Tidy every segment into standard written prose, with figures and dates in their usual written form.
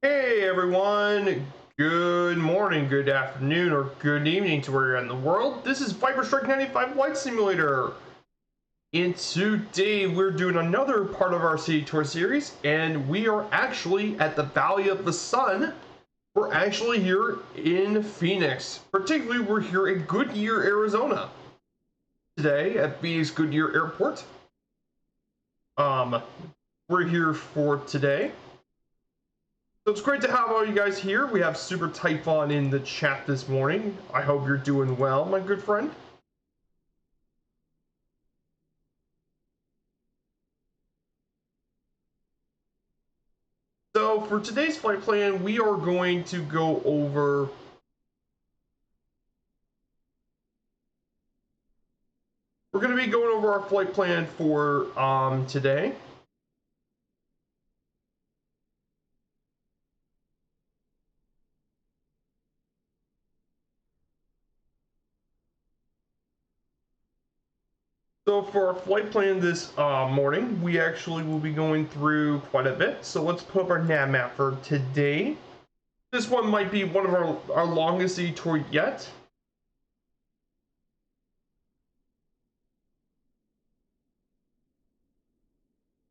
Hey everyone, good morning, good afternoon, or good evening to where you're in the world. This is Viper Strike 95 Flight Simulator. And today we're doing another part of our city tour series, and we are actually at the Valley of the Sun. We're actually here in Phoenix. Particularly, we're here at Goodyear, Arizona. Today at Phoenix Goodyear Airport. We're here for today. So it's great to have all you guys here. We have Super Typhon in the chat this morning. I hope you're doing well, my good friend. So for today's flight plan, we are going to go over our flight plan for today. So for our flight plan this morning, we actually will be going through quite a bit. So let's put up our nav map for today. This one might be one of our longest city tour yet.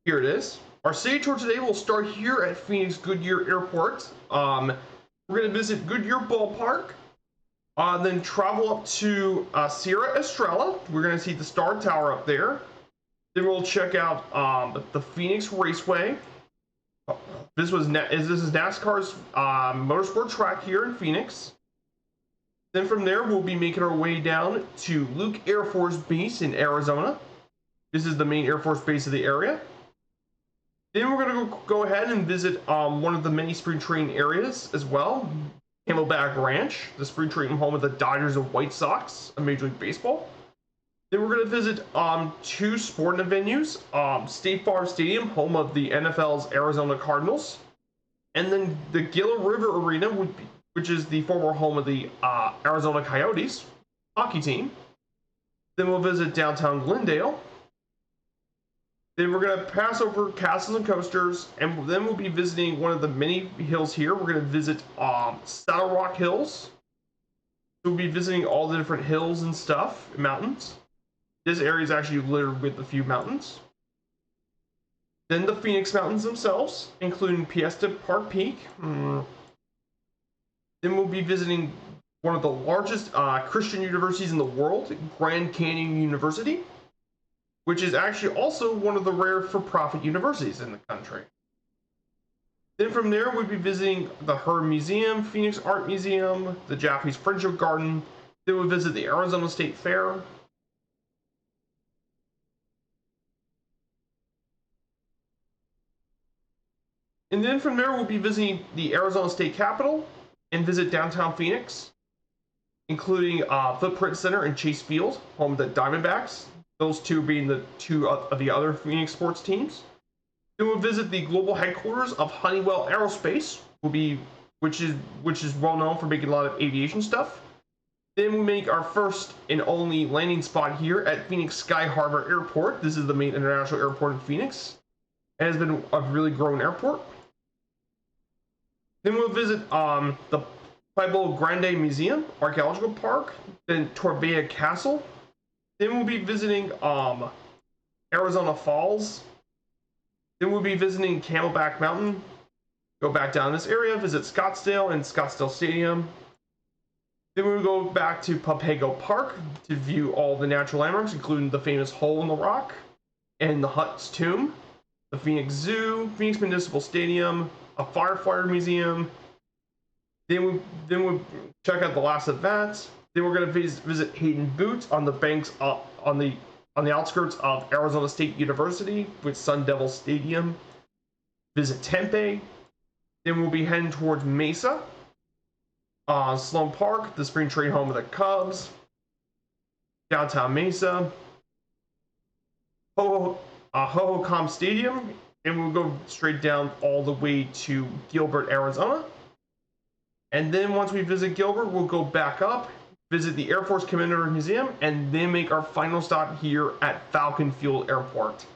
Here it is. Our city tour today will start here at Phoenix Goodyear Airport. We're going to visit Goodyear Ballpark. Then travel up to Sierra Estrella. We're going to see the Star Tower up there. Then we'll check out the Phoenix Raceway. This is NASCAR's motorsport track here in Phoenix. Then from there, we'll be making our way down to Luke Air Force Base in Arizona. This is the main Air Force base of the area. Then we're going to go ahead and visit one of the many spring training areas as well. Camelback Ranch, the spring training home of the Dodgers and White Sox of Major League Baseball. Then we're going to visit two sporting venues, State Farm Stadium, home of the NFL's Arizona Cardinals, and then the Gila River Arena, which is the former home of the Arizona Coyotes hockey team. Then we'll visit downtown Glendale. Then we're going to pass over Castles and Coasters, and then we'll be visiting one of the many hills here. We're going to visit Saddle Rock Hills. So we'll be visiting all the different hills and stuff, mountains. This area is actually littered with a few mountains. Then the Phoenix Mountains themselves, including Piesta Park Peak. Then we'll be visiting one of the largest Christian universities in the world, Grand Canyon University, which is actually also one of the rare for-profit universities in the country. Then from there, we'll be visiting the Hearn Museum, Phoenix Art Museum, the Japanese Friendship Garden. Then we'll visit the Arizona State Fair. And then from there, we'll be visiting the Arizona State Capitol and visit downtown Phoenix, including Footprint Center and Chase Field, home of the Diamondbacks. Those two being the two of the other Phoenix sports teams. Then we'll visit the global headquarters of Honeywell Aerospace, which is well known for making a lot of aviation stuff. Then we make our first and only landing spot here at Phoenix Sky Harbor Airport. This is the main international airport in Phoenix, and has been a really grown airport. Then we'll visit the Pueblo Grande Museum, Archaeological Park, then Torbella Castle. Then we'll be visiting Arizona Falls. Then we'll be visiting Camelback Mountain. Go back down this area, visit Scottsdale and Scottsdale Stadium. Then we'll go back to Papago Park to view all the natural landmarks, including the famous Hole in the Rock and the Hutt's Tomb, the Phoenix Zoo, Phoenix Municipal Stadium, a firefighter museum. Then we'll check out the last of that. Then we're going to visit Hayden Butte on the banks on the outskirts of Arizona State University with Sun Devil Stadium. Visit Tempe. Then we'll be heading towards Mesa, Sloan Park, the spring training home of the Cubs, downtown Mesa, Hohokam Stadium, and we'll go straight down all the way to Gilbert, Arizona. And then once we visit Gilbert, we'll go back up, visit the Air Force Commemorative Museum, and then make our final stop here at Falcon Field Airport.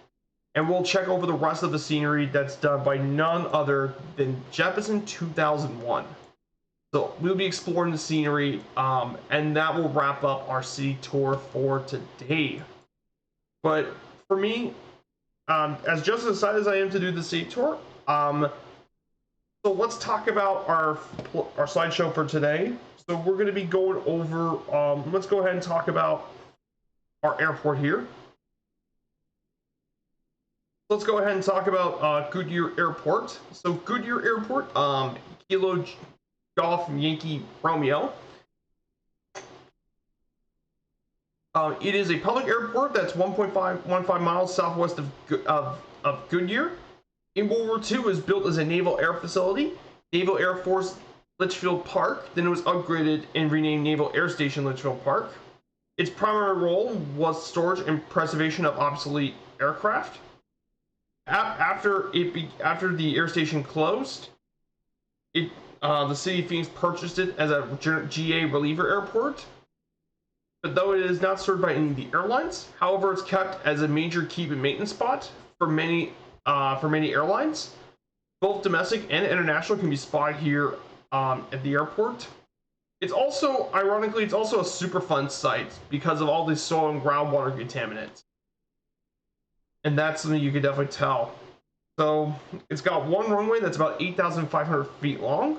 and we'll check over the rest of the scenery that's done by none other than Jeppesen 2001. So we'll be exploring the scenery, and that will wrap up our city tour for today. But for me, as just as excited as I am to do the city tour, so let's talk about our slideshow for today. So we're going to be going over, let's go ahead and talk about our airport here. Let's go ahead and talk about Goodyear Airport. So Goodyear Airport, Kilo Golf Yankee Romeo. It is a public airport that's 1.15 miles southwest of Goodyear. In World War II, it was built as a naval air facility, Naval Air Force Litchfield Park. Then it was upgraded and renamed Naval Air Station Litchfield Park. Its primary role was storage and preservation of obsolete aircraft. After the air station closed, the city of Phoenix purchased it as a GA reliever airport. But though it is not served by any of the airlines, however, it's kept as a major keep and maintenance spot for many airlines. Both domestic and international can be spotted here at the airport. It's also, ironically, it's also a Superfund site because of all the soil and groundwater contaminants. And that's something you can definitely tell. So it's got one runway that's about 8,500 feet long.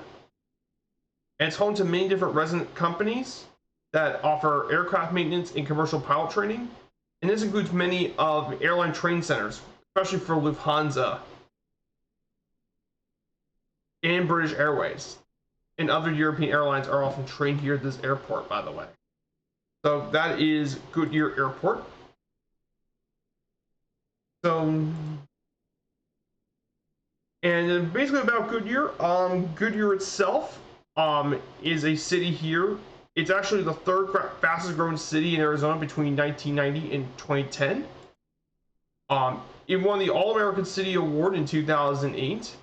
And it's home to many different resident companies that offer aircraft maintenance and commercial pilot training. And this includes many of airline training centers, especially for Lufthansa and British Airways. And other European airlines are often trained here at this airport, by the way. So that is Goodyear Airport. So, and basically about Goodyear, Goodyear itself is a city here. It's actually the third fastest growing city in Arizona between 1990 and 2010. It won the All-American City Award in 2008.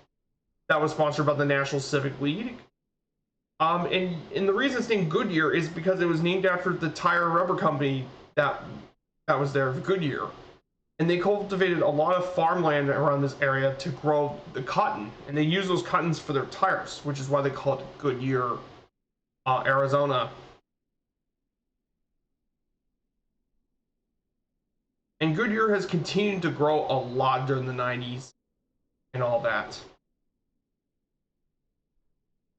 That was sponsored by the National Civic League. And the reason it's named Goodyear is because it was named after the tire and rubber company that was there, Goodyear. And they cultivated a lot of farmland around this area to grow the cotton. And they use those cottons for their tires, which is why they call it Goodyear, Arizona. And Goodyear has continued to grow a lot during the 90s and all that.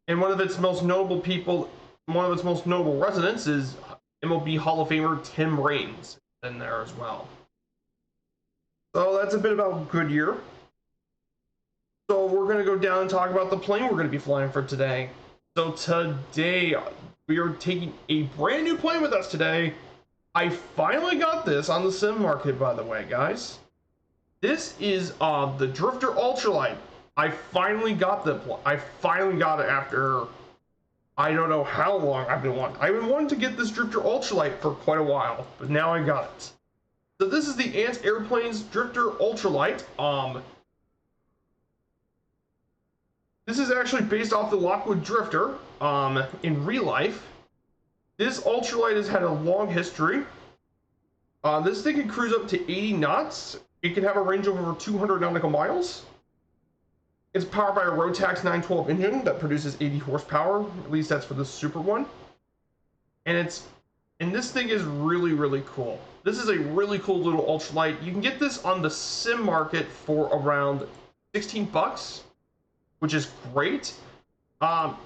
And one of its most notable residents is MLB Hall of Famer Tim Raines in there as well. So that's a bit about Goodyear. So we're going to go down and talk about the plane we're going to be flying for today. So today we are taking a brand new plane with us today. I finally got this on the sim market, by the way, guys. This is the Drifter Ultralight. I finally got it after I don't know how long I've been wanting to get this Drifter Ultralight for quite a while, but now I got it. So this is the Ants Airplanes Drifter Ultralight. This is actually based off the Lockwood Drifter in real life. This ultralight has had a long history. This thing can cruise up to 80 knots. It can have a range of over 200 nautical miles. It's powered by a Rotax 912 engine that produces 80 horsepower. At least that's for the Super one. And this thing is really, really cool. This is a really cool little ultralight. You can get this on the sim market for around 16 bucks, which is great.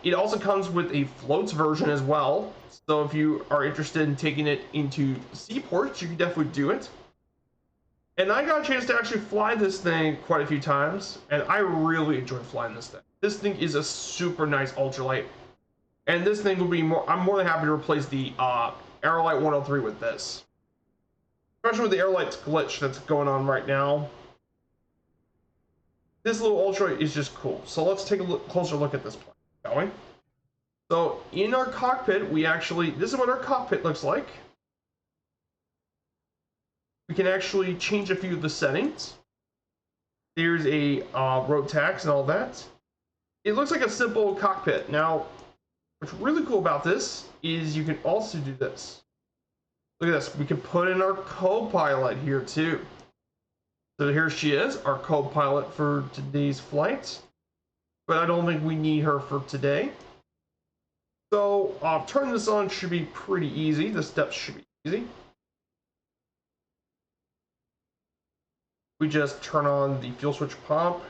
It also comes with a floats version as well. So if you are interested in taking it into seaports, you can definitely do it. And I got a chance to actually fly this thing quite a few times, and I really enjoy flying this thing. This thing is a super nice ultralight. And this thing will be I'm more than happy to replace the Aerolite 103 with this. Especially with the Aerolite's glitch that's going on right now. This little ultralight is just cool. So let's take a closer look at this plane, shall we? So in our cockpit, this is what our cockpit looks like. We can actually change a few of the settings. There's a Rotax and all that. It looks like a simple cockpit. Now, what's really cool about this is you can also do this. Look at this. We can put in our co-pilot here too. So here she is, our co-pilot for today's flight. But I don't think we need her for today. So turning this on should be pretty easy. The steps should be easy. We just turn on the fuel switch pump.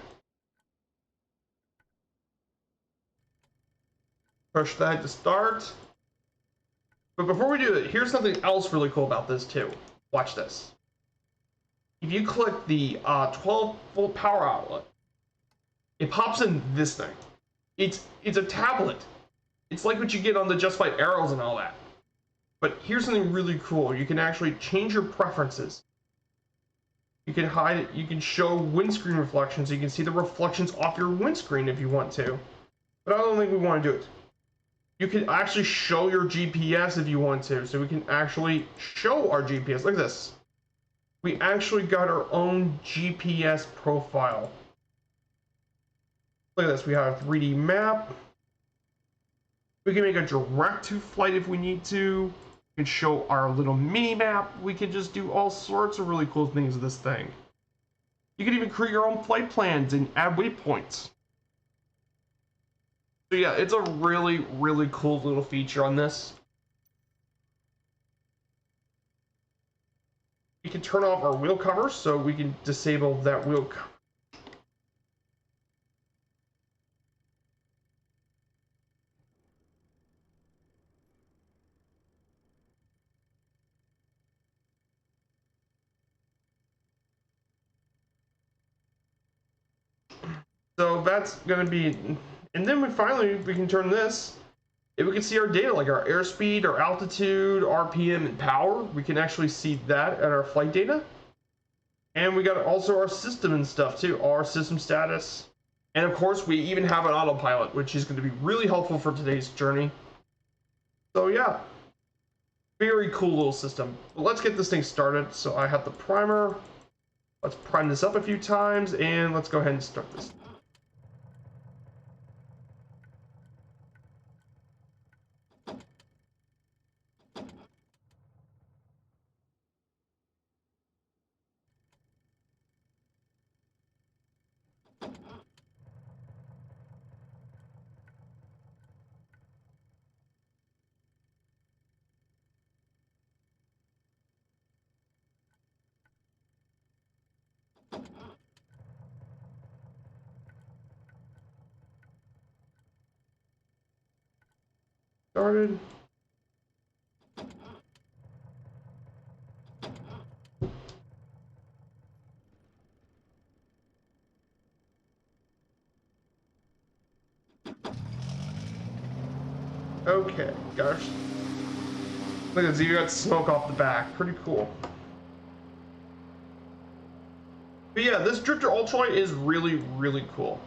Push that to start. But before we do it, here's something else really cool about this too. Watch this. If you click the 12-volt power outlet, it pops in this thing. It's a tablet. It's like what you get on the Just Flight Arrows and all that. But here's something really cool. You can actually change your preferences. You can hide it. You can show windscreen reflections. So you can see the reflections off your windscreen if you want to. But I don't think we want to do it. You can actually show your GPS if you want to. So we can actually show our GPS. Look at this. We actually got our own GPS profile. Look at this. We have a 3D map. We can make a direct-to flight if we need to. We can show our little mini map. We can just do all sorts of really cool things with this thing. You can even create your own flight plans and add waypoints. So yeah, it's a really, really cool little feature on this. We can turn off our wheel cover, so we can disable that wheel cover. So that's going to be, and then we can turn this, and we can see our data, like our airspeed, our altitude, RPM, and power. We can actually see that at our flight data. And we got also our system and stuff too, our system status. And of course, we even have an autopilot, which is going to be really helpful for today's journey. So yeah, very cool little system. But let's get this thing started. So I have the primer. Let's prime this up a few times, and let's go ahead and start this. Started. Okay, gosh. Look at this, you got smoke off the back. Pretty cool. But yeah, this Drifter Ultralight is really, really cool.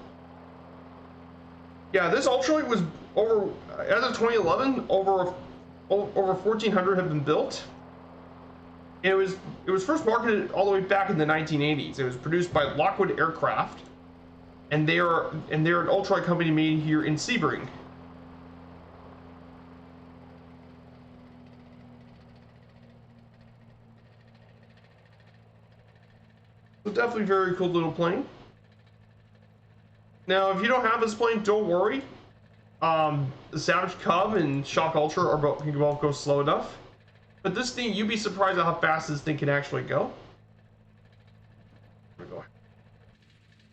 Yeah, this Ultralight was over, as of 2011, over 1,400 have been built. It was first marketed all the way back in the 1980s. It was produced by Lockwood Aircraft, and they're an ultralight company made here in Sebring. So definitely very cool little plane. Now, if you don't have this plane, don't worry. The Savage Cub and Shock Ultra can both go slow enough. But this thing, you'd be surprised at how fast this thing can actually go.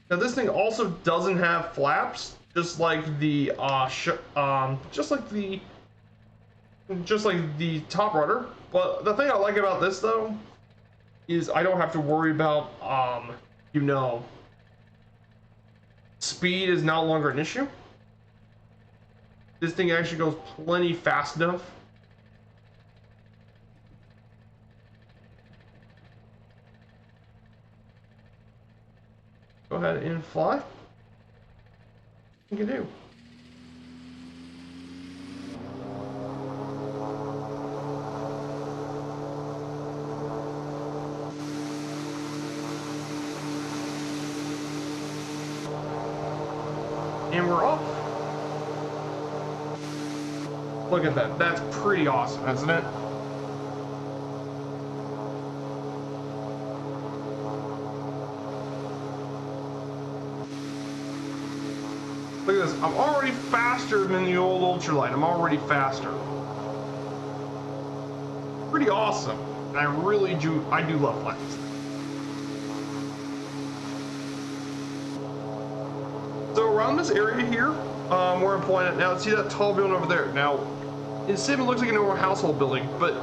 Now, this thing also doesn't have flaps, just like the top rudder. But the thing I like about this though is I don't have to worry about speed is no longer an issue. This thing actually goes plenty fast enough. Go ahead and fly. You can do. And we're off. Look at that. That's pretty awesome, isn't it? Look at this. I'm already faster than the old ultralight. I'm already faster. Pretty awesome. And I do love flying this thing. So around this area here, where I'm flying at now, see that tall building over there? Now, in sim, it looks like a normal household building, but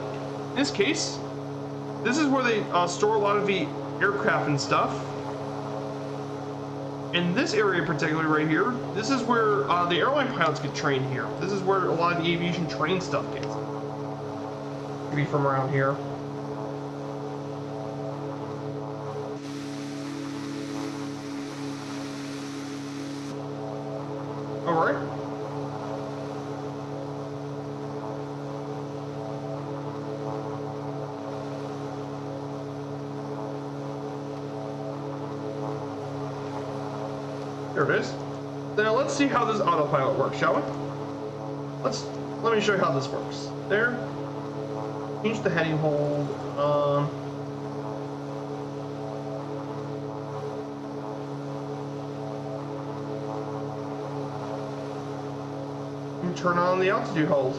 in this case, this is where they store a lot of the aircraft and stuff. In this area particularly right here, this is where the airline pilots get trained here. This is where a lot of the aviation train stuff gets. Maybe from around here. All right. There it is. Now let's see how this autopilot works, shall we? Let me show you how this works. There. Change the heading hold. And turn on the altitude hold.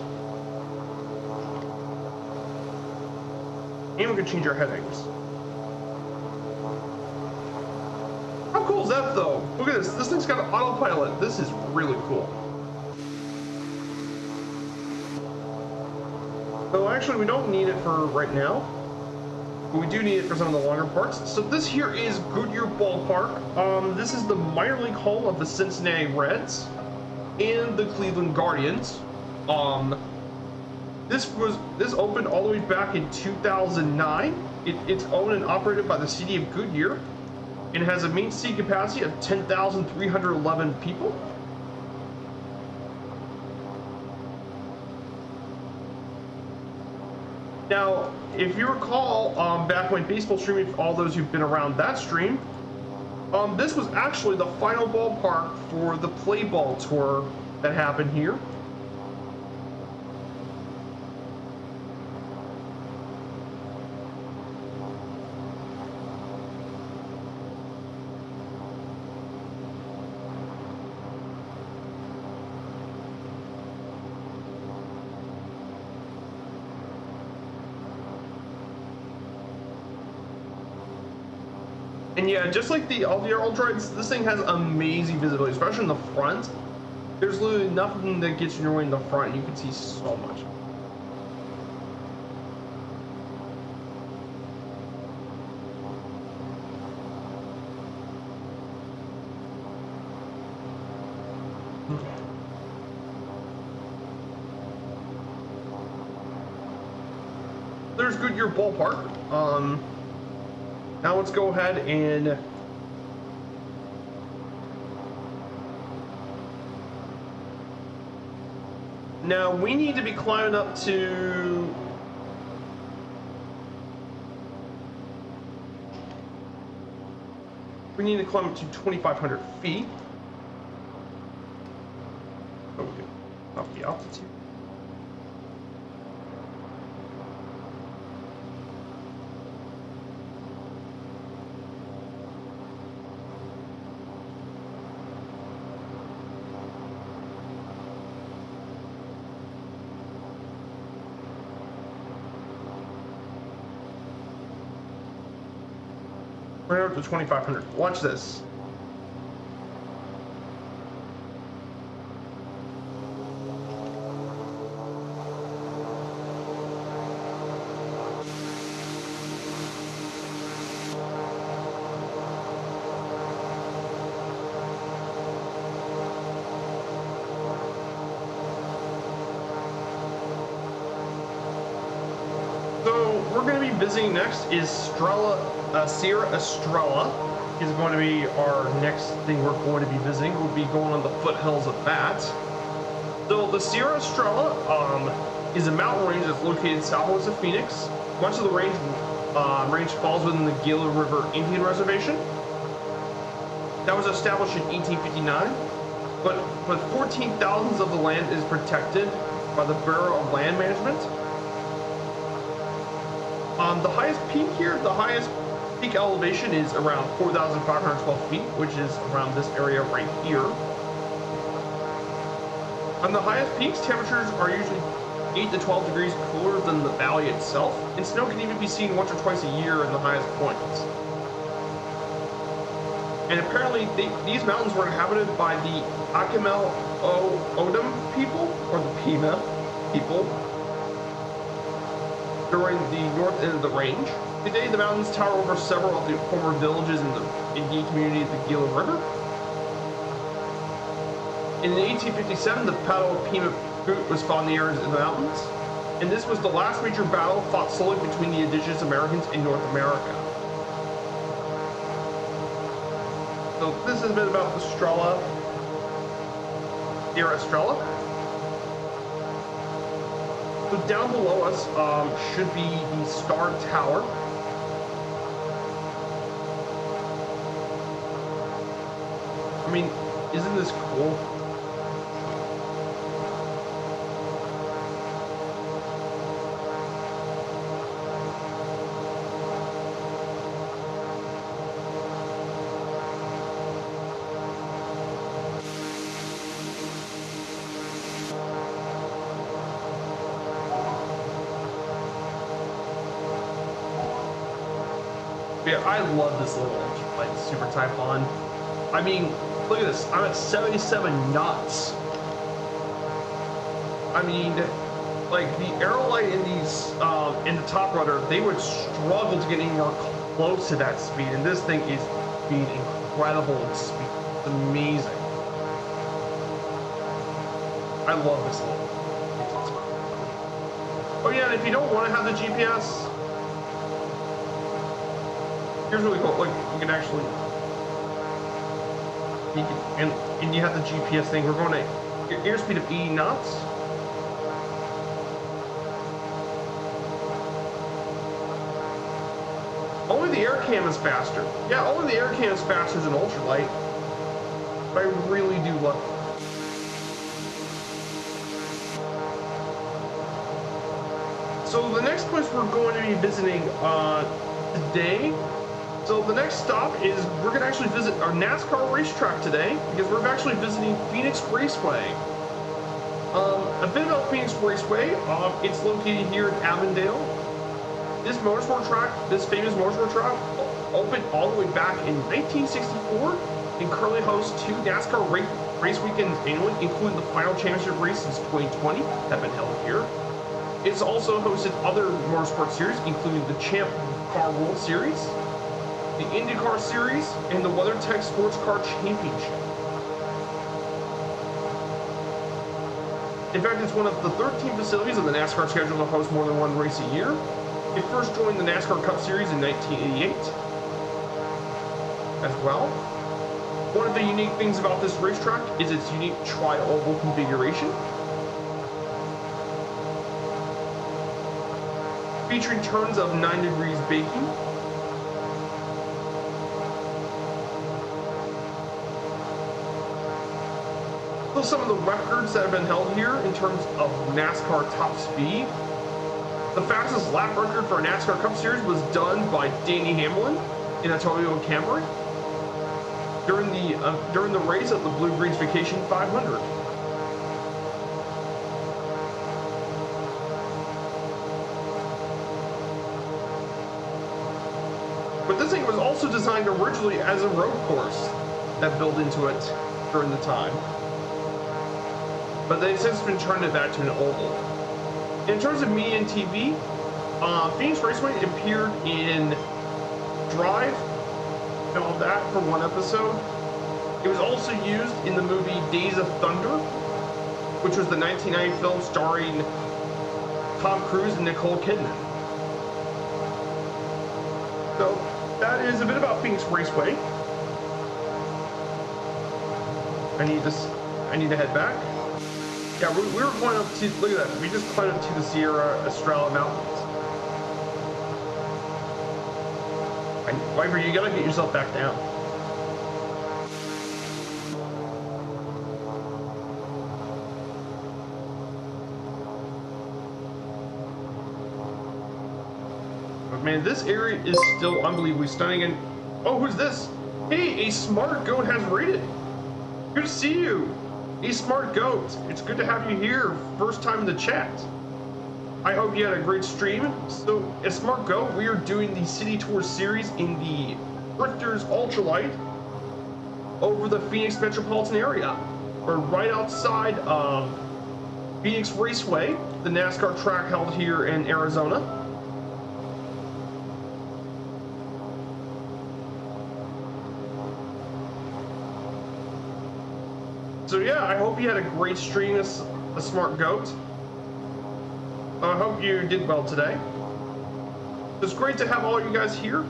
And we can change our headings. How cool is that though? Look at this. This thing's got an autopilot. This is really cool. So actually we don't need it for right now, but we do need it for some of the longer parts. So this here is Goodyear Ballpark. This is the minor league home of the Cincinnati Reds and the Cleveland Guardians. This opened all the way back in 2009. It's owned and operated by the city of Goodyear. It has a main seat capacity of 10,311 people. Now, if you recall, back when baseball streaming, all those who've been around that stream, this was actually the final ballpark for the Play Ball tour that happened here. And yeah, just like all the ultralights, this thing has amazing visibility, especially in the front. There's literally nothing that gets in your way in the front. You can see so much. There's Goodyear Ballpark. Now let's go ahead and now we need to be climbing up to we need to climb up to 2,500 feet. So we can up the altitude. Right up to 2,500. Watch this. So we're going to be visiting next is Sierra Estrella is going to be our next thing we're going to be visiting. We'll be going on the foothills of that. So the Sierra Estrella is a mountain range that's located southwest of Phoenix. Much of the range falls within the Gila River Indian Reservation. That was established in 1859, but 14,000 of the land is protected by the Bureau of Land Management. The highest peak here, the highest peak elevation is around 4,512 feet, which is around this area right here. On the highest peaks, temperatures are usually 8 to 12 degrees cooler than the valley itself, and snow can even be seen once or twice a year in the highest points. And apparently, these mountains were inhabited by the Akimel Odom people, or the Pima people, during the north end of the range. Today, the mountains tower over several of the former villages in the Indian community of the Gila River. In 1857, the Battle of Pima was fought in the areas of the mountains, and this was the last major battle fought solely between the indigenous Americans in North America. So this is a bit about the Estrella, Sierra Estrella. So down below us should be the Star Tower. I mean, isn't this cool? Yeah, I love this little like Super Typhon. I mean, look at this. I'm at 77 knots. I mean, like the aerolite in these in the top rudder, they would struggle to get any more close to that speed, and this thing is being incredible in speed. It's amazing. I love this little. Oh yeah, and if you don't want to have the GPS, here's really cool. Like you can actually, and you have the GPS thing. We're going to airspeed of 80 knots. Only the air cam is faster. Yeah, only the air cam is faster than ultralight. But I really do love it. So the next place we're going to be visiting today. So the next stop is we're going to actually visit our NASCAR racetrack today because we're actually visiting Phoenix Raceway. A bit about Phoenix Raceway. It's located here in Avondale. This motorsport track, this famous motorsport track, opened all the way back in 1964 and currently hosts 2 NASCAR race weekends annually, including the final championship race since 2020 have been held here. It's also hosted other motorsport series, including the Champ Car World Series, the IndyCar Series, and the WeatherTech Sports Car Championship. In fact, it's one of the 13 facilities on the NASCAR schedule to host more than one race a year. It first joined the NASCAR Cup Series in 1988 as well. One of the unique things about this racetrack is its unique tri-oval configuration, featuring turns of 9 degrees baking. So some of the records that have been held here in terms of NASCAR top speed. The fastest lap record for a NASCAR Cup Series was done by Danny Hamlin in a Toyota Camry during the race at the Blue Greens Vacation 500. But this thing was also designed originally as a road course that built into it during the time. But they've since been turned it back to an oval. In terms of media and TV, Phoenix Raceway appeared in Drive and all that for one episode. It was also used in the movie Days of Thunder, which was the 1990 film starring Tom Cruise and Nicole Kidman. So that is a bit about Phoenix Raceway. I need to head back. Yeah, we were going up to, look at that, we just climbed up to the Sierra Estrella Mountains. And Viper, you gotta get yourself back down. But man, this area is still unbelievably stunning. And oh, who's this? Hey, a smart goat has raided. Good to see you. Hey, Smart Goat, it's good to have you here. First time in the chat. I hope you had a great stream. So, as Smart Goat, we are doing the City Tour series in the Drifters Ultralight over the Phoenix Metropolitan area. We're right outside of Phoenix Raceway, the NASCAR track held here in Arizona. So yeah, I hope you had a great stream as a Smart Goat. I hope you did well today. It's great to have all you guys here.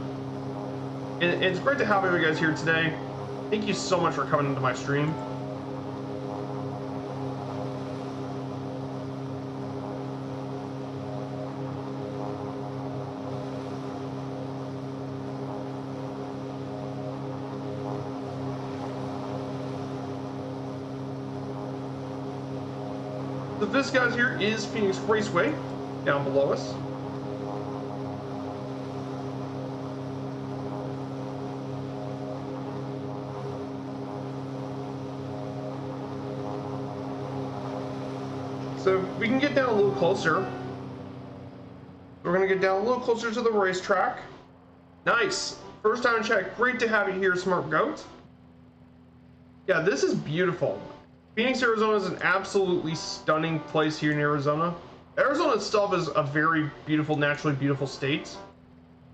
And it's great to have all you guys here today. Thank you so much for coming into my stream. So this guys here is Phoenix Raceway down below us. So we can get down a little closer. We're gonna get down a little closer to the racetrack. Nice. First time in chat. Great to have you here, Smart Goat. Yeah, this is beautiful. Phoenix, Arizona is an absolutely stunning place here in Arizona. Arizona itself is a very beautiful, naturally beautiful state,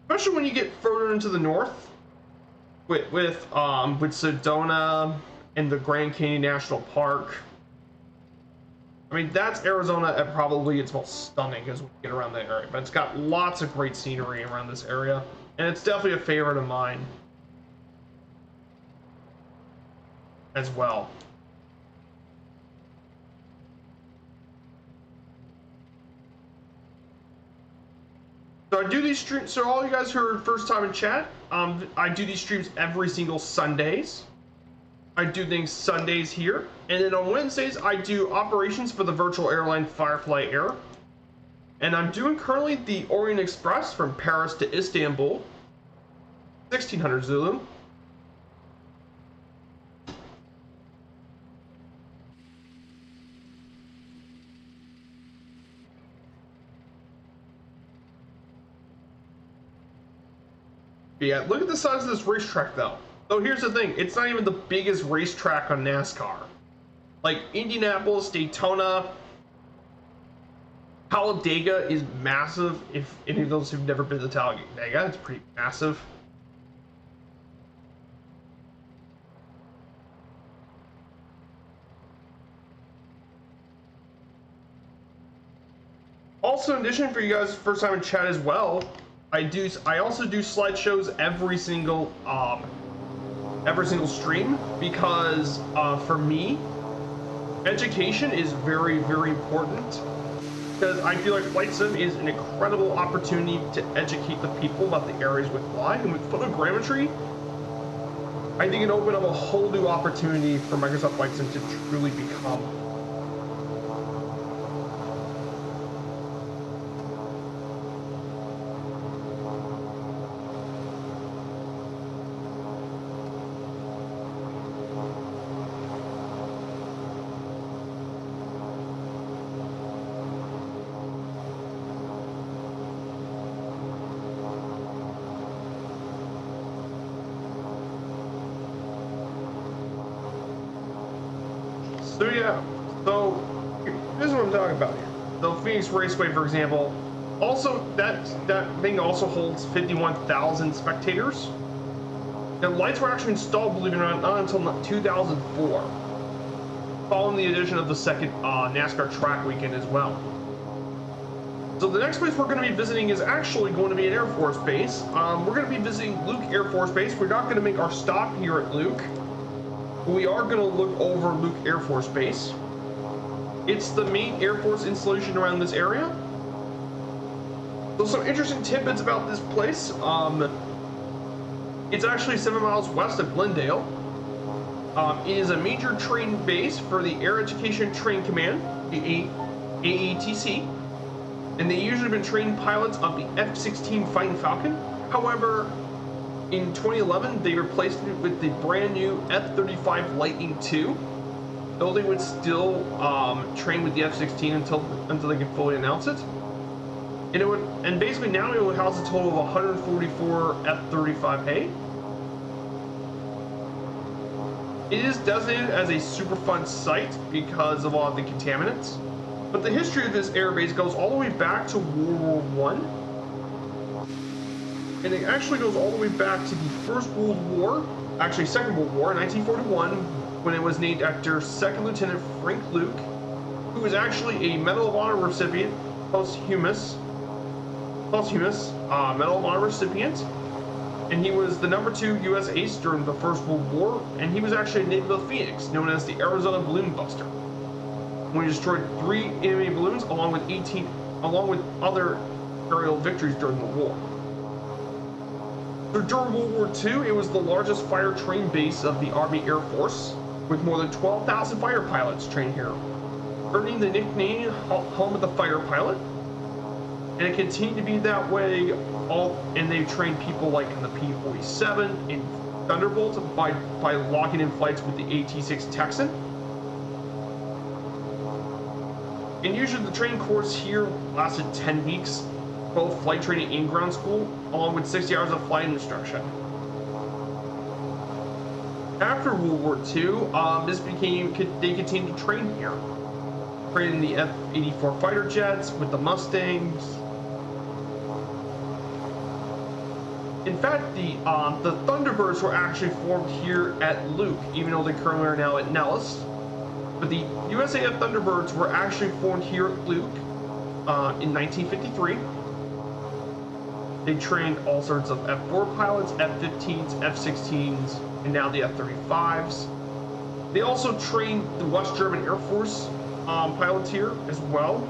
especially when you get further into the north with Sedona and the Grand Canyon National Park. I mean, that's Arizona at probably its most stunning as we get around that area, but it's got lots of great scenery around this area, and it's definitely a favorite of mine as well. So I do these streams, so all you guys who are first time in chat, I do these streams every single Sundays. I do things Sundays here, and then on Wednesdays I do operations for the virtual airline Firefly Air. And I'm doing currently the Orient Express from Paris to Istanbul, 1600 Zulu. Yeah, look at the size of this racetrack though. So here's the thing, it's not even the biggest racetrack on NASCAR. Like Indianapolis, Daytona, Talladega is massive. If any of those who've never been to Talladega, it's pretty massive. Also, in addition for you guys first time in chat as well, I also do slideshows every single stream because for me, education is very, very important, because I feel like Flight Sim is an incredible opportunity to educate the people about the areas we fly, and with photogrammetry, I think it opened up a whole new opportunity for Microsoft Flight Sim to truly become. So yeah, so here's what I'm talking about here. The Phoenix Raceway, for example, also that thing also holds 51,000 spectators. The lights were actually installed, believe it or not until 2004, following the addition of the second NASCAR track weekend as well. So the next place we're going to be visiting is actually going to be an Air Force base. We're going to be visiting Luke Air Force Base. We're not going to make our stop here at Luke. We are going to look over Luke Air Force Base. It's the main Air Force installation around this area. So some interesting tidbits about this place. It's actually 7 miles west of Glendale. It is a major training base for the Air Education Training Command, the AETC, and they usually have been training pilots of the F-16 Fighting Falcon. However, in 2011, they replaced it with the brand new F-35 Lightning II. building would still train with the F-16 until they could fully announce it. And basically now it would house a total of 144 F-35A. It is designated as a Superfund site because of all of the contaminants. But the history of this airbase goes all the way back to World War I. And it actually goes all the way back to the First World War, actually Second World War, 1941, when it was named after Second Lieutenant Frank Luke, who was actually a Medal of Honor recipient, posthumous Medal of Honor recipient, and he was the #2 U.S. ace during the First World War, and he was actually a native of Phoenix, known as the Arizona Balloon Buster, when he destroyed 3 enemy balloons along with other aerial victories during the war. So during World War II, it was the largest fire train base of the Army Air Force, with more than 12,000 fighter pilots trained here, earning the nickname Home of the Fighter Pilot. And it continued to be that way, and they trained people like in the P-47 in Thunderbolt by locking in flights with the AT-6 Texan. And usually the training course here lasted 10 weeks, both flight training and ground school, along with 60 hours of flight instruction. After World War II, they continued to train here, training the F-84 fighter jets with the Mustangs. In fact, the Thunderbirds were actually formed here at Luke, even though they currently are now at Nellis. But the USAF Thunderbirds were actually formed here at Luke in 1953. They trained all sorts of F-4 pilots, F-15s, F-16s, and now the F-35s. They also trained the West German Air Force pilots here as well.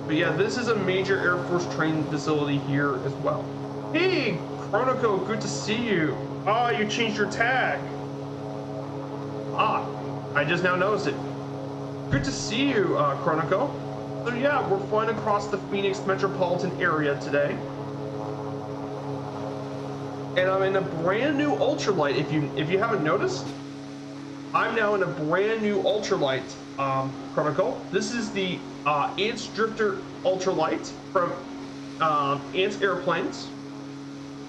But yeah, this is a major Air Force training facility here as well. Hey, Chronico, good to see you. Ah, you changed your tag. Ah, I just now noticed it. Good to see you, Chronico. So yeah, we're flying across the Phoenix metropolitan area today. And I'm in a brand new ultralight. If you haven't noticed, I'm now in a brand new ultralight, Chronicle. This is the Ants Drifter ultralight from Ants Airplanes.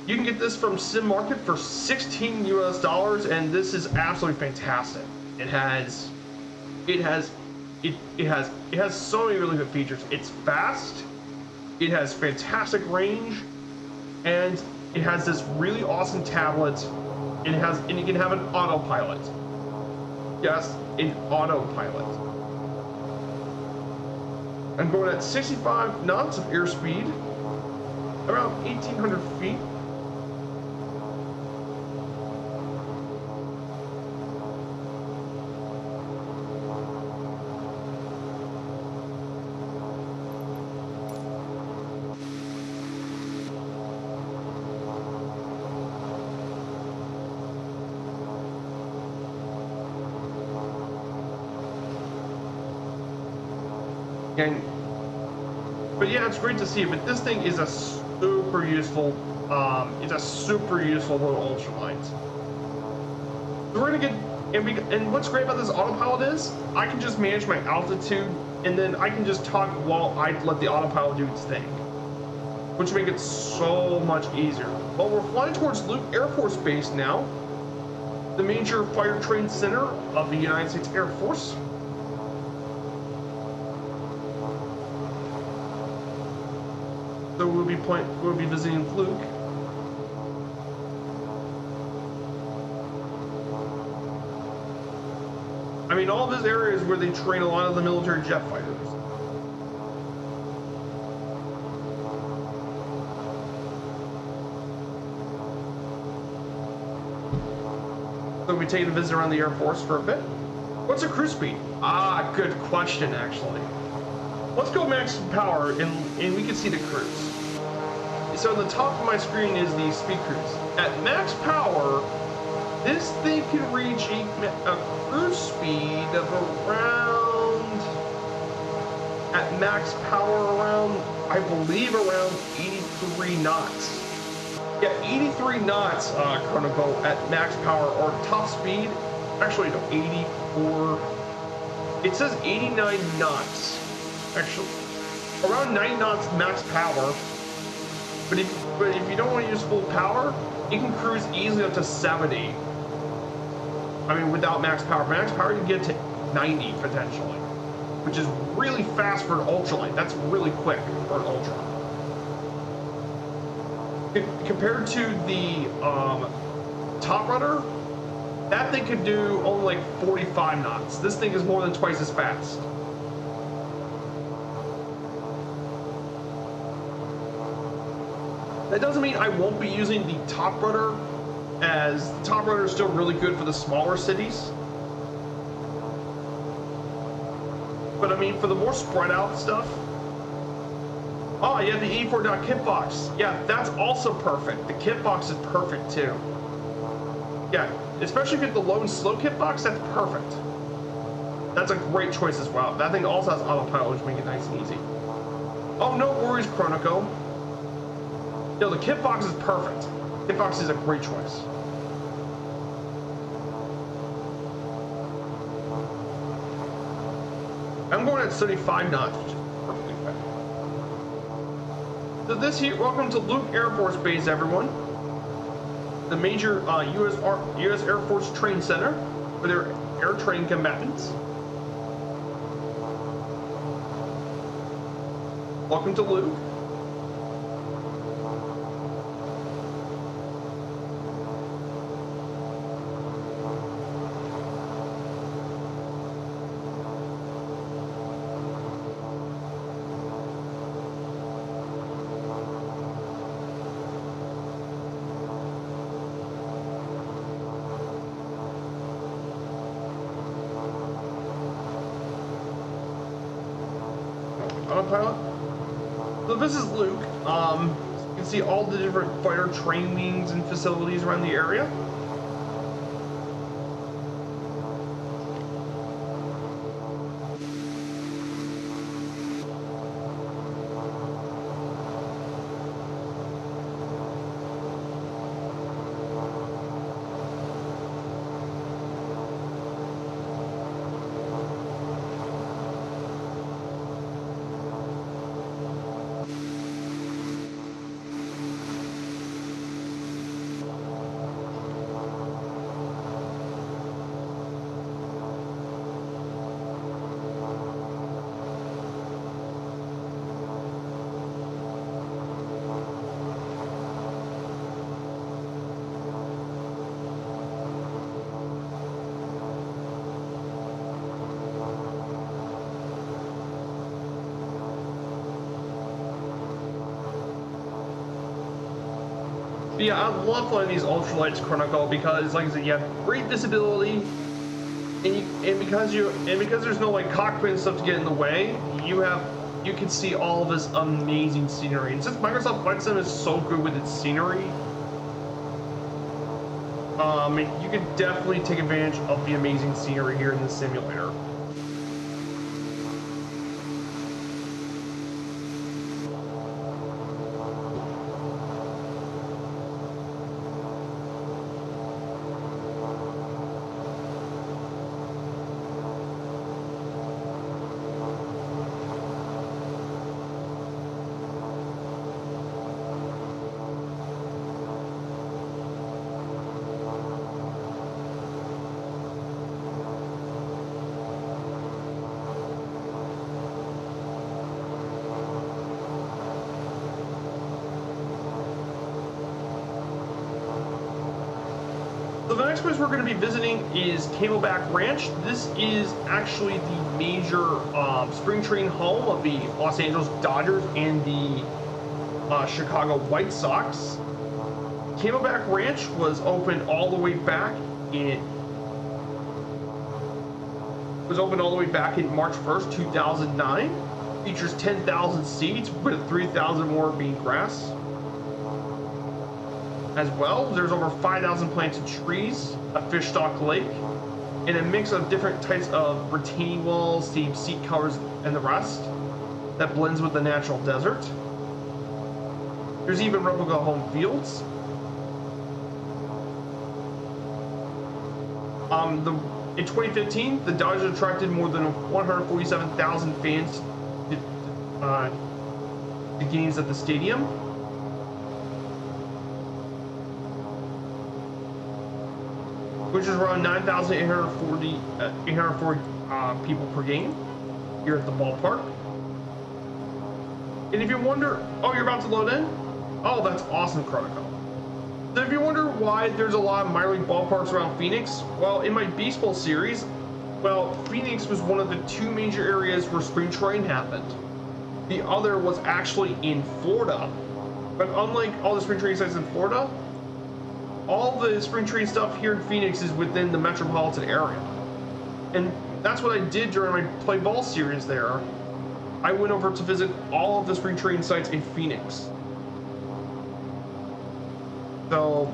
You can get this from Sim Market for $16 US, and this is absolutely fantastic. It has so many really good features. It's fast, it has fantastic range, and it has this really awesome tablet. And it can have an autopilot. Yes, an autopilot. I'm going at 65 knots of airspeed, around 1,800 feet. But yeah, it's great to see it. But this thing is a super useful. It's a super useful little ultralight. So we're gonna get, and what's great about this autopilot is I can just manage my altitude, and then I can just talk while I let the autopilot do its thing, which make it so much easier. Well, we're flying towards Luke Air Force Base now, the major fire training center of the United States Air Force. So we'll be visiting Luke. I mean, all of this area is where they train a lot of the military jet fighters. So we take a visit around the Air Force for a bit. What's a cruise speed? Ah, good question, actually. Let's go max power, and we can see the cruise. So on the top of my screen is the speed cruise. At max power, this thing can reach a cruise speed of around, at max power around, I believe around 83 knots. Yeah, 83 knots, Chronicle, at max power or top speed. Actually, no, 84. It says 89 knots. Actually, around 90 knots max power. But if you don't want to use full power, you can cruise easily up to 70. I mean, without max power. Max power, you can get to 90 potentially, which is really fast for an ultralight. That's really quick for an ultra. Compared to the top rudder, that thing could do only like 45 knots. This thing is more than twice as fast. That doesn't mean I won't be using the top rudder, as the top rudder is still really good for the smaller cities. But I mean, for the more spread out stuff. Oh, yeah, the 84 kit box. Yeah, that's also perfect. The kit box is perfect too. Yeah, especially if you get the low and slow kit box, that's perfect. That's a great choice as well. That thing also has autopilot, which makes it nice and easy. Oh, no worries, Chronico. Yo, the kit box is perfect. Kit box is a great choice. I'm going at 75 knots, which is perfectly fast. So this here, welcome to Luke Air Force Base, everyone. The major U.S. Air Force Training Center for their air training combatants. Welcome to Luke. Autopilot. So this is Luke. You can see all the different fighter training wings and facilities around the area. Yeah, I love flying these ultralights, Chronicle, because, like I said, you have great visibility, and because there's no like cockpit and stuff to get in the way, you can see all of this amazing scenery. And since Microsoft Flight Sim is so good with its scenery, you can definitely take advantage of the amazing scenery here in the simulator. So the next place we're going to be visiting is Camelback Ranch. This is actually the major spring training home of the Los Angeles Dodgers and the Chicago White Sox. Camelback Ranch was opened all the way back in March 1st, 2009. Features 10,000 seats with 3,000 more being grass. As well, there's over 5,000 planted trees, a fish stock lake, and a mix of different types of retaining walls, steam seat covers, and the rest that blends with the natural desert. There's even replica home fields. The in 2015, the Dodgers attracted more than 147,000 fans to the games at the stadium. Which is around 9,840 people per game here at the ballpark. And if you wonder, oh, you're about to load in? Oh, that's awesome, Chronicle. So if you wonder why there's a lot of minor league ballparks around Phoenix, well, in my baseball series, well, Phoenix was one of the two major areas where spring training happened. The other was actually in Florida. But unlike all the spring training sites in Florida, all the spring training stuff here in Phoenix is within the metropolitan area. And that's what I did during my play ball series there. I went over to visit all of the spring training sites in Phoenix. So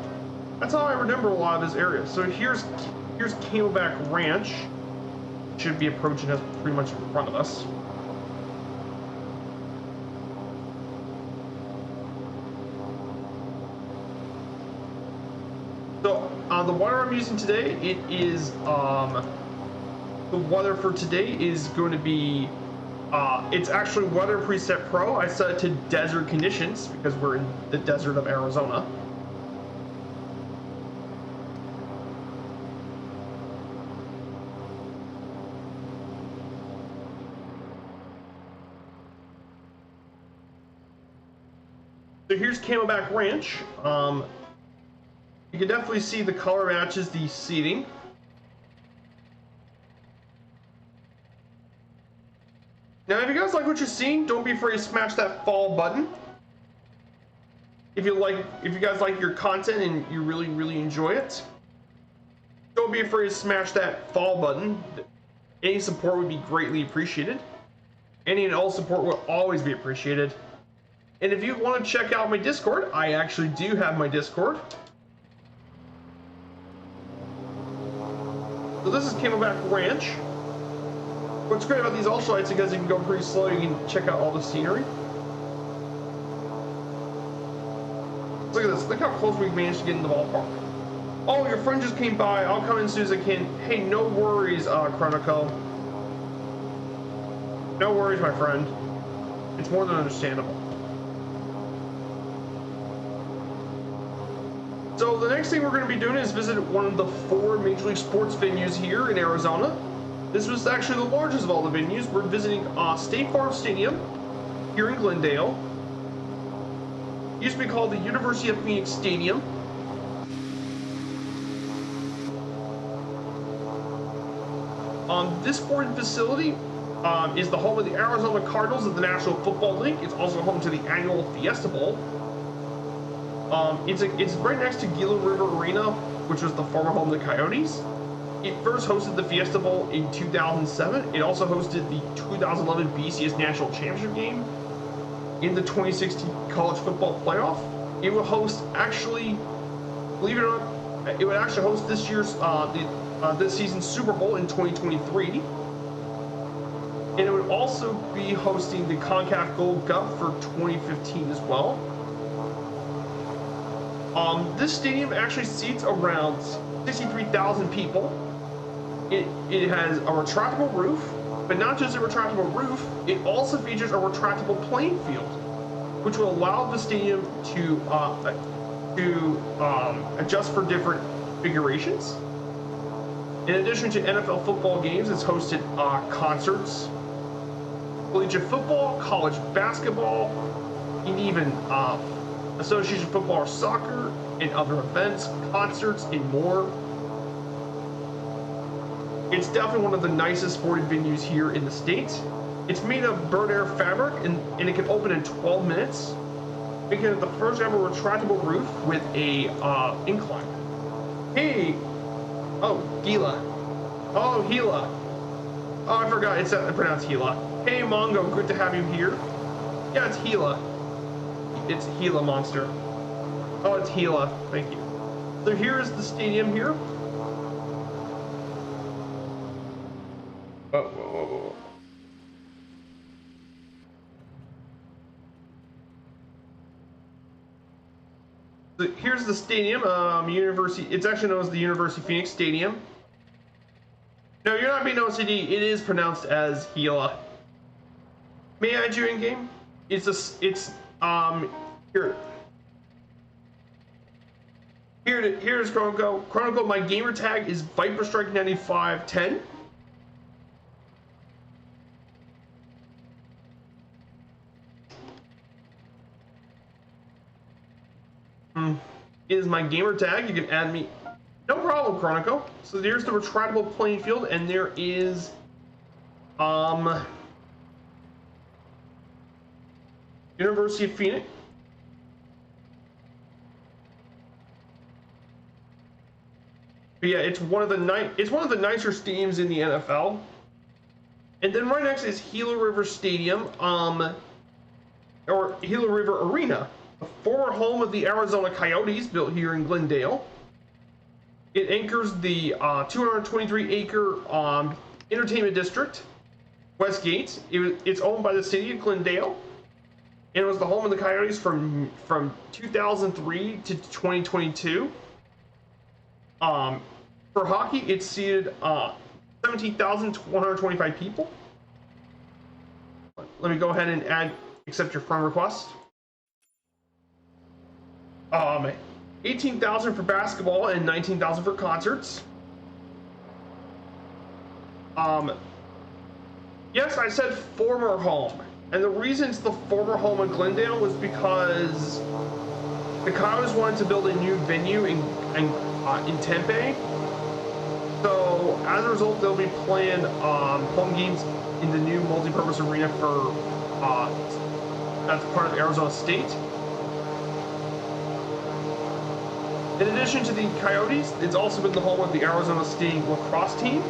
that's how I remember a lot of this area. So here's Camelback Ranch. Should be approaching us pretty much in front of us. So the weather I'm using today, it is the weather for today is going to be it's actually Weather Preset Pro. I set it to desert conditions because we're in the desert of Arizona. So here's Camelback Ranch. You can definitely see the color matches the seating. Now, if you guys like what you're seeing, don't be afraid to smash that follow button. If you guys like your content and you really enjoy it, don't be afraid to smash that follow button. Any support would be greatly appreciated. Any and all support will always be appreciated. And if you want to check out my Discord, I actually do have my Discord. So this is Camelback Ranch. What's great about these ultra lights is because you can go pretty slow, you can check out all the scenery. Look at this, look how close we've managed to get in the ballpark. Oh, your friend just came by, I'll come in as soon as I can. Hey, no worries, Chronicle. No worries, my friend. It's more than understandable. So the next thing we're going to be doing is visit one of the 4 Major League Sports venues here in Arizona. This was actually the largest of all the venues. We're visiting State Farm Stadium here in Glendale. It used to be called the University of Phoenix Stadium. This sporting facility is the home of the Arizona Cardinals of the National Football League. It's also home to the annual Fiesta Bowl. It's right next to Gila River Arena, which was the former home of the Coyotes. It first hosted the Fiesta Bowl in 2007. It also hosted the 2011 BCS National Championship game in the 2016 College Football Playoff. It will host, actually, believe it or not, it would actually host this year's this season's Super Bowl in 2023. And it would also be hosting the CONCACAF Gold Cup for 2015 as well. This stadium actually seats around 63,000 people. It has a retractable roof, but not just a retractable roof, it also features a retractable playing field, which will allow the stadium to adjust for different configurations. In addition to NFL football games, it's hosted concerts, collegiate football, college basketball, and even association football or soccer, and other events, concerts, and more. It's definitely one of the nicest sporting venues here in the state. It's made of burnt air fabric, and it can open in 12 minutes, making it the first ever retractable roof with a incline. Hey, oh, Gila. Oh, Gila. Oh, I forgot, it's pronounced Gila. Hey, Mongo, good to have you here. Yeah, it's Gila. It's Gila Monster. Oh, it's Gila. Thank you. So here is the stadium here. Whoa. So here's the stadium. University. It's actually known as the University of Phoenix Stadium. No, you're not being OCD. It is pronounced as Gila. May I add you in game? Here. Here's Chronoco. Chronoco, my gamer tag is Viper Strike 9510. Is my gamer tag. You can add me. No problem, Chronico. So there's the retractable playing field, and there is University of Phoenix. But yeah, it's one of the nicer stadiums in the NFL. And then right next is Gila River Stadium, or Gila River Arena, the former home of the Arizona Coyotes, built here in Glendale. It anchors the 223-acre entertainment district, Westgate. It's owned by the city of Glendale, and it was the home of the Coyotes from 2003 to 2022. For hockey, it seated 17,125 people. Let me go ahead and accept your friend request. 18,000 for basketball and 19,000 for concerts. Yes, I said former home, and the reason it's the former home of Glendale was because the Coyotes wanted to build a new venue in Tempe. So as a result, they'll be playing home games in the new multi-purpose arena for that's part of Arizona State. In addition to the Coyotes, it's also been the home of the Arizona State lacrosse team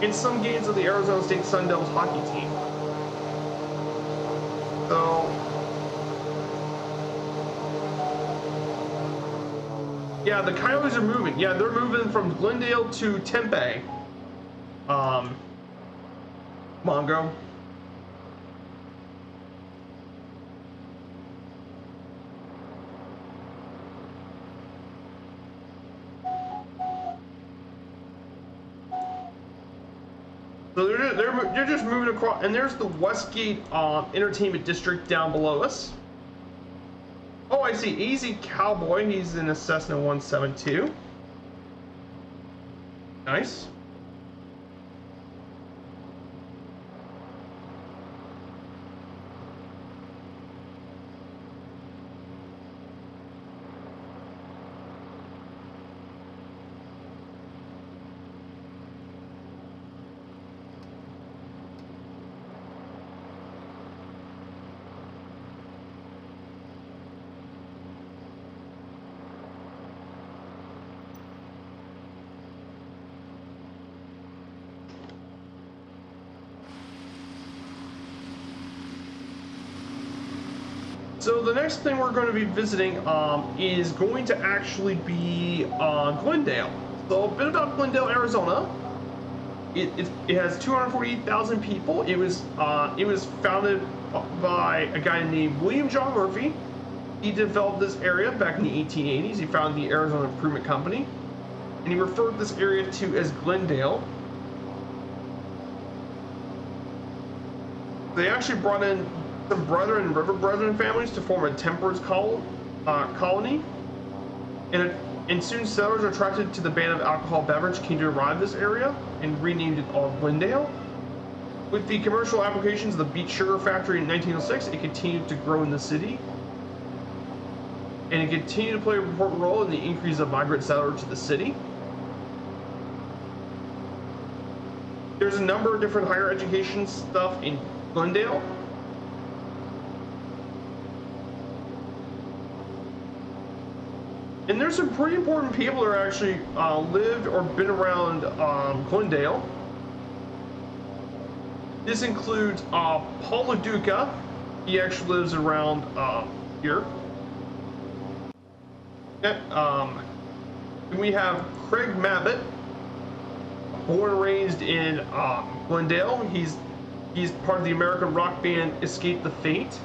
and some games of the Arizona State Sun Devils hockey team. So yeah, the Coyotes are moving. Yeah, they're moving from Glendale to Tempe. Mongo. So they're just moving across, and there's the Westgate Entertainment District down below us. Oh, I see. Easy Cowboy. He's in a Cessna 172. Nice. So the next thing we're going to be visiting is going to actually be Glendale. So a bit about Glendale, Arizona. It has 248,000 people. It was founded by a guy named William John Murphy. He developed this area back in the 1880s. He founded the Arizona Improvement Company, and he referred this area to as Glendale. They actually brought in some Brethren and River Brethren families to form a temperance colony, and soon settlers attracted to the ban of alcohol beverage came to arrive this area and renamed it all Glendale. With the commercial applications of the beet sugar factory in 1906, it continued to grow in the city, and it continued to play an important role in the increase of migrant settlers to the city. There's a number of different higher education stuff in Glendale. And there's some pretty important people that are actually lived or been around Glendale. This includes Paul LaDuca. He actually lives around here. We have Craig Mabbitt, born and raised in Glendale. He's part of the American rock band Escape the Fate.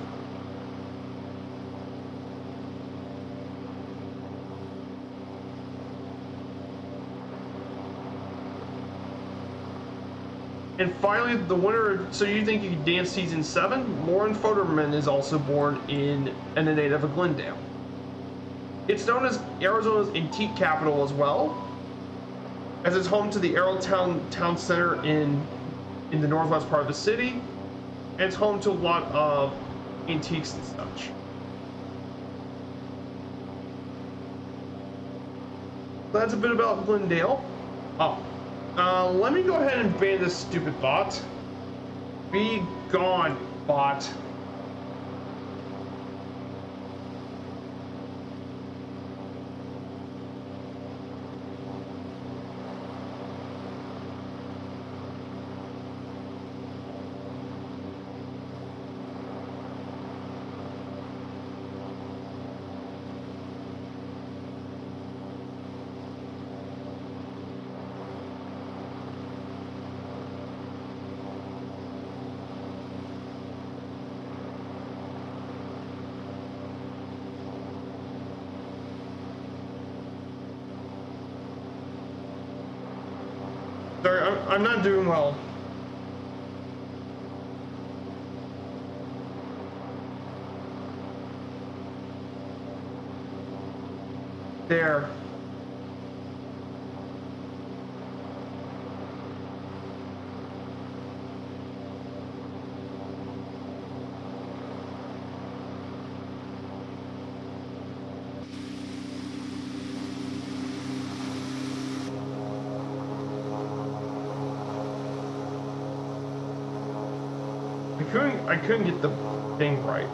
And finally, the winner. So you think you can dance season 7? Lauren Foderman is also born in and a native of Glendale. It's known as Arizona's antique capital as well, as it's home to the Arrowtown Town Center in the northwest part of the city, and it's home to a lot of antiques and such. That's a bit about Glendale. Oh, let me go ahead and ban this stupid bot. Be gone, bot. Sorry, I'm not doing well. There. I couldn't get the thing right.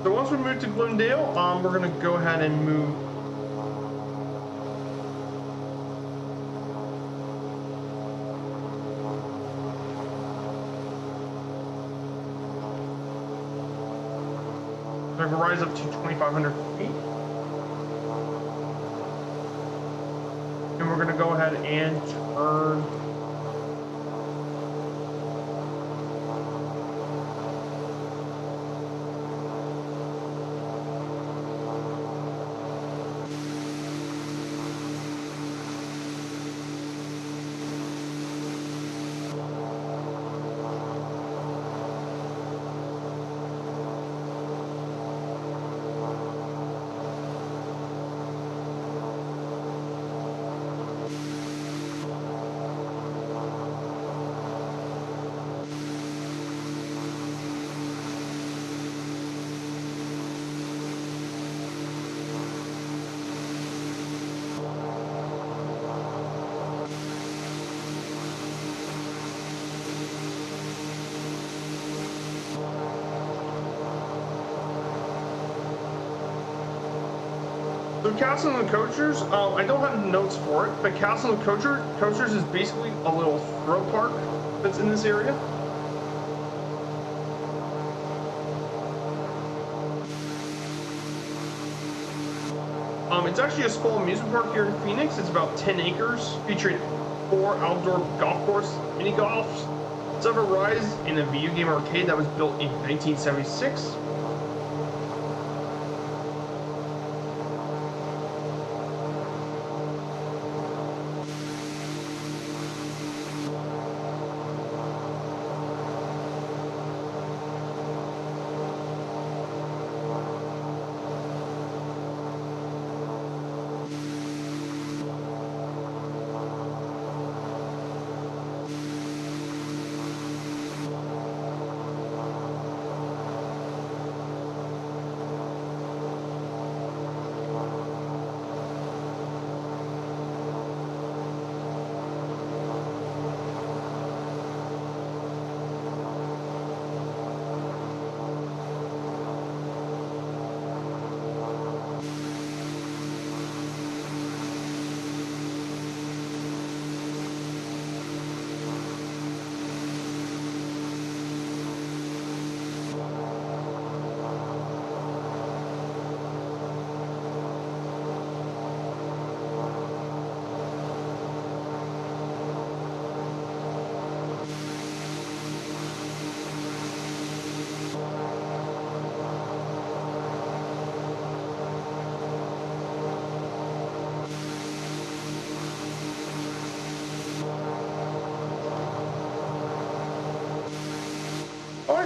So once we move to Glendale, we're gonna go ahead and move. We're gonna rise up to 2,500 feet, and we're gonna go ahead and turn. So Castle and Coasters, I don't have notes for it, but Castle and Coasters is basically a little thrill park that's in this area. It's actually a small amusement park here in Phoenix. It's about 10 acres, featuring 4 outdoor golf course, mini golfs, several rides in a video game arcade that was built in 1976.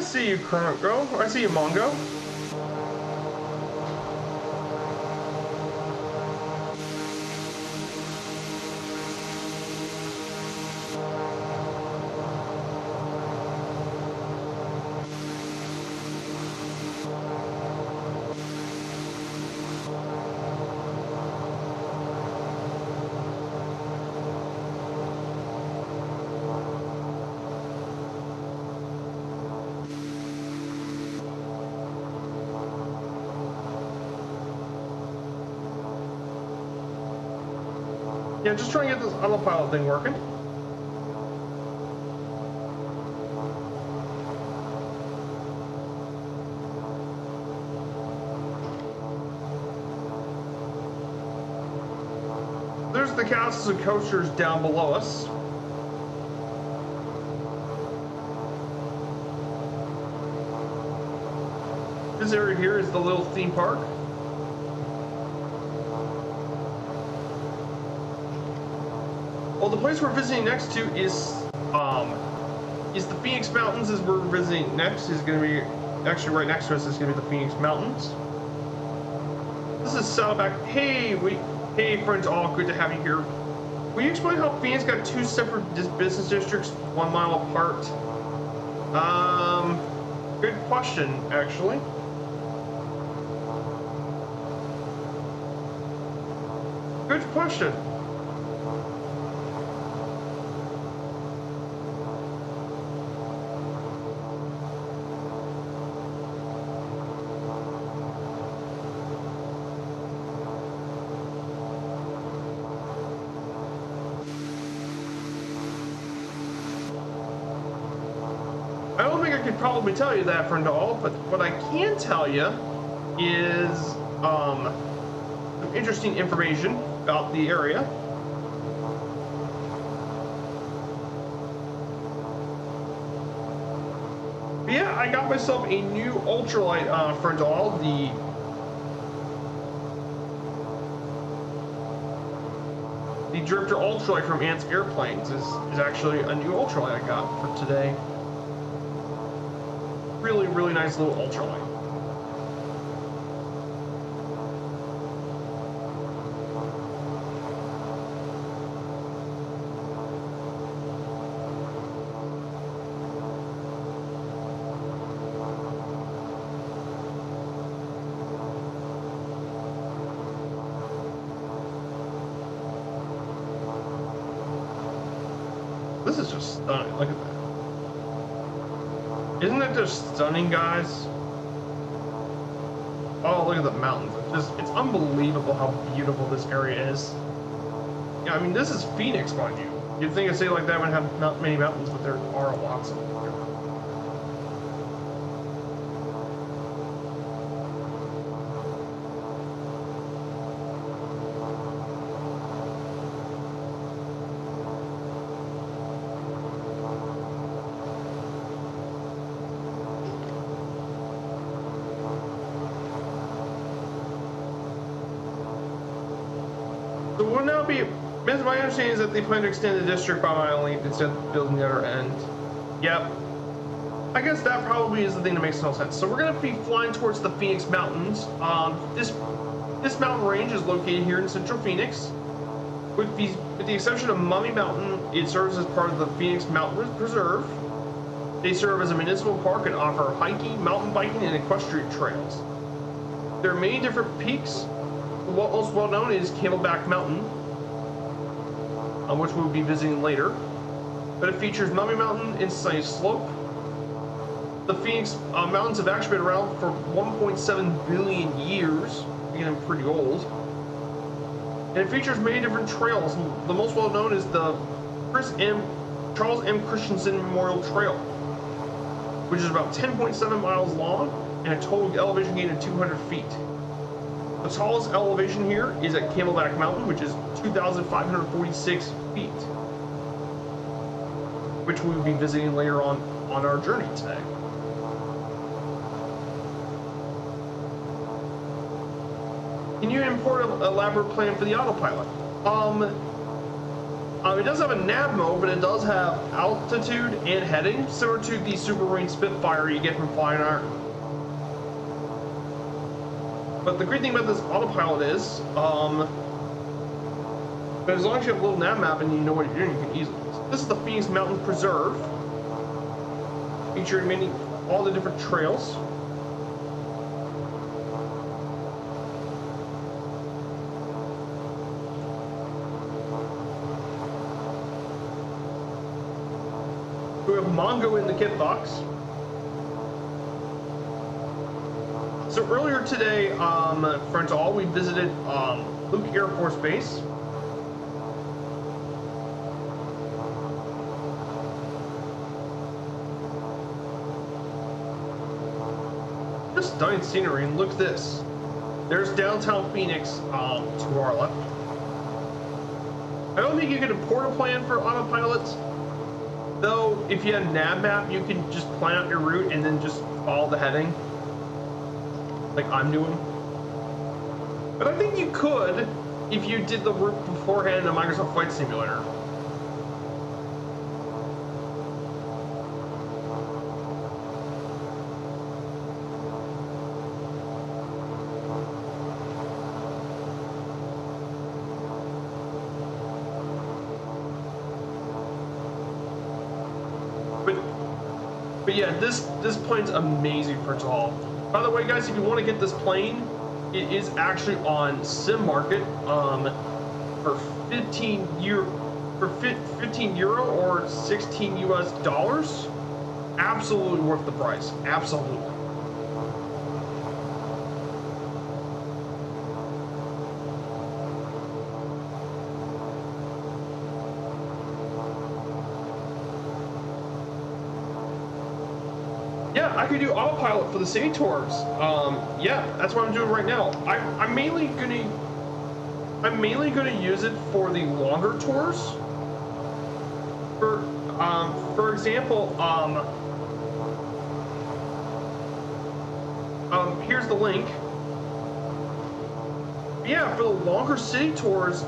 see you, Chrono. I see you, Mongo. Yeah, just trying to get this autopilot thing working. There's the castles and coasters down below us. This area here is the little theme park. Well, the place we're visiting next to is the Phoenix Mountains. As we're visiting next is going to be actually right next to us is going to be the Phoenix Mountains. This is Saddleback. Hey, friends, all good to have you here. Will you explain how Phoenix got two separate business districts, 1 mile apart? Good question, actually. Good question. I don't think I could probably tell you that, friend all, but what I can tell you is some interesting information about the area. But yeah, I got myself a new ultralight, friend all. The Drifter ultralight from Ant's Airplanes is actually a new ultralight I got for today. Really, really nice little ultralight. This is just stunning. Look at that. Isn't that just stunning, guys? Oh, look at the mountains. It's unbelievable how beautiful this area is. Yeah, I mean, this is Phoenix, mind you. You'd think a city like that would have not many mountains, but there are lots of them here. So will now be, my understanding is that they plan to extend the district by mile length instead of building the other end. Yep. I guess that probably is the thing that makes no sense. So we're going to be flying towards the Phoenix Mountains. This mountain range is located here in central Phoenix. With the exception of Mummy Mountain, it serves as part of the Phoenix Mountain Preserve. They serve as a municipal park and offer hiking, mountain biking, and equestrian trails. There are many different peaks. The most well known is Camelback Mountain, which we'll be visiting later. But it features Mummy Mountain and Sunny Slope. The Phoenix Mountains have actually been around for 1.7 billion years, being pretty old. And it features many different trails. The most well known is the Charles M. Christensen Memorial Trail, which is about 10.7 miles long and a total elevation gain of 200 feet. The tallest elevation here is at Camelback Mountain, which is 2,546 feet, which we will be visiting later on our journey today. Can you import an elaborate plan for the autopilot? It does have a nav mode, but it does have altitude and heading, similar to the Supermarine Spitfire you get from Flying Iron. But the great thing about this autopilot is, but as long as you have a little nav map and you know what you're doing, you can easily. So this is the Phoenix Mountain Preserve, featuring all the different trails. We have Mongo in the kit box. So earlier today, friends all, we visited Luke Air Force Base. Just stunning scenery, and look at this. There's downtown Phoenix to our left. I don't think you can import a plan for autopilots. Though, if you have a nav map, you can just plan out your route and then just follow the heading, like I'm doing. But I think you could if you did the route beforehand in the Microsoft Flight Simulator. But yeah, this plane's amazing for its all. By the way, guys, if you want to get this plane, it is actually on Sim Market for 15 euro or 16 US dollars. Absolutely worth the price. Absolutely. Yeah, I could do autopilot for the city tours. Yeah, that's what I'm doing right now. I'm mainly gonna use it for the longer tours. For example, here's the link. Yeah, for the longer city tours,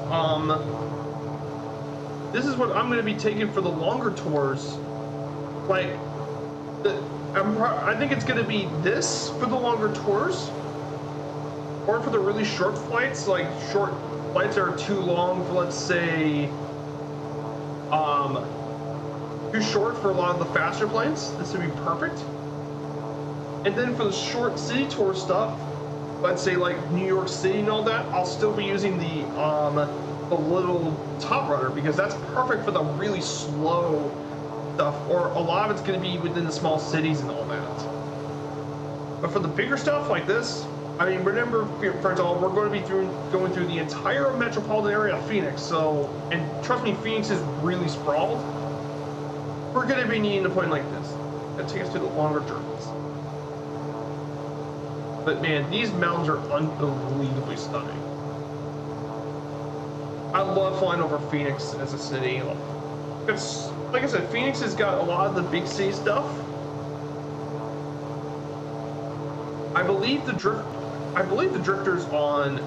this is what I'm gonna be taking for the longer tours. Like I think it's going to be this for the longer tours, or for the really short flights, like short flights that are too long for, let's say, too short for a lot of the faster planes. This would be perfect. And then for the short city tour stuff, let's say like New York City and all that, I'll still be using the little top runner, because that's perfect for the really slow stuff, or a lot of it's going to be within the small cities and all that. But for the bigger stuff like this, I mean, remember, friends, all, we're going to be going through the entire metropolitan area of Phoenix. So, and trust me, Phoenix is really sprawled. We're going to be needing a plane like this that takes us to the longer journeys. But man, these mountains are unbelievably stunning. I love flying over Phoenix as a city. It's, like I said, Phoenix has got a lot of the big city stuff. I believe the drifter's on.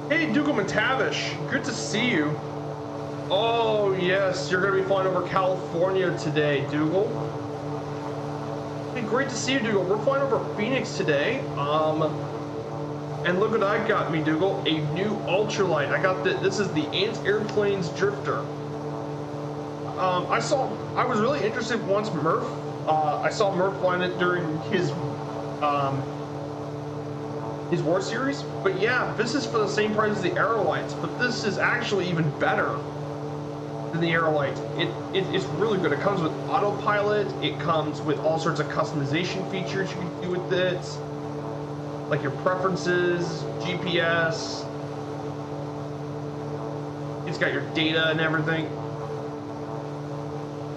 Hey, Dougal McTavish, good to see you. Oh, yes, you're going to be flying over California today, Dougal. Hey, great to see you, Dougal. We're flying over Phoenix today. And look what I got me, Dougal, a new ultralight. I got this is the Ant Airplanes Drifter. I was really interested once Murph, I saw Murph flying it during his his war series. But yeah, this is for the same price as the Aerolites, but this is actually even better than the Aerolite. It's really good. It comes with autopilot. It comes with all sorts of customization features you can do with it, like your preferences, GPS. It's got your data and everything.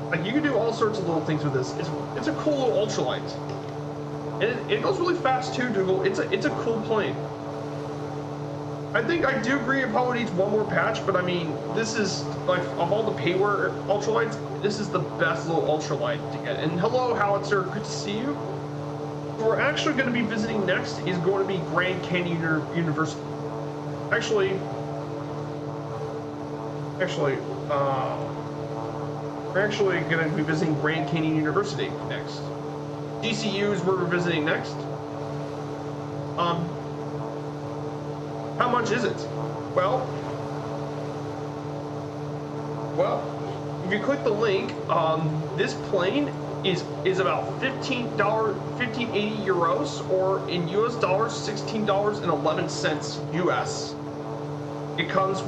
Like, you can do all sorts of little things with this. It's a cool little ultralight, and it goes really fast too, Dougal. It's a cool plane. I think I do agree it probably needs one more patch, but I mean, this is, like, of all the payware ultralights, this is the best little ultralight to get. And hello, Howitzer, good to see you. What we're actually going to be visiting next is going to be Grand Canyon University. Actually, we're actually going to be visiting Grand Canyon University next. GCU is where we're visiting next. How much is it? Well, if you click the link, this plane is about $15.80 euros, or in US dollars, $16.11 US. It comes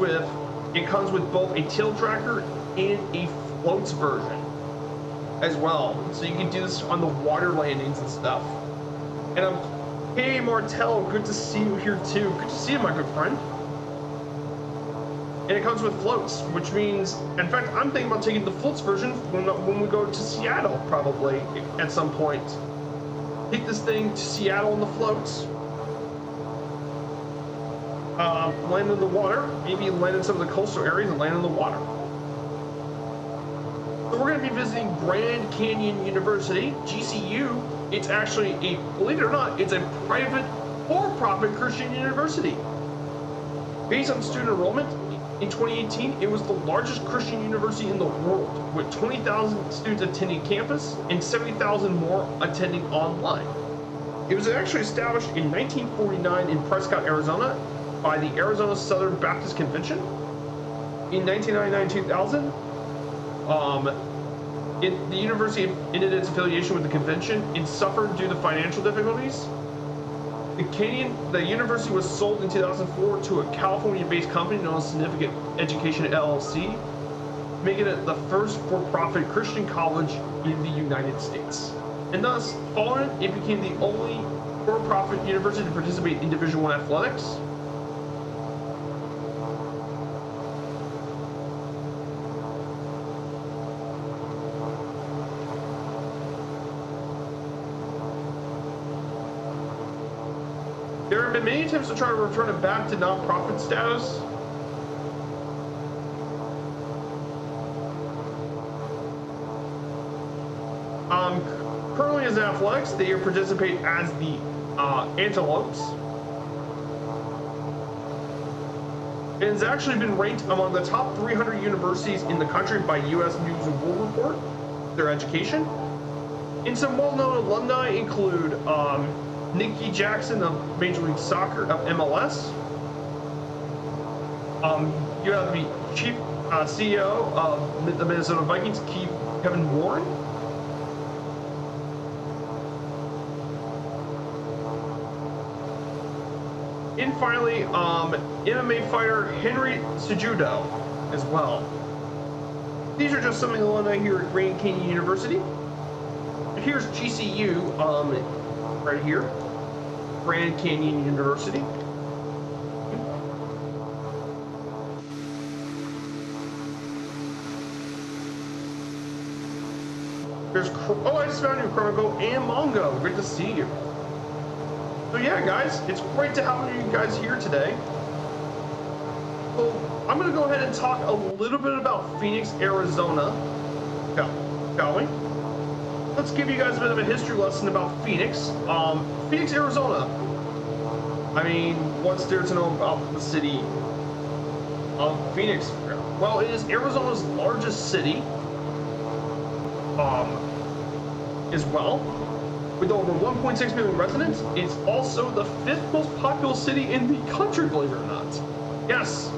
with both a tail tracker and a floats version as well, so you can do this on the water landings and stuff. And hey Martel, good to see you here too. Good to see you, my good friend. And it comes with floats, which means, in fact, I'm thinking about taking the floats version when we go to Seattle, probably at some point. Take this thing to Seattle on the floats. Land in the water, maybe land in some of the coastal areas and land in the water. So we're going to be visiting Grand Canyon University, GCU. It's actually believe it or not, it's a private for-profit Christian university. Based on student enrollment, in 2018, it was the largest Christian university in the world, with 20,000 students attending campus and 70,000 more attending online. It was actually established in 1949 in Prescott, Arizona, by the Arizona Southern Baptist Convention. In 1999-2000, the university ended its affiliation with the convention and suffered due to financial difficulties. The university was sold in 2004 to a California-based company known as Significant Education LLC, making it the first for-profit Christian college in the United States. And thus, following it became the only for-profit university to participate in Division I athletics. There have been many attempts to try to return it back to non-profit status. Currently as athletics, they participate as the Antelopes. It's actually been ranked among the top 300 universities in the country by U.S. News and World Report, their education. And some well-known alumni include Nicky Jackson of Major League Soccer of MLS. You have the chief CEO of the Minnesota Vikings, Kevin Warren. And finally, MMA fighter Henry Cejudo as well. These are just some of the alumni here at Grand Canyon University. And here's GCU, right here, Grand Canyon University. There's, oh, I just found you, Chronicle and Mongo. Great to see you. So yeah, guys, it's great to have you guys here today. So I'm going to go ahead and talk a little bit about Phoenix, Arizona. Shall we? Let's give you guys a bit of a history lesson about Phoenix. Phoenix, Arizona. I mean, what's there to know about the city of Phoenix? Well, it is Arizona's largest city, as well. With over 1.6 million residents, it's also the 5th most populous city in the country, believe it or not. Yes,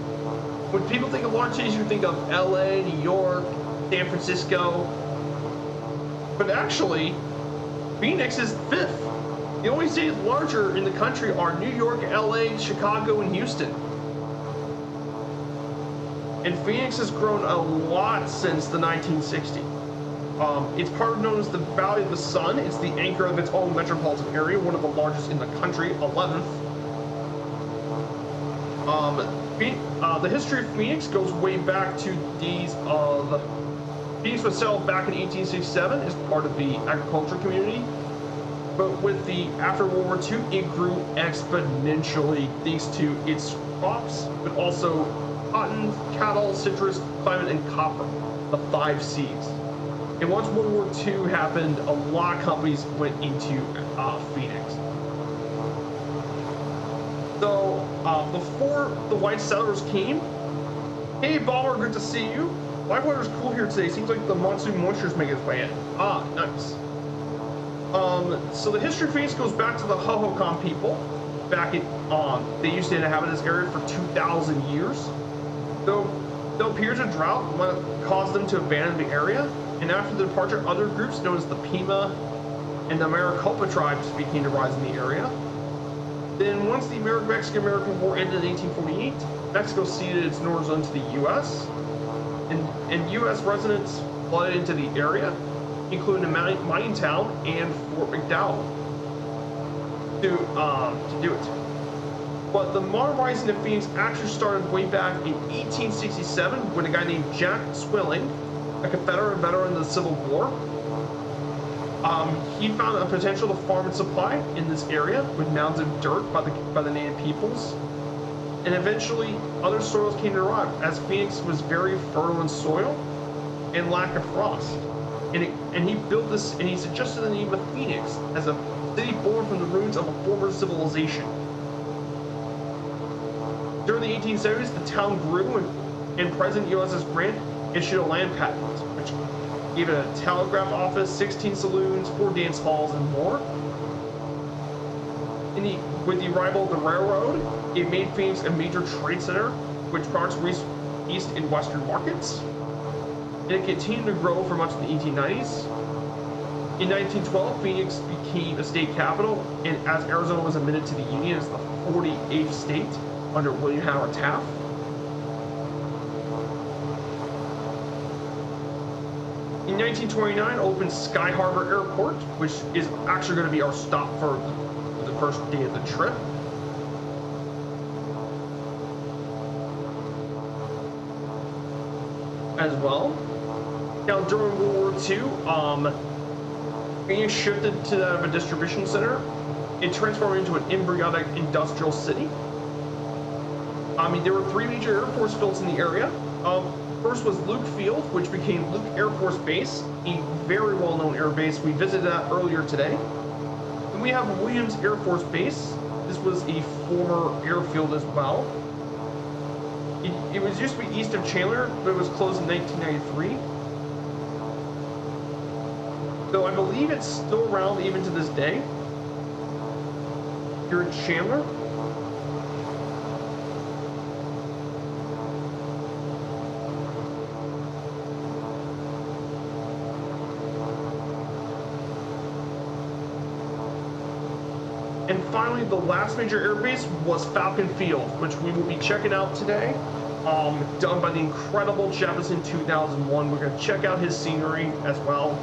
when people think of large cities, you think of LA, New York, San Francisco. But actually, Phoenix is 5th The only cities larger in the country are New York, LA, Chicago, and Houston. And Phoenix has grown a lot since the 1960s. It's part of known as the Valley of the Sun. It's the anchor of its own metropolitan area, one of the largest in the country, 11th. The history of Phoenix goes way back to days of... Phoenix was settled back in 1867 as part of the agricultural community. But with the after World War II, it grew exponentially thanks to its crops, but also cotton, cattle, citrus, climate, and copper, the 5 C's. And once World War II happened, a lot of companies went into Phoenix. So before the white settlers came, hey Bomber, good to see you. Live weather's cool here today. Seems like the monsoon moisture's making its way in. Ah, nice. So the history of Phoenix goes back to the Hohokam people. Back in, they used to inhabit this area for 2,000 years. Though periods of drought caused them to abandon the area, and after the departure, other groups known as the Pima and the Maricopa tribes began to rise in the area. Then once the Mexican-American War ended in 1848, Mexico ceded its northern zone to the U.S., and U.S. residents flooded into the area, including a mining town and Fort McDowell, to do it. But the modern rising of Phoenix actually started way back in 1867 when a guy named Jack Swilling, a Confederate veteran of the Civil War, he found a potential to farm and supply in this area with mounds of dirt by the native peoples. And eventually, other soils came to arrive, as Phoenix was very fertile in soil and lack of frost. And he built this, and he suggested the name of Phoenix as a city born from the ruins of a former civilization. During the 1870s, the town grew, and President Ulysses Grant issued a land patent, which gave it a telegraph office, 16 saloons, 4 dance halls, and more. With the arrival of the railroad, it made Phoenix a major trade center, which products reached east and western markets. And it continued to grow for much of the 1890s. In 1912, Phoenix became a state capital, and as Arizona was admitted to the Union as the 48th state under William Howard Taft. In 1929, opened Sky Harbor Airport, which is actually going to be our stop for the first day of the trip. As well. Now, during World War II, Phoenix shifted to that of a distribution center. It transformed into an embryonic industrial city. There were 3 major airports built in the area. First was Luke Field, which became Luke Air Force Base, a very well-known air base. We visited that earlier today. Then we have Williams Air Force Base. This was a former airfield as well. It was used to be east of Chandler, but it was closed in 1993. So I believe it's still around even to this day. Here in Chandler. And finally, the last major airbase was Falcon Field, which we will be checking out today. Done by the incredible Jefferson 2001. We're going to check out his scenery as well.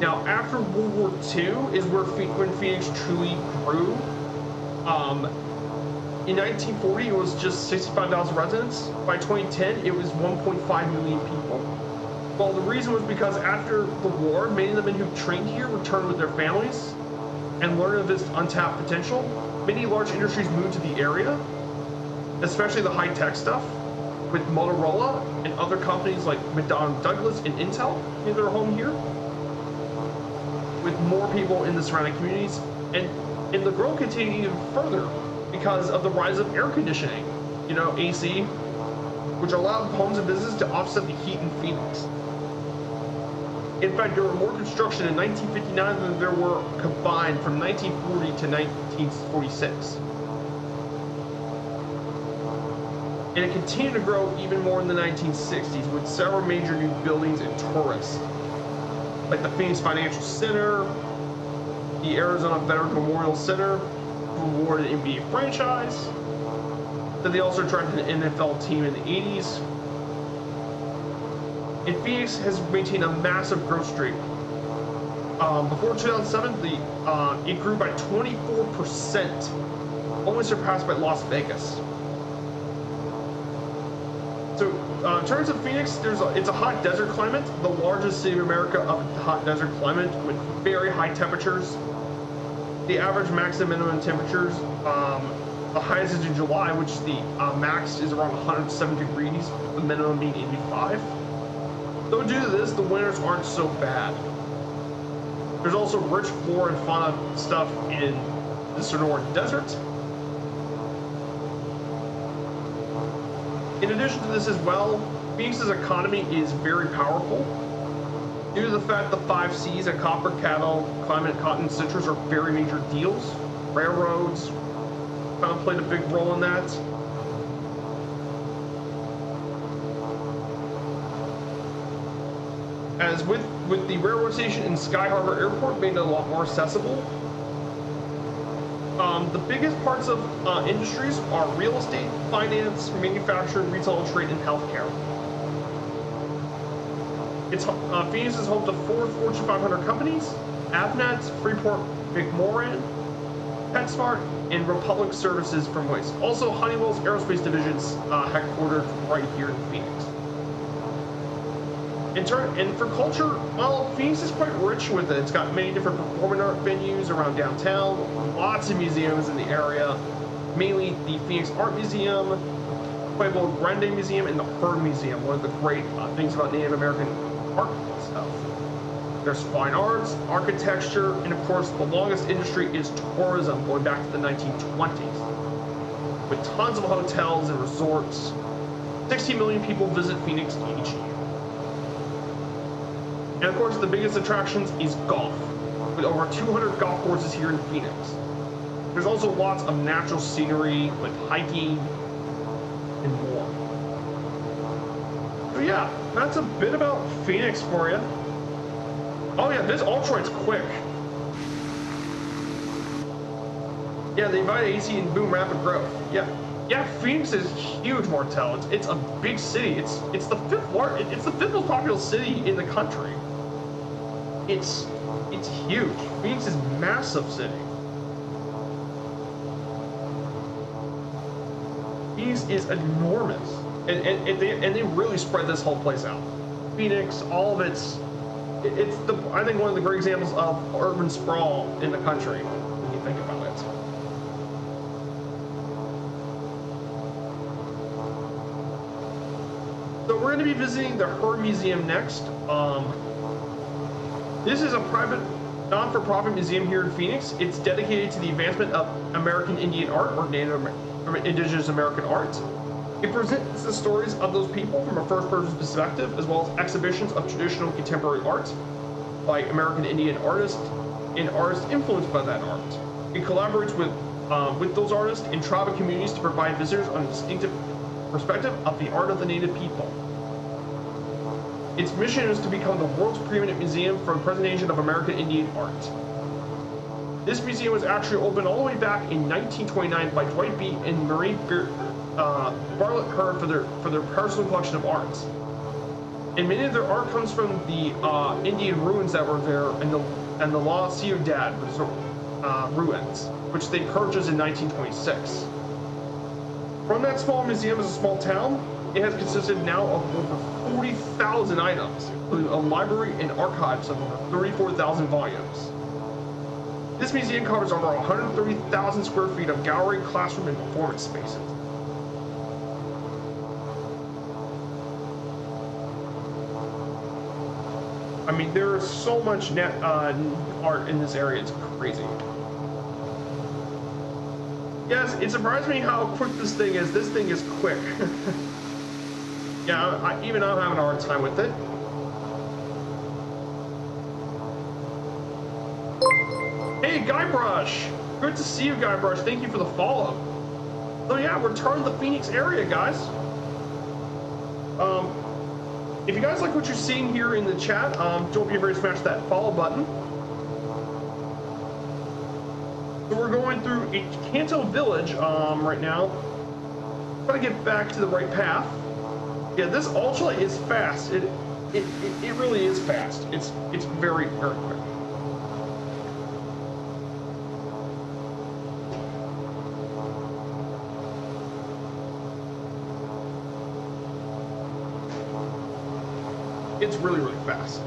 Now, after World War II is when Phoenix truly grew. In 1940, it was just 65,000 residents. By 2010, it was 1.5 million people. Well, the reason was because after the war, many of the men who trained here returned with their families and learned of its untapped potential. Many large industries moved to the area, especially the high-tech stuff, with Motorola and other companies like McDonnell Douglas and Intel made their home here, with more people in the surrounding communities, and the growth continued even further because of the rise of air conditioning, AC, which allowed homes and businesses to offset the heat in Phoenix. In fact, there were more construction in 1959 than there were combined from 1940 to 1946. And it continued to grow even more in the 1960s with several major new buildings and tourists, like the Phoenix Financial Center, the Arizona Veterans Memorial Center to award an NBA franchise. Then they also attracted an NFL team in the 80s. And Phoenix has maintained a massive growth streak. Before 2007, it grew by 24%, only surpassed by Las Vegas. So, in terms of Phoenix, it's a hot desert climate, the largest city of America of a hot desert climate with very high temperatures. The average max and minimum temperatures, the highest is in July, which the max is around 107 degrees, the minimum being 85. Though due to this, the winters aren't so bad. There's also rich flora and fauna stuff in the Sonoran Desert. In addition to this as well, Phoenix's economy is very powerful. Due to the fact the 5 C's and copper, cattle, climate, cotton, citrus are very major deals. Railroads kind of played a big role in that. As with the railroad station and Sky Harbor Airport made it a lot more accessible. The biggest parts of industries are real estate, finance, manufacturing, retail, trade, and healthcare. Phoenix is home to 4 Fortune 500 companies: Avnet, Freeport McMoran, PetSmart, and Republic Services from Waste. Also, Honeywell's aerospace division's headquartered right here in Phoenix. And for culture, well, Phoenix is quite rich with it. It's got many different performing art venues around downtown, lots of museums in the area, mainly the Phoenix Art Museum, Pueblo Grande Museum, and the Hearn Museum, one of the great things about Native American art stuff. There's fine arts, architecture, and of course, the longest industry is tourism, going back to the 1920s, with tons of hotels and resorts. 60 million people visit Phoenix each year. And of course, the biggest attractions is golf, with over 200 golf courses here in Phoenix. There's also lots of natural scenery, with hiking and more. So yeah, that's a bit about Phoenix for you. Oh yeah, this Ultroid's quick. Yeah, they invite AC and boom, rapid growth. Yeah, Phoenix is huge, Martel. It's a big city. It's the fifth most populous city in the country. It's huge. Phoenix is a massive city. Phoenix is enormous, and they really spread this whole place out. Phoenix, all of it's I think one of the great examples of urban sprawl in the country when you think about it. So we're going to be visiting the Hearn Museum next. This is a private, non-for-profit museum here in Phoenix. It's dedicated to the advancement of American Indian art, or Indigenous American art. It presents the stories of those people from a first-person perspective, as well as exhibitions of traditional contemporary art by American Indian artists and artists influenced by that art. It collaborates with those artists and tribal communities to provide visitors on a distinctive perspective of the art of the native people. Its mission is to become the world's preeminent museum for the presentation of American Indian art. This museum was actually opened all the way back in 1929 by Dwight B. and Marie Bartlett Hearn for their personal collection of art. And many of their art comes from the Indian ruins that were there and the La Ciudad ruins, which they purchased in 1926. From that small museum as a small town, it has consisted now of over 40,000 items, including a library and archives of over 34,000 volumes. This museum covers over 130,000 square feet of gallery, classroom, and performance spaces. I mean, there is so much art in this area, it's crazy. Yes, it surprised me how quick this thing is. This thing is quick. Yeah, even I'm having a hard time with it. Hey, Guybrush! Good to see you, Guybrush. Thank you for the follow. So yeah, return to the Phoenix area, guys. If you guys like what you're seeing here in the chat, don't be afraid to smash that follow button. So we're going through a Kanto village right now. Trying to get back to the right path. Yeah, this ultralight is fast. It really is fast. It's very very quick. It's really really fast.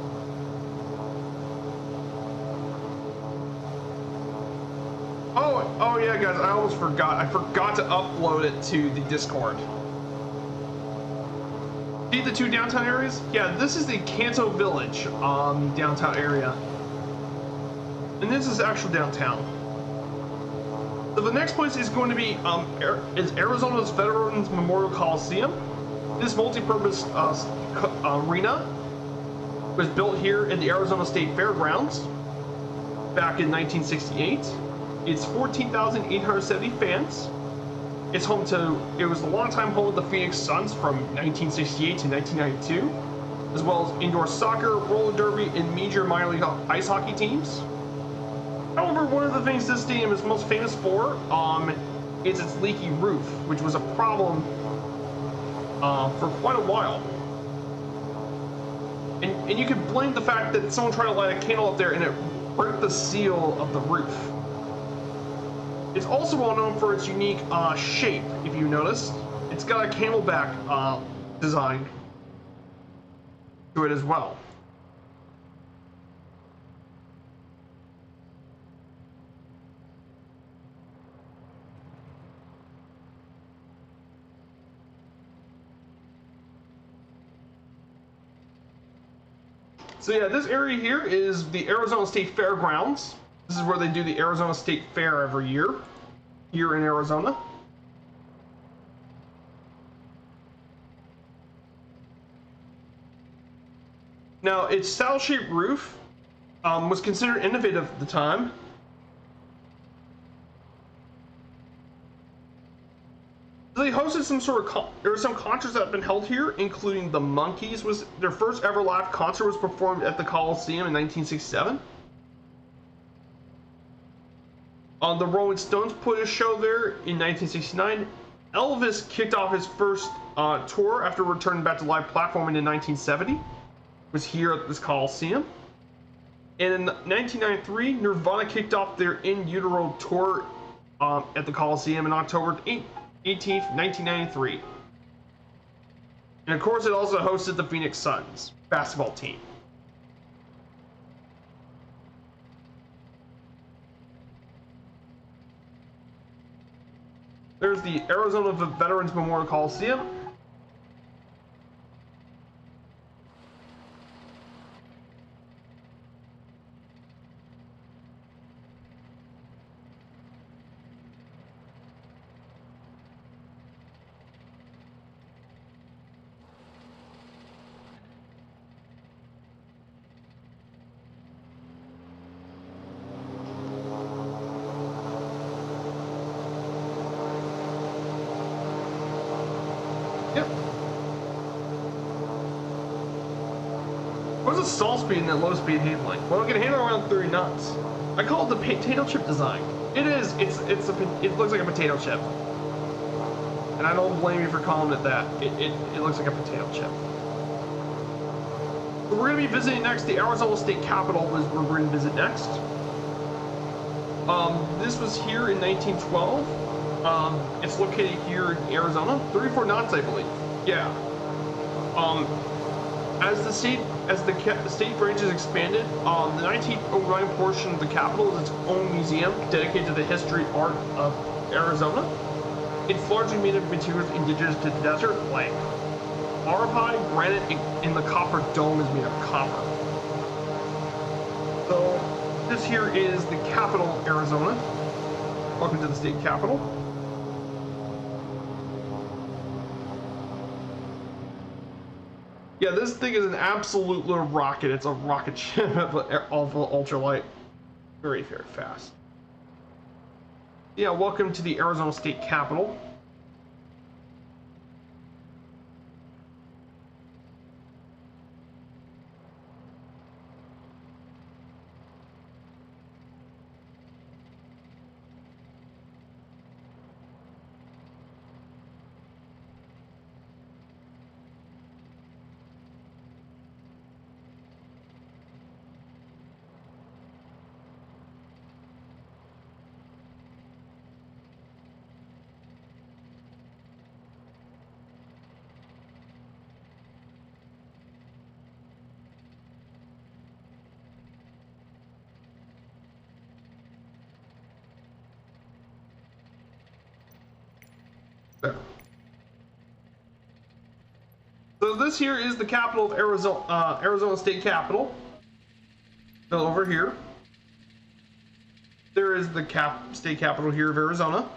Oh yeah, guys, I almost forgot. I forgot to upload it to the Discord. See the two downtown areas? Yeah, this is the Kanto Village downtown area. And this is actual downtown. So the next place is going to be is Arizona's Veterans Memorial Coliseum. This multi-purpose arena was built here in the Arizona State Fairgrounds back in 1968. It's 14,870 fans. It's home to, it was a long-time home of the Phoenix Suns from 1968 to 1992, as well as indoor soccer, roller derby, and major minor league ice hockey teams. However, one of the things this stadium is most famous for is its leaky roof, which was a problem for quite a while. And you could blame the fact that someone tried to light a candle up there and it burnt the seal of the roof. It's also well known for its unique shape, if you notice. It's got a camelback design to it as well. So yeah, this area here is the Arizona State Fairgrounds. This is where they do the Arizona State Fair every year, here in Arizona. Now, its saddle-shaped roof was considered innovative at the time. They hosted some sort of, there were some concerts that have been held here, including the Monkees. Was their first ever live concert was performed at the Coliseum in 1967. The Rolling Stones put a show there in 1969. Elvis kicked off his first tour after returning back to live platforming in 1970. Was here at this Coliseum. And in 1993, Nirvana kicked off their In Utero tour at the Coliseum in October 18th, 1993. And of course, it also hosted the Phoenix Suns basketball team. There's the Arizona Veterans Memorial Coliseum. What's the stall speed and that low speed handling? Well, it can handle around 30 knots. I call it the potato chip design. It is. It looks like a potato chip, and I don't blame you for calling it that. It looks like a potato chip. So we're gonna be visiting next the Arizona State Capitol. Is where we're gonna visit next. This was here in 1912. It's located here in Arizona. 34 knots, I believe. Yeah. As the state branches expanded, the 1909 portion of the Capitol is its own museum dedicated to the history and art of Arizona. It's largely made of materials indigenous to the desert, like Arapahi, granite, and the copper dome is made of copper. So this here is the Capitol, Arizona. Welcome to the state capitol. Yeah, this thing is an absolute little rocket. It's a rocket ship, but ultralight. Very, very fast. Yeah, welcome to the Arizona State Capitol. So this here is the capital of Arizona, Arizona State Capitol. So over here, there is the state capital here of Arizona.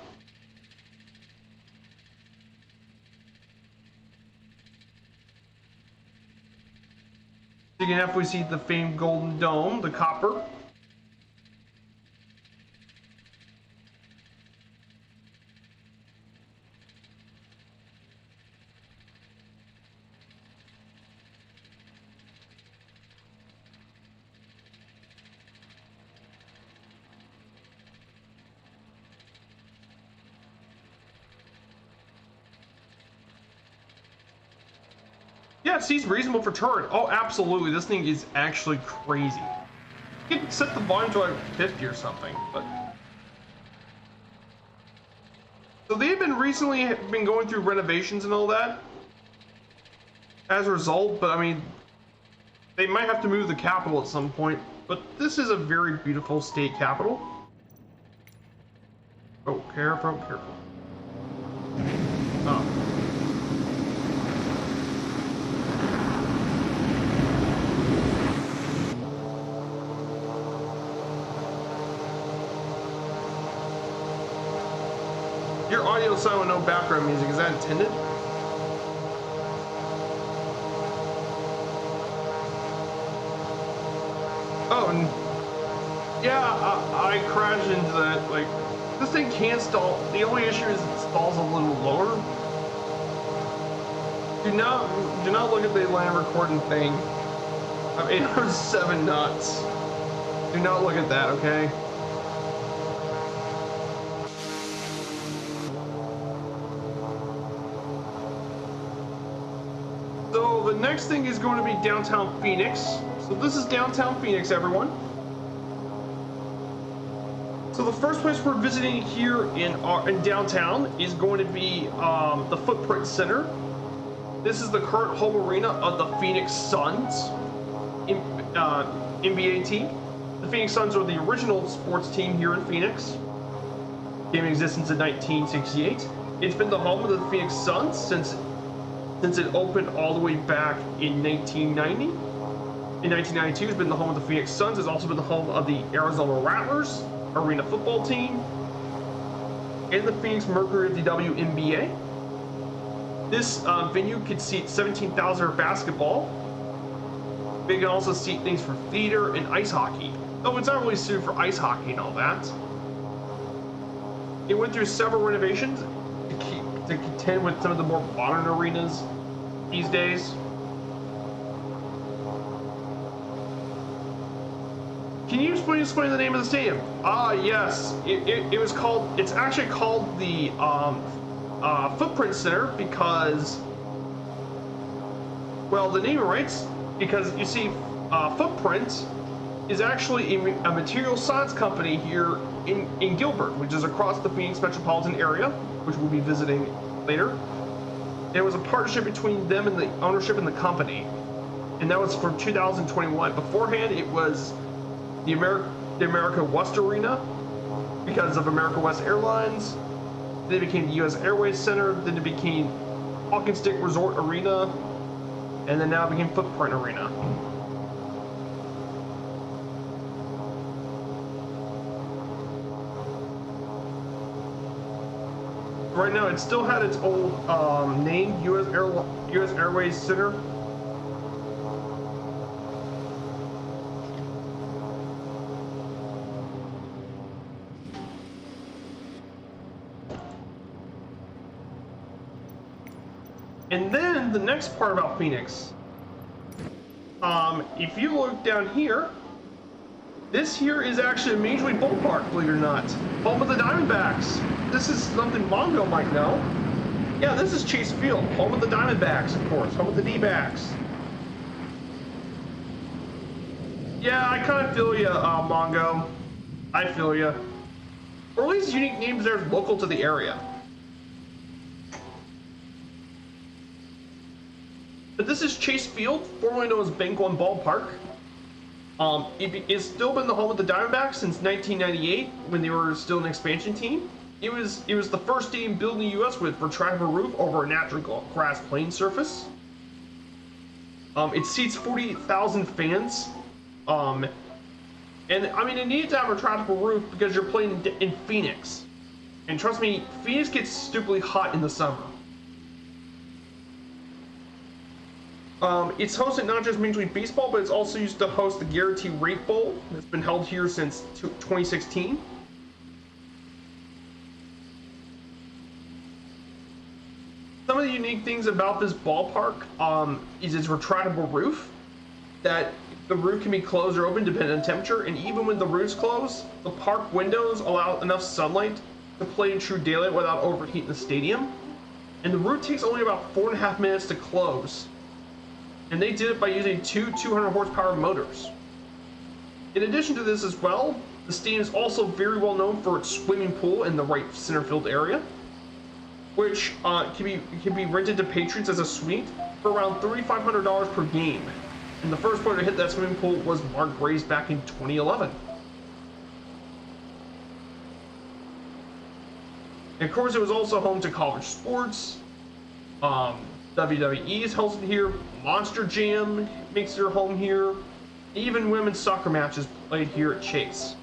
You can halfway see the famed Golden Dome, the copper. Yeah, it seems reasonable for turn. Oh, absolutely. This thing is actually crazy. You can set the volume to like 50 or something, but... So they've been recently going through renovations and all that. As a result, but I mean, they might have to move the capital at some point. But this is a very beautiful state capital. Oh, careful, careful. Oh. Your audio sound with no background music, is that intended? Oh, and yeah, I crashed into that. Like, this thing can stall. The only issue is it stalls a little lower. Do not look at the land recording thing. I'm 807 knots. Do not look at that, okay? So the next thing is going to be downtown Phoenix. So this is downtown Phoenix, everyone. So the first place we're visiting here in downtown is going to be the Footprint Center. This is the current home arena of the Phoenix Suns NBA team. The Phoenix Suns are the original sports team here in Phoenix. Came in existence in 1968. It's been the home of the Phoenix Suns since it opened all the way back in 1990. In 1992, it's been the home of the Phoenix Suns. It's also been the home of the Arizona Rattlers arena football team and the Phoenix Mercury of the WNBA. This venue could seat 17,000 for basketball. They can also seat things for theater and ice hockey. Though it's not really suited for ice hockey and all that. It went through several renovations to contend with some of the more modern arenas these days. Can you explain the name of the stadium? Ah, yes. It was called. It's actually called the Footprint Center because, well, the name writes because you see, Footprint is actually a material science company here in Gilbert, which is across the Phoenix metropolitan area, which we'll be visiting later. It was a partnership between them and the ownership in the company, and that was from 2021. Beforehand, it was the America West Arena because of America West Airlines. Then it became the U.S. Airways Center. Then it became Walking Stick Resort Arena, and then now it became Footprint Arena. Right now, it still had its old name, U.S. Airways Center. And then the next part about Phoenix, if you look down here, this here is actually a Major League ballpark, believe it or not. Home of the Diamondbacks. This is something Mongo might know. Yeah, this is Chase Field, home of the Diamondbacks, of course, home of the D-backs. Yeah, I kind of feel you, Mongo. I feel you. Or at least unique names there local to the area. But this is Chase Field, formerly known as Bank One Ballpark. It's still been the home of the Diamondbacks since 1998, when they were still an expansion team. It was the first stadium built in the U.S. with retractable roof over a natural grass playing surface. It seats 48,000 fans. And I mean, it needs to have a retractable roof because you're playing in Phoenix. And trust me, Phoenix gets stupidly hot in the summer. It's hosted not just Major League Baseball, but it's also used to host the Guarantee Rate Bowl that's been held here since 2016. Some of the unique things about this ballpark is its retractable roof. That the roof can be closed or open depending on temperature, and even when the roof's closed, the park windows allow enough sunlight to play in true daylight without overheating the stadium. And the roof takes only about 4.5 minutes to close. And they did it by using two 200 horsepower motors. In addition to this as well, the stadium is also very well known for its swimming pool in the right center field area, which can be rented to patrons as a suite for around $3,500 per game. And the first player to hit that swimming pool was Mark Graves back in 2011. And of course, it was also home to college sports. WWE is hosted here. Monster Jam makes their home here. Even women's soccer matches played here at Chase.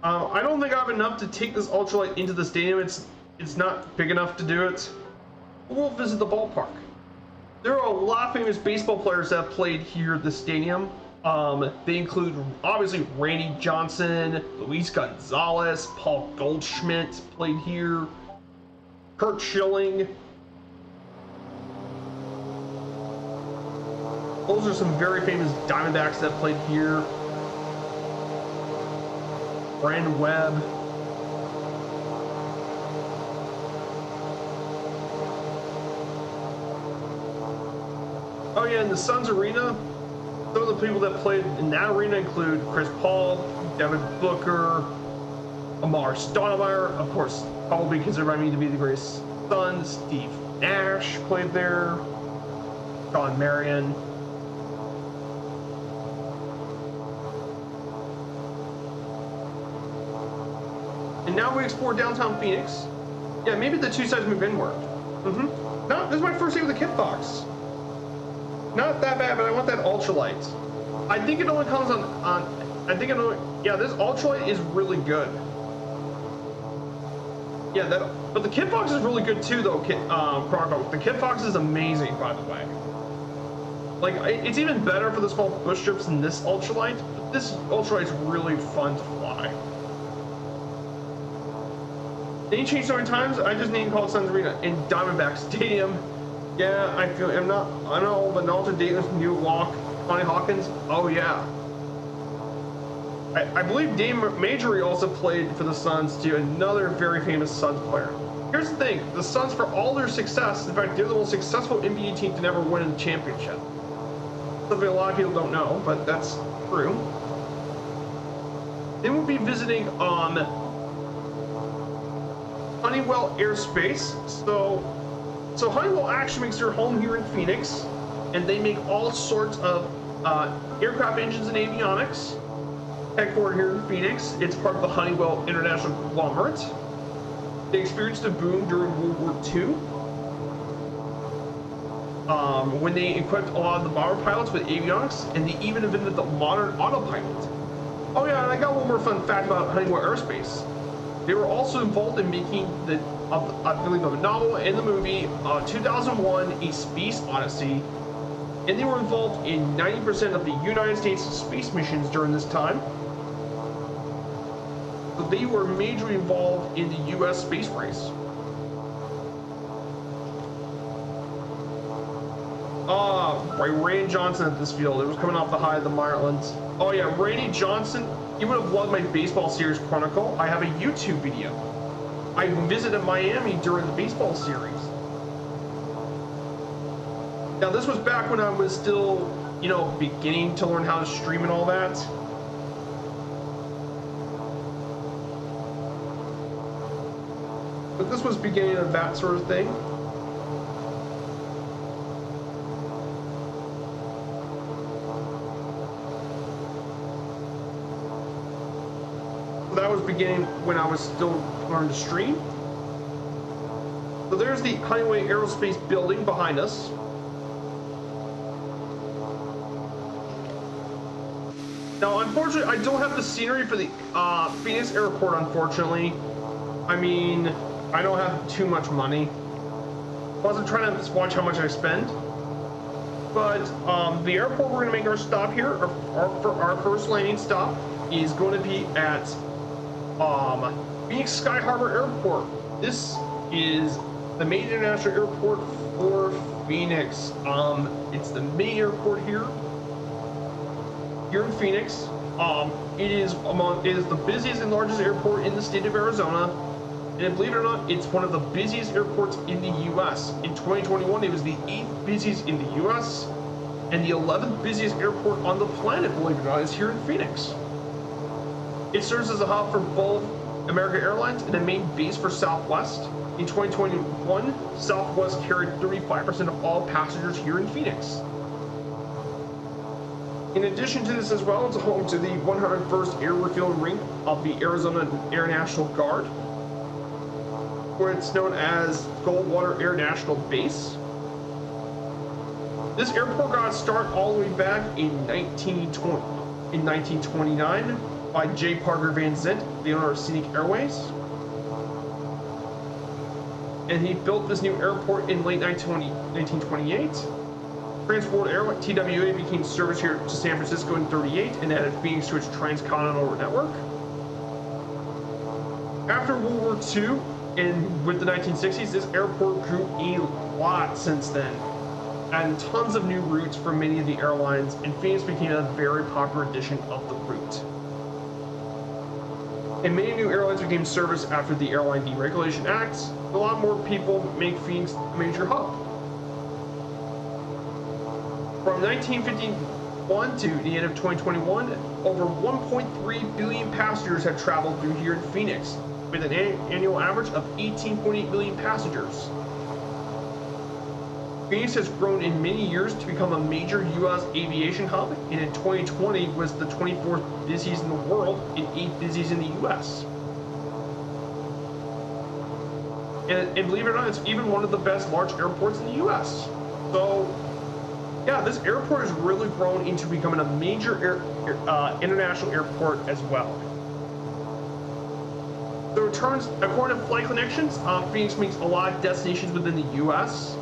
I don't think I have enough to take this ultralight into the stadium. It's not big enough to do it. We'll visit the ballpark. There are a lot of famous baseball players that have played here at the stadium. They include, obviously, Randy Johnson, Luis Gonzalez, Paul Goldschmidt played here, Kurt Schilling. Those are some very famous Diamondbacks that played here. Brandon Webb. Oh yeah, in the Suns arena, some of the people that played in that arena include Chris Paul, Devin Booker, Amar Stoudemire, of course, probably considered by me to be the greatest Suns. Steve Nash played there, John Marion. And now we explore downtown Phoenix. Yeah, maybe the two sides move inward. No, this is my first day with the kit box. Not that bad, but I want that ultralight. I think it only comes I think it only, yeah, this ultralight is really good. Yeah, but the kit box is really good too, though. Croco. The kit box is amazing, by the way. Like, it's even better for the small bush strips than this ultralight. But this ultralight is really fun to fly. They changed so many times. I just need to call it Suns Arena in Diamondback Stadium. Yeah, I know, but Alton Davis, New Walk, Connie Hawkins. Oh yeah. I believe Dave Majory also played for the Suns too, another very famous Suns player. Here's the thing, the Suns, for all their success, in fact, they're the most successful NBA team to never win a championship. Something a lot of people don't know, but that's true. Then we'll be visiting on Honeywell Airspace. So Honeywell actually makes their home here in Phoenix, and they make all sorts of aircraft engines and avionics. Headquartered here in Phoenix, it's part of the Honeywell International Conglomerate. They experienced a boom during World War II, when they equipped a lot of the bomber pilots with avionics, and they even invented the modern autopilot. Oh yeah, and I got one more fun fact about Honeywell Aerospace. They were also involved in making I believe the novel and the movie 2001: A Space Odyssey, and they were involved in 90% of the United States space missions during this time. So they were majorly involved in the U.S. space race. By Randy Johnson at this field. It was coming off the high of the Marlins. Oh yeah, Randy Johnson. You would have loved my baseball series chronicle. I have a YouTube video. I visited Miami during the baseball series. Now this was back when I was still, you know, beginning to learn how to stream and all that. But this was beginning of that sort of thing. was beginning when I was still learning to stream. So there's the Highway Aerospace building behind us. Now, unfortunately, I don't have the scenery for the Phoenix Airport, unfortunately. I mean, I don't have too much money. Plus, I'm trying to watch how much I spend. But the airport we're going to make our stop here, our first landing stop, is going to be at Phoenix Sky Harbor Airport. This is the main international airport for Phoenix. It's the main airport here in Phoenix. It is the busiest and largest airport in the state of Arizona, and believe it or not, it's one of the busiest airports in the U.S. In 2021, it was the 8th busiest in the U.S. and the 11th busiest airport on the planet. Believe it or not, is here in Phoenix. It serves as a hub for both American Airlines and a main base for Southwest. In 2021, Southwest carried 35% of all passengers here in Phoenix. In addition to this as well, it's home to the 101st Air Refueling Ring of the Arizona Air National Guard, where it's known as Goldwater Air National Base. This airport got its start all the way back in 1929 by J. Parker Van Zant, the owner of Scenic Airways. And he built this new airport in late 1928. Transworld Airline, TWA, became service here to San Francisco in 38 and added Phoenix to its transcontinental network. After World War II and with the 1960s, this airport grew a lot since then, and tons of new routes for many of the airlines, and Phoenix became a very popular addition of the route. And many new airlines became service after the Airline Deregulation Act. A lot more people make Phoenix a major hub. From 1951 to the end of 2021, over 1.3 billion passengers have traveled through here in Phoenix, with an annual average of 18.8 million passengers. Phoenix has grown in many years to become a major U.S. aviation hub, and in 2020 was the 24th busiest in the world and 8th busiest in the U.S. And believe it or not, it's even one of the best large airports in the U.S. So, yeah, this airport has really grown into becoming a major international airport as well. So, according to flight connections, Phoenix makes a lot of destinations within the U.S.,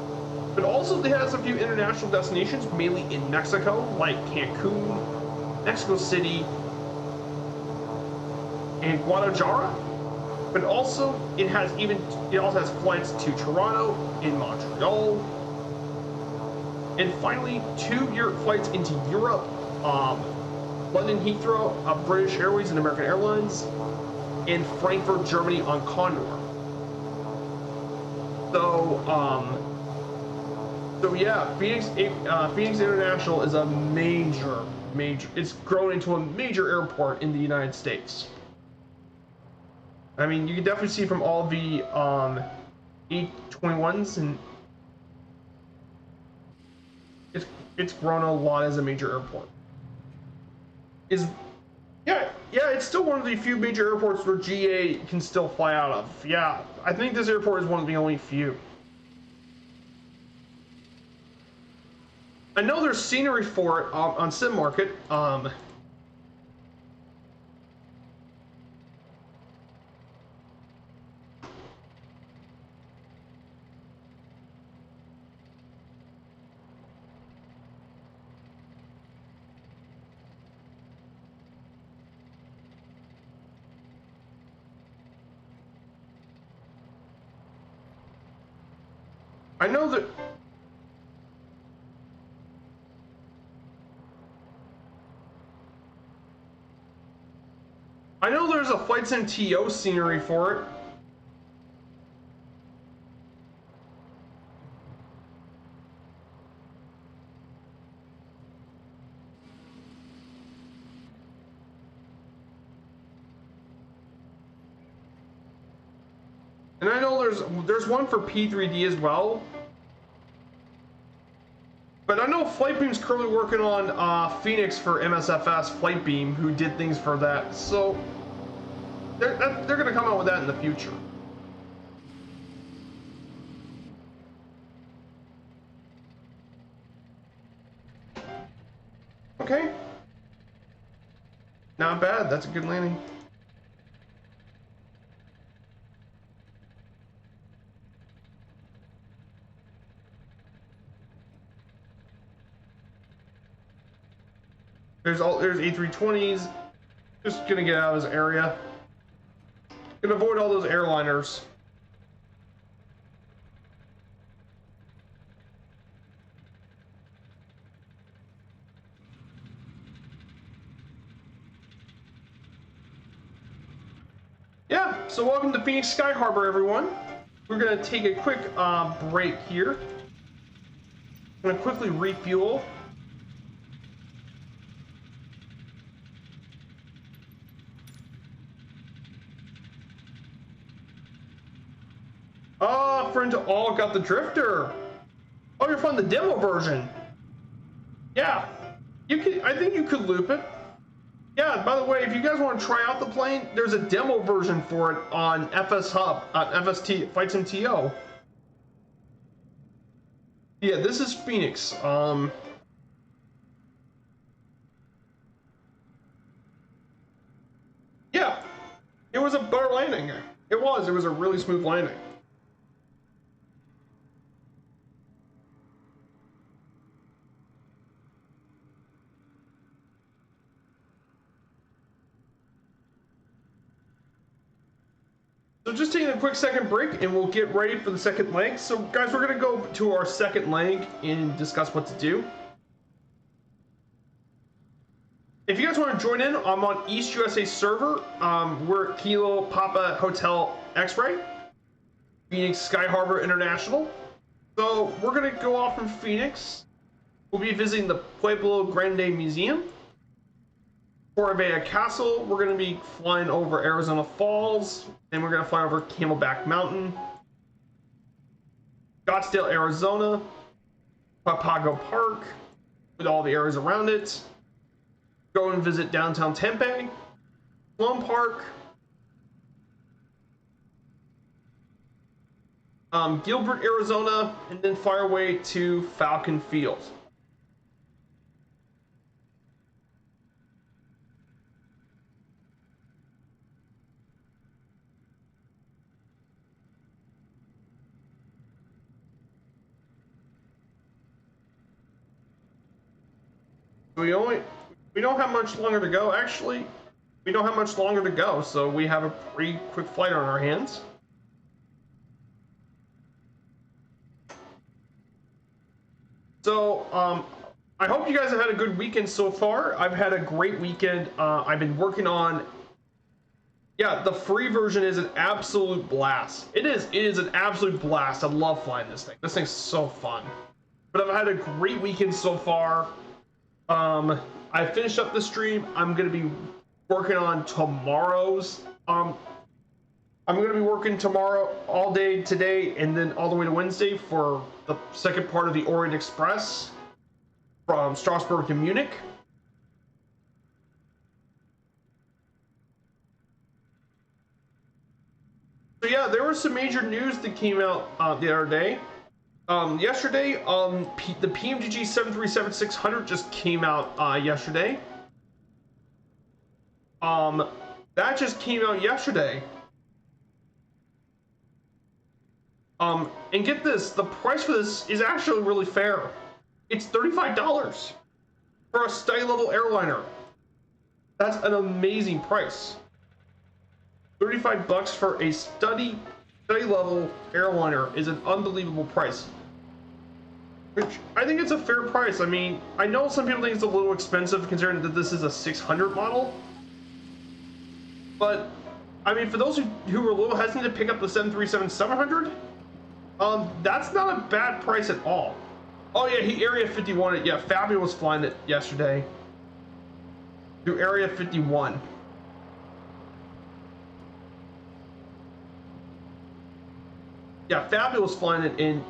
but also it has a few international destinations, mainly in Mexico, like Cancun, Mexico City, and Guadalajara. But also it also has flights to Toronto and Montreal, and finally 2 flights into Europe, London Heathrow, British Airways and American Airlines, and Frankfurt, Germany on Condor. So yeah, Phoenix International is a major, it's grown into a major airport in the United States. I mean, you can definitely see from all the 821s, and it's grown a lot as a major airport. Yeah, it's still one of the few major airports where GA can still fly out of. Yeah, I think this airport is one of the only few. I know there's scenery for it on Sim Market. I know that. I know there's a Flight Sim TO scenery for it. And I know there's one for P3D as well. But I know Flightbeam's currently working on Phoenix for MSFS Flightbeam, who did things for that. So they're gonna come out with that in the future. Okay. Not bad. That's a good landing. There's A320s. Just gonna get out of this area. Gonna avoid all those airliners. Yeah, so welcome to Phoenix Sky Harbor, everyone. We're gonna take a quick break here. I'm gonna quickly refuel. Oh, friend to all got the drifter. Oh, you're from the demo version. Yeah, you can. I think you could loop it. Yeah, by the way, if you guys want to try out the plane, there's a demo version for it on FS Hub, FST Flight Sim TO. Yeah, this is Phoenix. Yeah, it was a better landing. It was a really smooth landing. So just taking a quick second break and we'll get ready for the second leg. So guys, we're gonna go to our second leg and discuss what to do. If you guys want to join in, I'm on East USA server. We're Kilo Papa Hotel X-Ray, Phoenix Sky Harbor International. So we're gonna go off from Phoenix. We'll be visiting the Pueblo Grande Museum, Corvea Castle. We're going to be flying over Arizona Falls, and we're going to fly over Camelback Mountain, Scottsdale, Arizona, Papago Park, with all the areas around it. Go and visit downtown Tempe, Sloan Park, Gilbert, Arizona, and then fly our way to Falcon Field. We don't have much longer to go. Actually, we don't have much longer to go, so we have a pretty quick flight on our hands. So I hope you guys have had a good weekend so far. I've had a great weekend. I've been working on, yeah, the free version is an absolute blast. It is an absolute blast. I love flying this thing. This thing's so fun. But I've had a great weekend so far. I finished up the stream. I'm going to be working on tomorrow's. I'm going to be working tomorrow all day today and then all the way to Wednesday for the second part of the Orient Express from Strasbourg to Munich. So yeah, there was some major news that came out the other day. Yesterday, the PMDG 737-600 just came out yesterday. That just came out yesterday. And get this, the price for this is actually really fair. It's $35 for a study level airliner. That's an amazing price. $35 for a study level airliner is an unbelievable price. Which I think it's a fair price. I mean, I know some people think it's a little expensive considering that this is a 600 model. But, I mean, for those who are a little hesitant to pick up the 737-700, that's not a bad price at all. Oh yeah, he Area 51 it. Yeah, Fabio was flying it yesterday through Area 51. Yeah, Fabio was flying it in.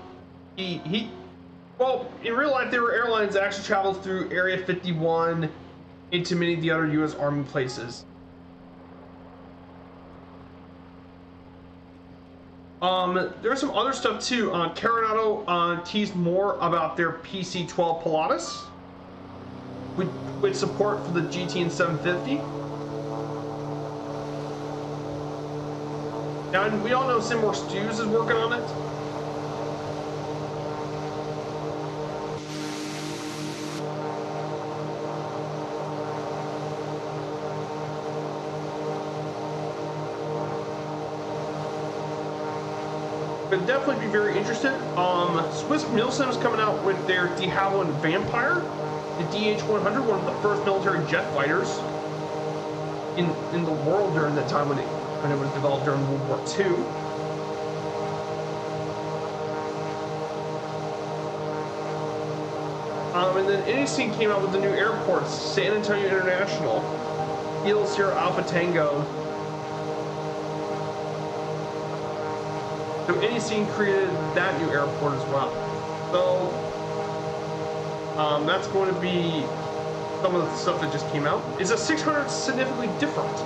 Well, in real life, there were airlines that actually traveled through Area 51 into many of the other U.S. Army places. There's some other stuff too. Coronado teased more about their PC-12 Pilatus with support for the GT and 750. Now, we all know Seymour Stews is working on it. But definitely be very interested. Swiss Milsim is coming out with their de Havilland Vampire, the DH-100, one of the first military jet fighters in the world during that time when it was developed during World War II. And then NEC came out with the new airports, San Antonio International, Kilo Sierra Alpha Tango. So NEC created that new airport as well. So that's going to be some of the stuff that just came out. Is a 600 significantly different?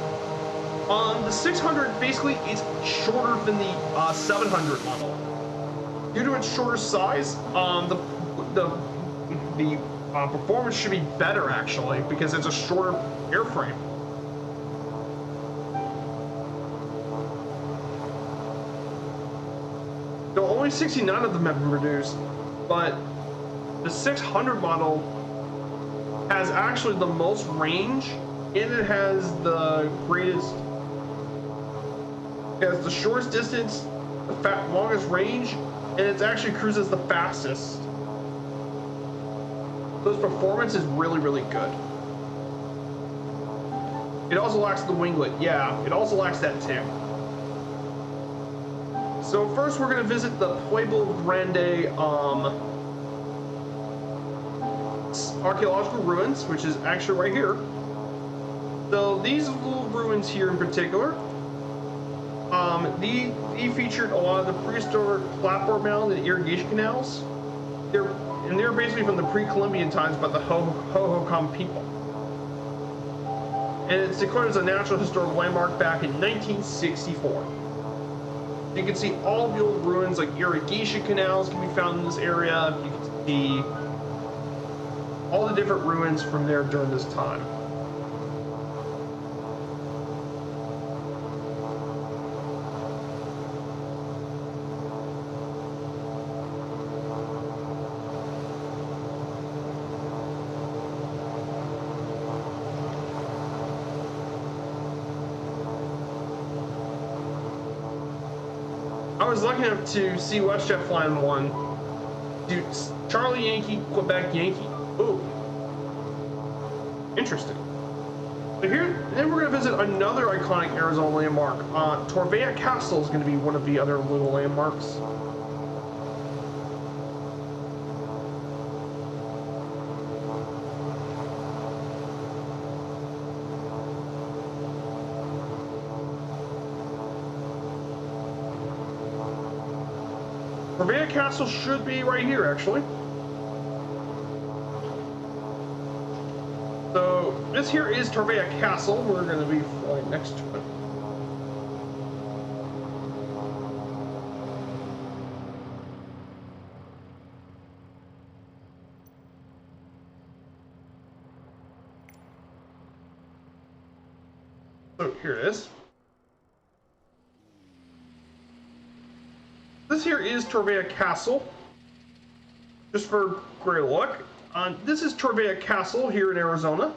The 600 basically is shorter than the 700 model. Due to its shorter size, the performance should be better actually because it's a shorter airframe. So only 69 of them have been produced, but the 600 model has actually the most range, and it has the greatest. It has the shortest distance, the longest range, and it actually cruises the fastest. So its performance is really, really good. It also lacks the winglet. Yeah, it also lacks that too. So first we're going to visit the Pueblo Grande archaeological ruins, which is actually right here. So these little ruins here in particular, they featured a lot of the prehistoric clapboard mound and irrigation canals. They're basically from the pre-Columbian times by the Hohokam people. And it's declared as a National Historic Landmark back in 1964. You can see all the old ruins, like irrigation canals can be found in this area. You can see all the different ruins from there during this time. I was lucky enough to see WestJet flying one. Dude, Charlie Yankee, Quebec Yankee. Ooh. Interesting. So here, then we're going to visit another iconic Arizona landmark. Torvea Castle is going to be one of the other little landmarks. Torvea Castle should be right here, actually. So this here is Torvea Castle. We're going to be flying next to it. So here it is. This here is Torvea Castle. Just for great luck. This is Torvea Castle here in Arizona.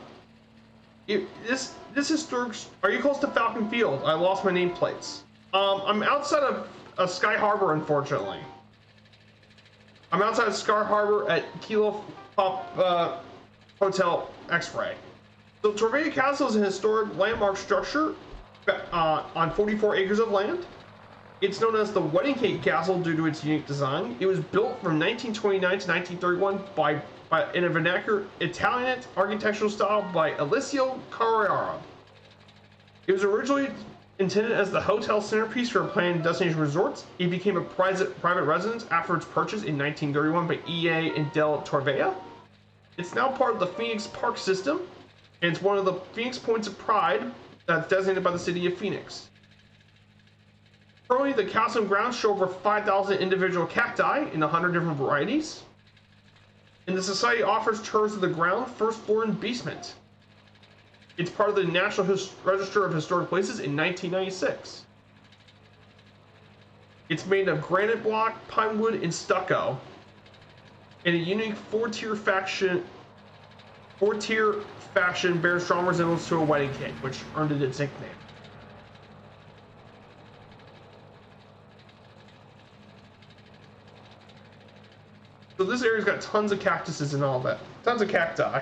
This historic. Are you close to Falcon Field? I lost my nameplates. I'm outside of Sky Harbor, unfortunately. I'm outside of Sky Harbor at Kilo Pop Hotel X-Ray. So Torvea Castle is a historic landmark structure on 44 acres of land. It's known as the Wedding Cake Castle due to its unique design. It was built from 1929 to 1931 in a vernacular Italian architectural style by Alessio Carrara. It was originally intended as the hotel centerpiece for a planned destination resorts. It became a private residence after its purchase in 1931 by EA and Del Torvea. It's now part of the Phoenix Park system, and it's one of the Phoenix Points of Pride that's designated by the city of Phoenix. Currently, the calcium grounds show over 5,000 individual cacti in 100 different varieties. And the society offers tours of the ground first floor and basement. It's part of the National Register of Historic Places in 1996. It's made of granite block, pine wood, and stucco. And a unique four-tier fashion bears strong resemblance to a wedding cake, which earned it its nickname. So this area's got tons of cactuses and all that. Tons of cacti.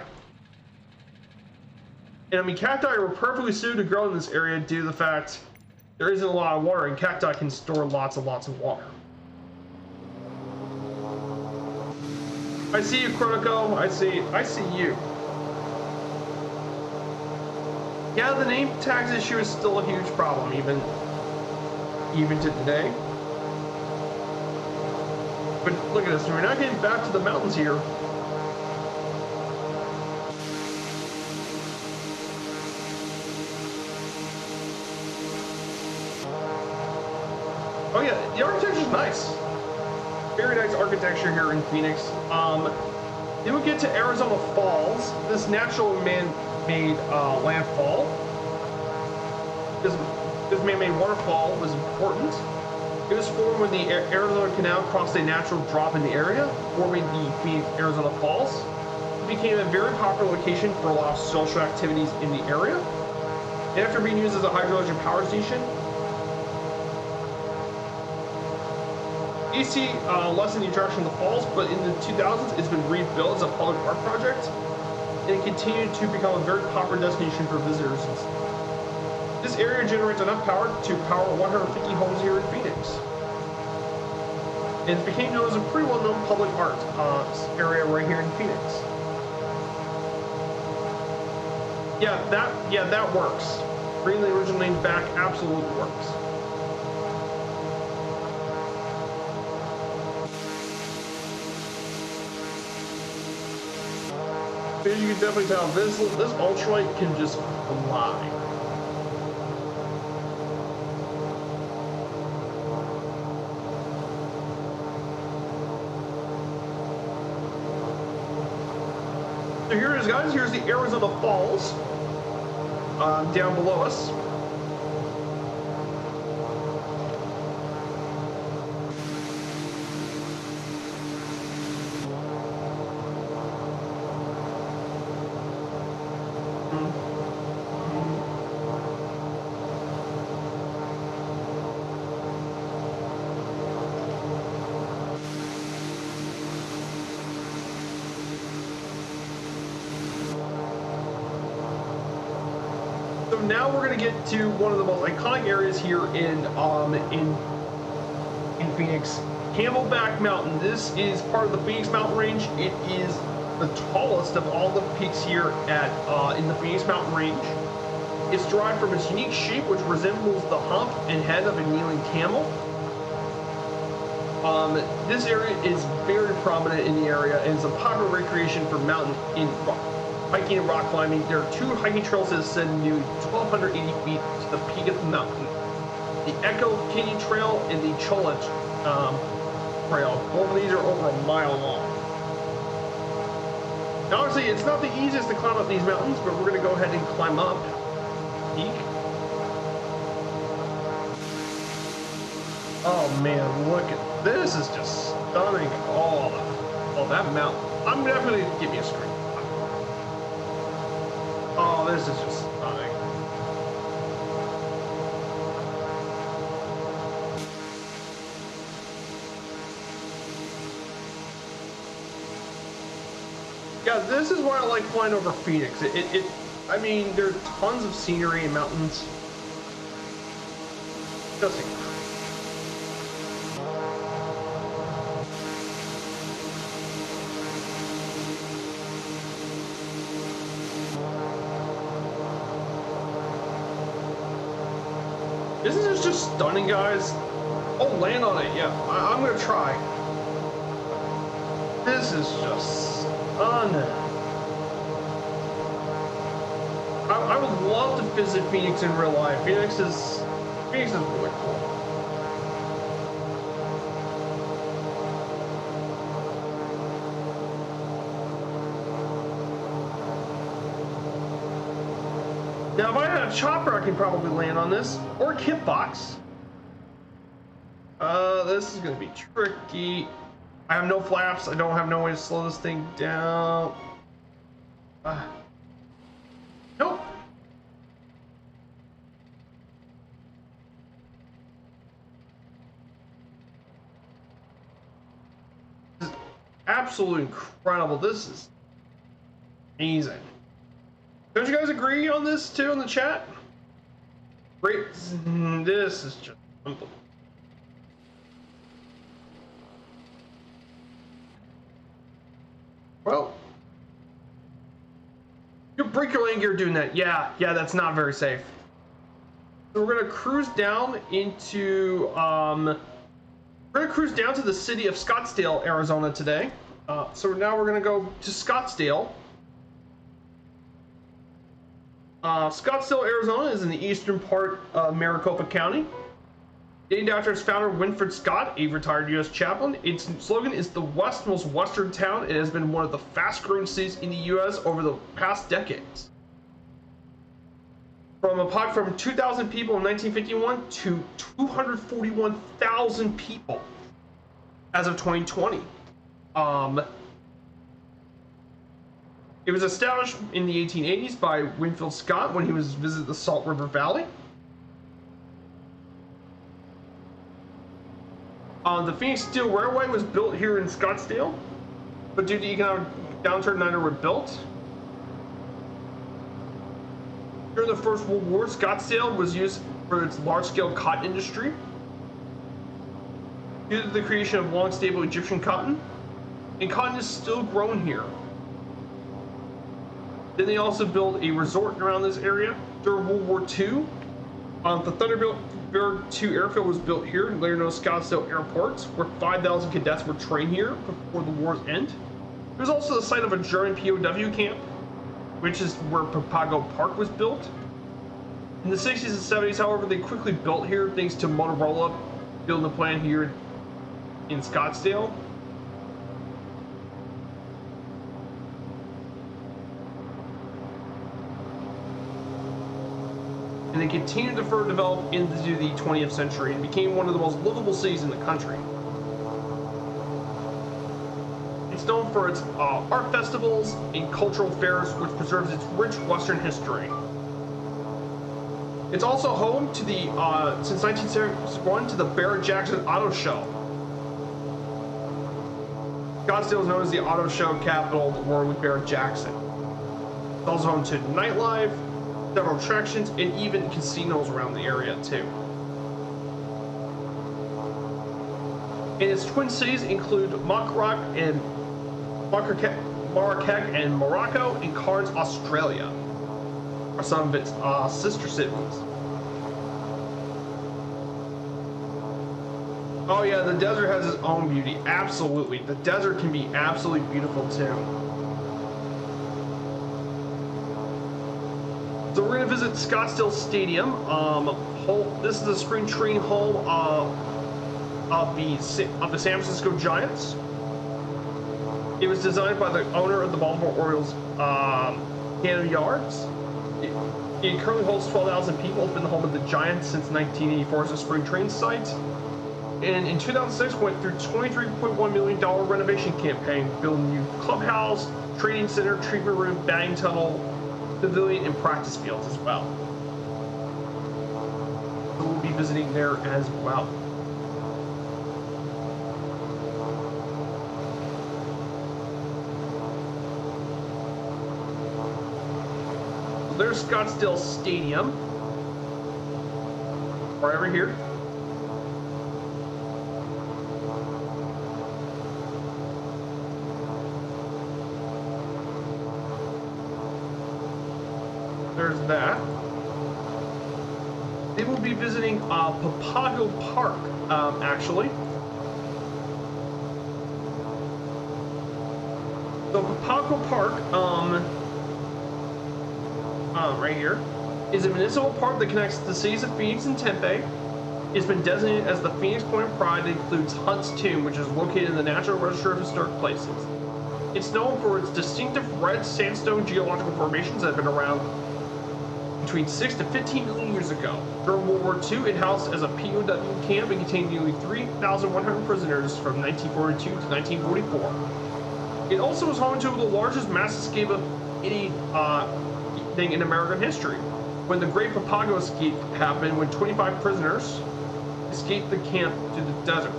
And I mean, cacti were perfectly suited to grow in this area due to the fact there isn't a lot of water, and cacti can store lots and lots of water. I see you, Chronico. I see you. Yeah, the name tags issue is still a huge problem, even to today. But look at this, we're not getting back to the mountains here. Oh yeah, the architecture's nice. Very nice architecture here in Phoenix. Then we get to Arizona Falls, this natural man-made landfall. This man-made waterfall was important. It was formed when the Arizona Canal crossed a natural drop in the area, forming the Phoenix Arizona Falls. It became a very popular location for a lot of social activities in the area. And after being used as a hydroelectric power station, you see less in the attraction of the falls, but in the 2000s it's been rebuilt as a public art project, and it continued to become a very popular destination for visitors. This area generates enough power to power 150 homes here in Phoenix. And it became known as a pretty well-known public art area right here in Phoenix. Yeah, that works. Bringing the original name back absolutely works. As you can definitely tell, this ultralight can just fly. So here it is, guys. Here's the Arizona Falls down below us. So now we're going to get to one of the most iconic areas here in Phoenix, Camelback Mountain. This is part of the Phoenix Mountain Range. It is the tallest of all the peaks here in the Phoenix Mountain Range. It's derived from its unique shape, which resembles the hump and head of a kneeling camel. This area is very prominent in the area and is a popular recreation for hiking and rock climbing. There are two hiking trails that ascend nearly 1,280 feet to the peak of the mountain. The Echo Canyon Trail and the Cholla Trail. Both of these are over a mile long. Now, obviously, it's not the easiest to climb up these mountains, but we're going to go ahead and climb up the peak. Oh man, look at this! Is just stunning. Oh, that mountain. I'm definitely gonna give me a screen. Oh, this is just stunning. Yeah, this is why I like flying over Phoenix. I mean, there are tons of scenery and mountains. Just incredible. Isn't this just stunning, guys? Oh, land on it. Yeah, I'm gonna try. This is just stunning. I would love to visit Phoenix in real life. Phoenix is really cool. Now, if I had a chopper, I can probably land on this, or a kit box. This is gonna be tricky. I have no flaps. I don't have no way to slow this thing down. Nope. This is absolutely incredible. This is amazing. Don't you guys agree on this too in the chat? Great. This is just unbelievable. Well, you break your landing gear doing that. Yeah, that's not very safe. So we're gonna cruise down into we're gonna cruise down to the city of Scottsdale, Arizona today. So now we're gonna go to Scottsdale. Scottsdale, Arizona is in the eastern part of Maricopa County. Named after its founder, Winfred Scott, a retired U.S. chaplain. Its slogan is the West's most western town. It has been one of the fast-growing cities in the U.S. over the past decades. From 2,000 people in 1951 to 241,000 people as of 2020. It was established in the 1880s by Winfield Scott when he was visiting the Salt River Valley. The Phoenix Steel Railway was built here in Scottsdale, but due to economic downturn, neither were built. During the First World War, Scottsdale was used for its large-scale cotton industry. Due to the creation of long, stable Egyptian cotton, and cotton is still grown here. Then they also built a resort around this area. During World War II, the Thunderbird II airfield was built here, later known as Scottsdale Airport, where 5,000 cadets were trained here before the war's end. It was also the site of a German POW camp, which is where Papago Park was built. In the 60s and 70s, however, they quickly built here thanks to Motorola building a plant here in Scottsdale. And they continued to further develop into the 20th century and became one of the most livable cities in the country. It's known for its art festivals and cultural fairs, which preserves its rich Western history. It's also home to the, since 1971, to the Barrett-Jackson Auto Show. Scottsdale is known as the auto show capital of the world with Barrett-Jackson. It's also home to nightlife, several attractions, and even casinos around the area too. And its twin cities include Marrakech and Morocco, and Cairns, Australia, are some of its sister cities. Oh yeah, the desert has its own beauty. Absolutely, the desert can be absolutely beautiful too. So we're going to visit Scottsdale Stadium. This is the spring training home of the San Francisco Giants. It was designed by the owner of the Baltimore Orioles, Canada Yards. It currently holds 12,000 people. It's been the home of the Giants since 1984 as a spring training site. And in 2006, went through $23.1 million renovation campaign, building new clubhouse, training center, treatment room, batting tunnel, pavilion, and practice fields as well. So we'll be visiting there as well. So there's Scottsdale Stadium. Right over here. There's that. They will be visiting Papago Park, actually. So Papago Park, right here, is a municipal park that connects the cities of Phoenix and Tempe. It's been designated as the Phoenix Point of Pride and includes Hunt's Tomb, which is located in the National Register of Historic Places. It's known for its distinctive red sandstone geological formations that have been around between 6 to 15 million years ago. During World War II, it housed as a POW camp and contained nearly 3,100 prisoners from 1942 to 1944. It also was home to the largest mass escape of any thing in American history, when the Great Papago escape happened when 25 prisoners escaped the camp to the desert.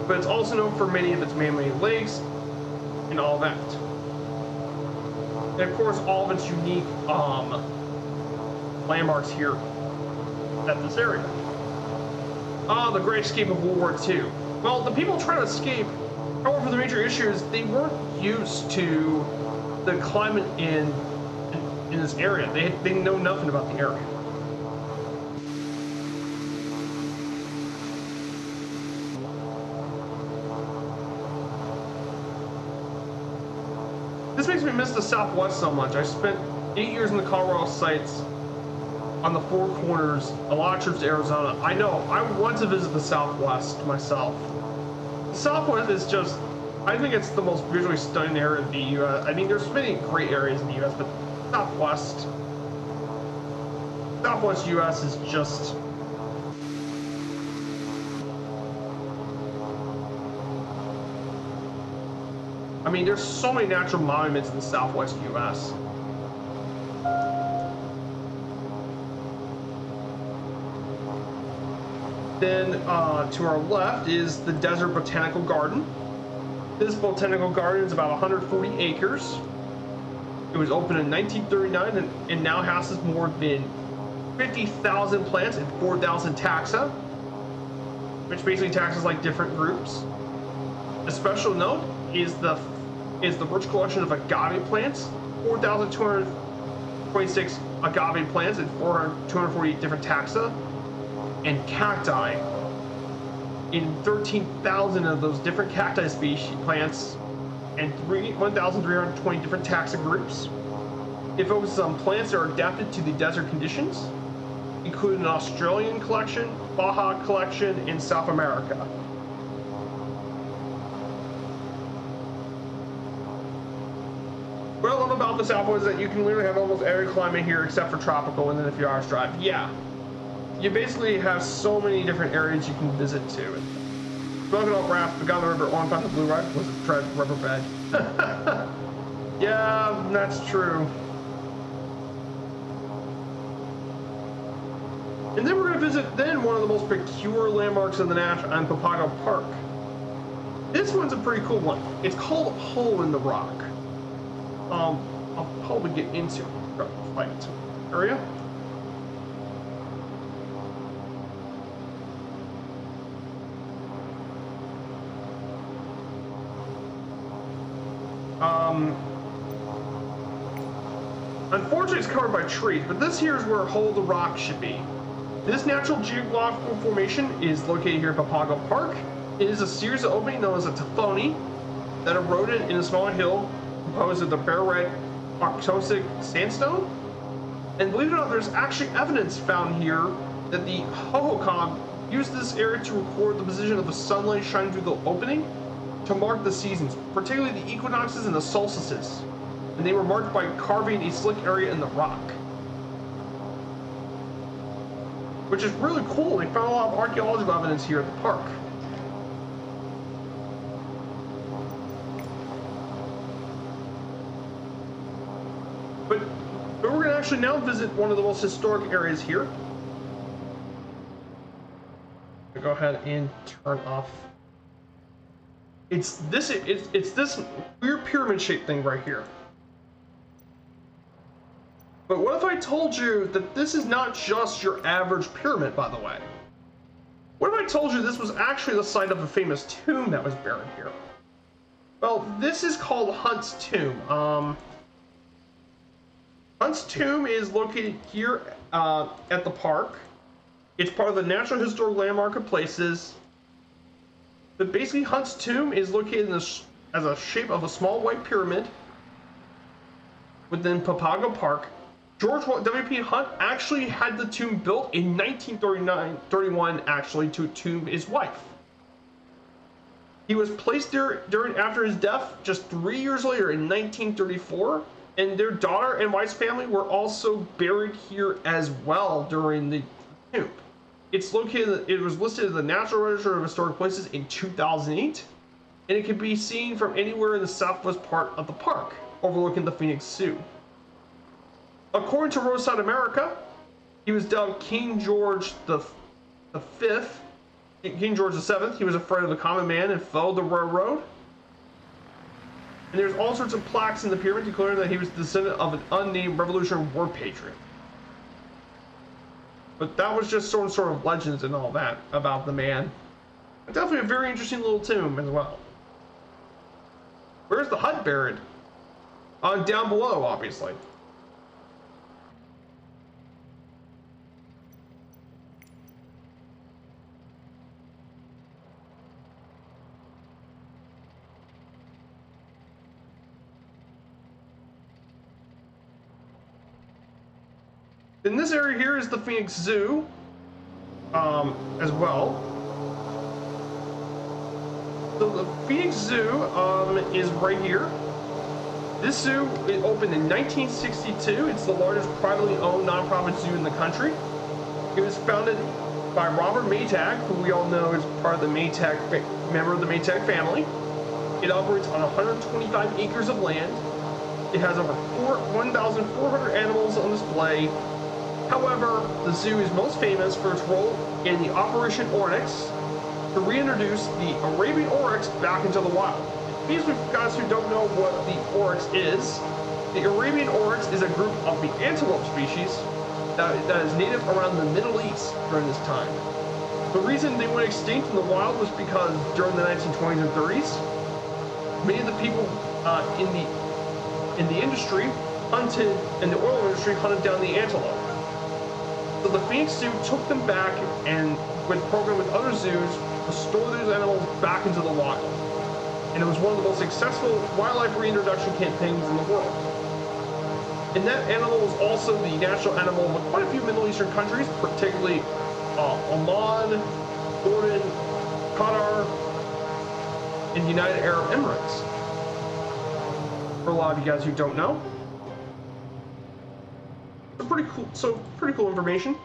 But it's also known for many of its man-made lakes and all that. And of course, all of its unique landmarks here at this area. The Great Escape of World War II. Well, the people trying to escape, however, the major issue is they weren't used to the climate in this area. They know nothing about the area. This makes me miss the Southwest so much. I spent 8 years in the Colorado sites on the Four Corners, a lot of trips to Arizona. I know, I want to visit the Southwest myself. The Southwest is just, I think it's the most visually stunning area of the U.S. I mean, there's many great areas in the U.S., but Southwest U.S. is just... I mean, there's so many natural monuments in the Southwest U.S. Then to our left is the Desert Botanical Garden. This botanical garden is about 140 acres. It was opened in 1939 and now houses more than 50,000 plants and 4,000 taxa, which basically taxes like different groups. A special note is the rich collection of agave plants, 4,226 agave plants and 248 different taxa, and cacti in 13,000 of those different cacti species plants and 1,320 different taxa groups. It focuses on plants that are adapted to the desert conditions, including an Australian collection, Baja collection, and South America. What I love about the Southwest is that you can literally have almost every climate here except for tropical and then a few hours drive. Yeah. You basically have so many different areas you can visit too. Coconut raft, we got the river on top of the blue river was a rubber bed. Yeah, that's true. And then we're going to visit then one of the most peculiar landmarks in the on Papago Park. This one's a pretty cool one. It's called Hole in the Rock. I'll probably get into right area. Unfortunately, it's covered by trees, but this here is where Hole in the Rock should be. This natural geological formation is located here in Papago Park. It is a series of openings known as a taponi that eroded in a small hill composed of the bare red arctosic sandstone. And believe it or not, there's actually evidence found here that the Hohokam used this area to record the position of the sunlight shining through the opening to mark the seasons, particularly the equinoxes and the solstices. And they were marked by carving a slick area in the rock, which is really cool. They found a lot of archaeological evidence here at the park. But we're going to actually now visit one of the most historic areas here. I'll go ahead and turn off. It's this weird pyramid-shaped thing right here. But what if I told you that this is not just your average pyramid, by the way? What if I told you this was actually the site of a famous tomb that was buried here? Well, this is called Hunt's Tomb. Hunt's Tomb is located here at the park. It's part of the Natural Historic Landmark of Places. But basically, Hunt's Tomb is located in this, as a shape of a small white pyramid within Papago Park. George W.P. Hunt actually had the tomb built in 1931 actually to tomb his wife. He was placed there after his death just 3 years later in 1934, and their daughter and wife's family were also buried here as well during the tomb. It's located. It was listed in the National Register of Historic Places in 2008, and it can be seen from anywhere in the southwest part of the park, overlooking the Phoenix Zoo. According to Roadside America, he was dubbed King George the Fifth. King George VII. He was a friend of the common man and foe of the railroad. And there's all sorts of plaques in the pyramid declaring that he was the descendant of an unnamed Revolutionary War patriot. But that was just sort of legends and all that about the man. But definitely a very interesting little tomb as well. Where's the hut buried? Down below, obviously. In this area here is the Phoenix Zoo, as well. So the Phoenix Zoo is right here. This zoo it opened in 1962. It's the largest privately owned nonprofit zoo in the country. It was founded by Robert Maytag, who we all know is part of the Maytag member of the Maytag family. It operates on 125 acres of land. It has over 1,400 animals on display. However, the zoo is most famous for its role in the Operation Oryx to reintroduce the Arabian oryx back into the wild. These guys who don't know what the oryx is, the Arabian oryx is a group of the antelope species that is native around the Middle East during this time. The reason they went extinct in the wild was because during the 1920s and 30s, many of the people in the industry hunted, in the oil industry hunted down the antelope. So the Phoenix Zoo took them back and, with program with other zoos, restore those animals back into the wild. And it was one of the most successful wildlife reintroduction campaigns in the world. And that animal was also the national animal of quite a few Middle Eastern countries, particularly Oman, Jordan, Qatar, and the United Arab Emirates. For a lot of you guys who don't know. Pretty cool information.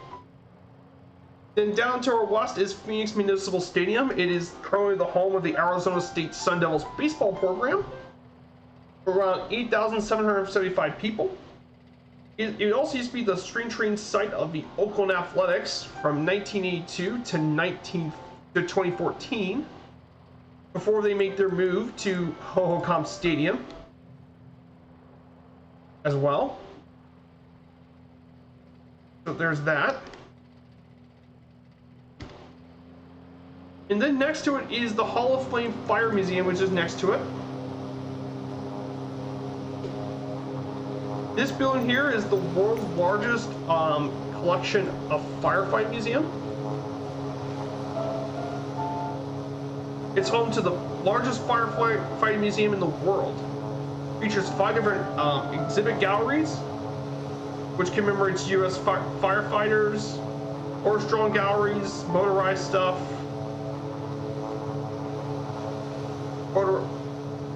Then down to our west is Phoenix Municipal Stadium. It is currently the home of the Arizona State Sun Devils baseball program. Around 8,775 people. It also used to be the spring training site of the Oakland Athletics from 1982 to 2014, before they make their move to Hohokam Stadium as well. So there's that. And then next to it is the Hall of Fame Fire Museum, which is next to it. This building here is the world's largest collection of firefight museum. It's home to the largest firefight museum in the world. It features 5 different exhibit galleries, which commemorates U.S. firefighters, horse-drawn galleries, motorized stuff,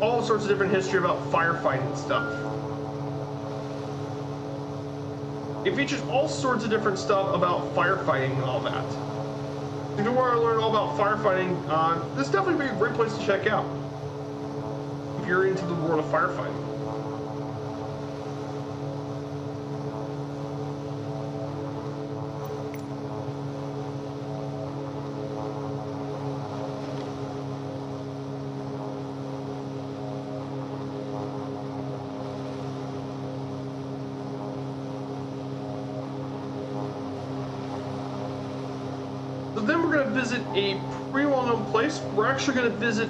all sorts of different history about firefighting stuff. It features all sorts of different stuff about firefighting and all that. If you want to learn all about firefighting, this is definitely be a great place to check out if you're into the world of firefighting. So then we're going to visit a pretty well-known place. We're actually going to visit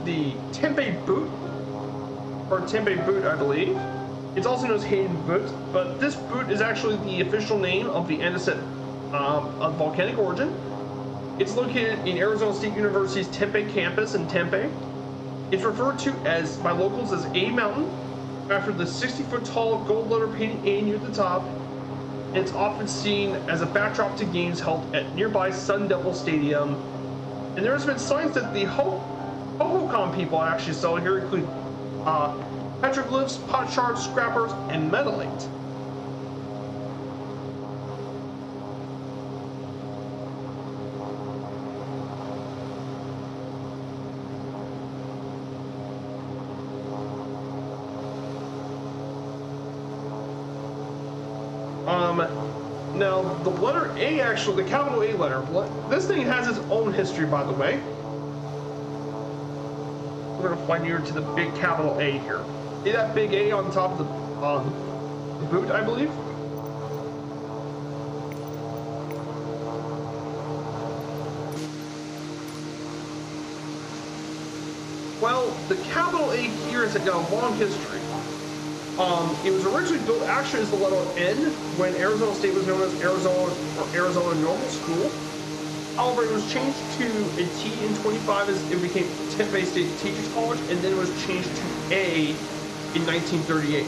the Tempeh Boot, or Tempeh Boot, I believe. It's also known as Hayden Boot, but this boot is actually the official name of the andesite of volcanic origin. It's located in Arizona State University's Tempe campus in Tempe. It's referred to as by locals as A Mountain, after the 60-foot tall gold letter painted A near the top. It's often seen as a backdrop to games held at nearby Sun Devil Stadium And there's been signs that the Hohokam people actually sell here, include petroglyphs, pot shards, scrappers, and metallite. Now the letter A, actually, the capital A letter, this thing has its own history, by the way. We're gonna fly near to the big capital A here. See that big A on top of the boot, I believe? Well, the capital A here has got a long history. It was originally built actually as the letter N when Arizona State was known as Arizona Normal School. However, it was changed to a T in 25 as it became Tampa Bay State Teachers College, and then it was changed to A in 1938.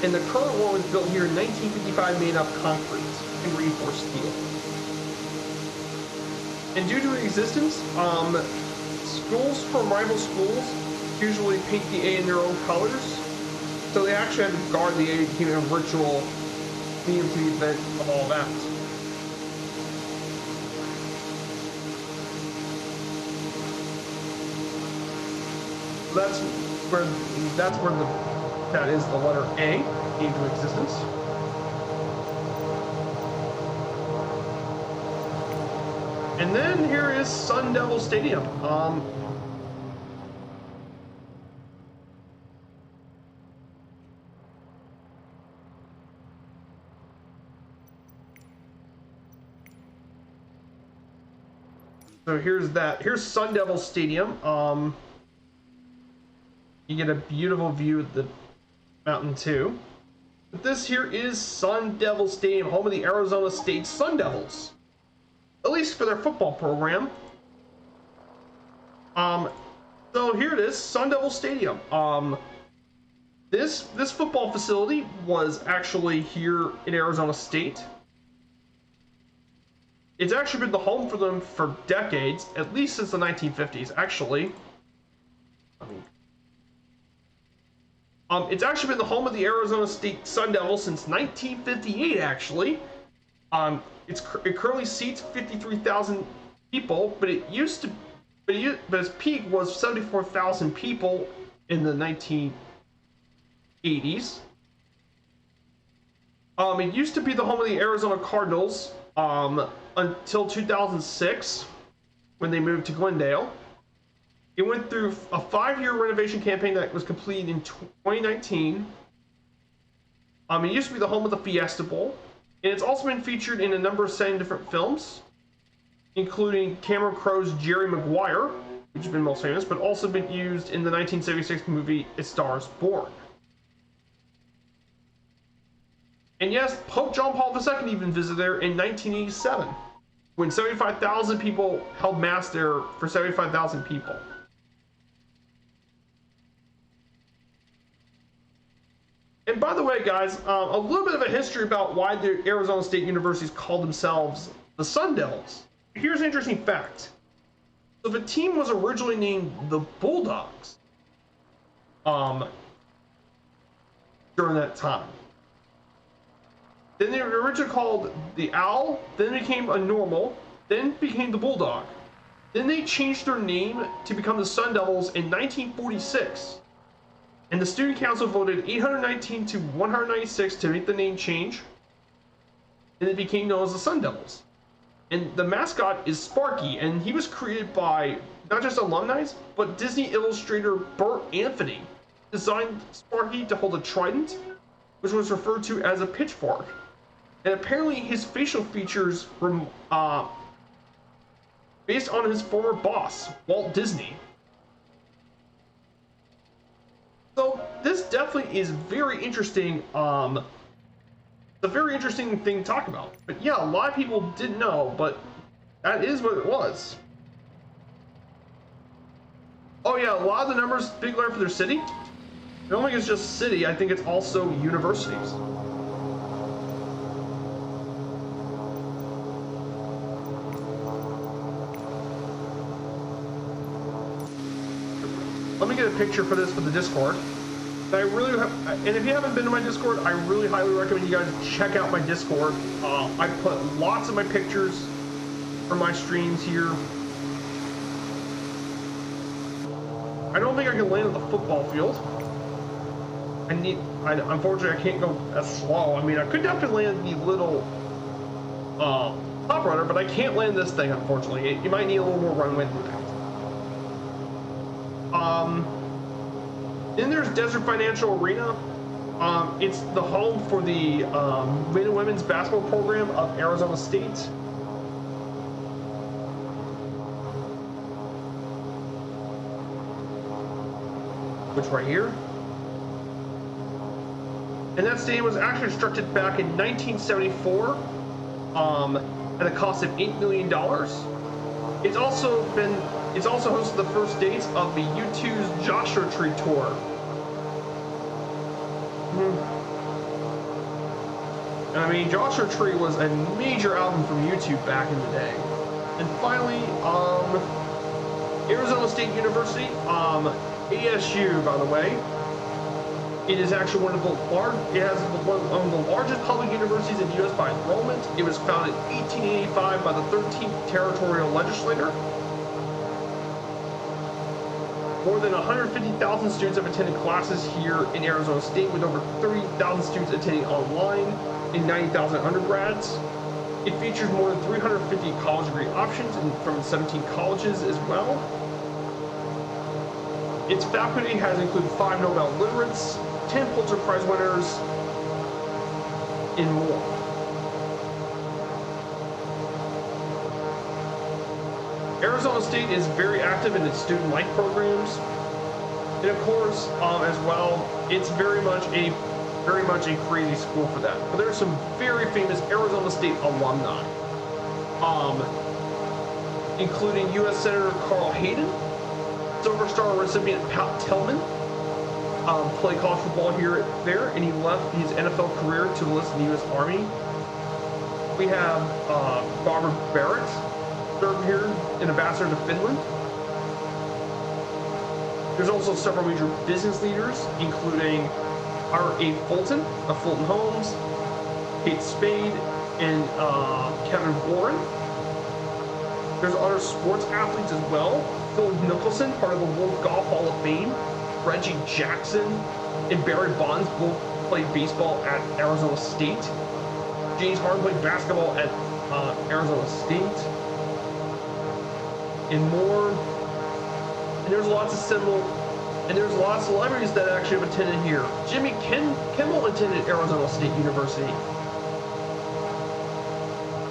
And the current one was built here in 1955, made of concrete and reinforced steel. And due to its existence, schools from rival schools usually paint the A in their own colors, so they actually had to guard the A, became a ritual theme to the event of all that. That's where that is the letter A came to existence. And then here is Sun Devil Stadium. So here's Sun Devil Stadium. You get a beautiful view of the mountain too. But this here is Sun Devil Stadium, home of the Arizona State Sun Devils. At least for their football program. So here it is, Sun Devil Stadium. This football facility was actually here in Arizona State. It's actually been the home for them for decades, at least since the 1950s, actually. It's actually been the home of the Arizona State Sun Devils since 1958, actually. It currently seats 53,000 people, but its peak was 74,000 people in the 1980s. It used to be the home of the Arizona Cardinals until 2006, when they moved to Glendale. It went through a 5-year renovation campaign that was completed in 2019. It used to be the home of the Fiesta Bowl, and it's also been featured in a number of 7 different films, including Cameron Crowe's Jerry Maguire, which has been most famous, but also been used in the 1976 movie A Star is Born. And yes, Pope John Paul II even visited there in 1987, when 75,000 people held mass there for 75,000 people. And by the way, guys, a little bit of a history about why the Arizona State Universities call themselves the Sun Devils. Here's an interesting fact. So the team was originally named the Bulldogs during that time. Then they were originally called the Owl, then became a Normal, then became the Bulldog. Then they changed their name to become the Sun Devils in 1946. And the student council voted 819 to 196 to make the name change. And it became known as the Sun Devils. And the mascot is Sparky, and he was created by not just alumni, but Disney illustrator Bert Anthony designed Sparky to hold a trident, which was referred to as a pitchfork. And apparently his facial features were based on his former boss, Walt Disney. So this definitely is very interesting. It's a very interesting thing to talk about. But yeah, a lot of people didn't know, but that is what it was. Oh yeah, a lot of the numbers big letter for their city. I don't think it's just city, I think it's also universities. let me get a picture for this for the Discord. I really have, and if you haven't been to my Discord, I really highly recommend you guys check out my Discord. I put lots of my pictures from my streams here. I don't think I can land at the football field. Unfortunately, I can't go as slow. I mean, I could definitely land the little top runner, but I can't land this thing, unfortunately. You might need a little more runway than that. Then there's Desert Financial Arena. It's the home for the men and women's basketball program of Arizona State. Which right here. And that stadium was actually constructed back in 1974 at a cost of $8 million. It's also hosted the first dates of the U2's Joshua Tree Tour. I mean, Joshua Tree was a major album from U2 back in the day. And finally, Arizona State University, ASU, by the way. It is actually one of the largest public universities in the U.S. by enrollment. It was founded in 1885 by the 13th Territorial Legislature. More than 150,000 students have attended classes here in Arizona State, with over 30,000 students attending online and 90,000 undergrads. It features more than 350 college degree options from 17 colleges as well. Its faculty has included 5 Nobel laureates, 10 Pulitzer Prize winners, and more. Arizona State is very active in its student life programs, and of course, as well, it's very much a crazy school for that. But there are some very famous Arizona State alumni, including U.S. Senator Carl Hayden, Silver Star recipient Pat Tillman. Played college football there, and he left his NFL career to enlist in the U.S. Army. We have Barbara Barrett, served here, an ambassador to Finland. There's also several major business leaders, including R.A. Fulton of Fulton Homes, Kate Spade, and Kevin Warren. There's other sports athletes as well. Phil Mickelson, part of the World Golf Hall of Fame. Reggie Jackson and Barry Bonds both played baseball at Arizona State. James Harden played basketball at Arizona State. And more. And there's lots of celebrities that actually have attended here. Jimmy Kimmel attended Arizona State University,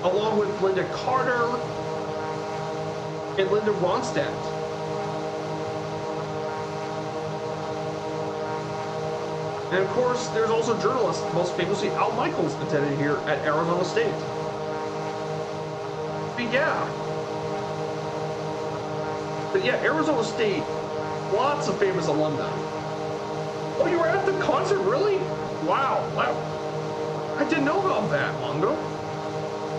along with Linda Carter and Linda Ronstadt. And of course, there's also journalists, most famously Al Michaels, attended here at Arizona State. But yeah, Arizona State, lots of famous alumni. Oh, you were at the concert, really? Wow. I didn't know about that, Mongo.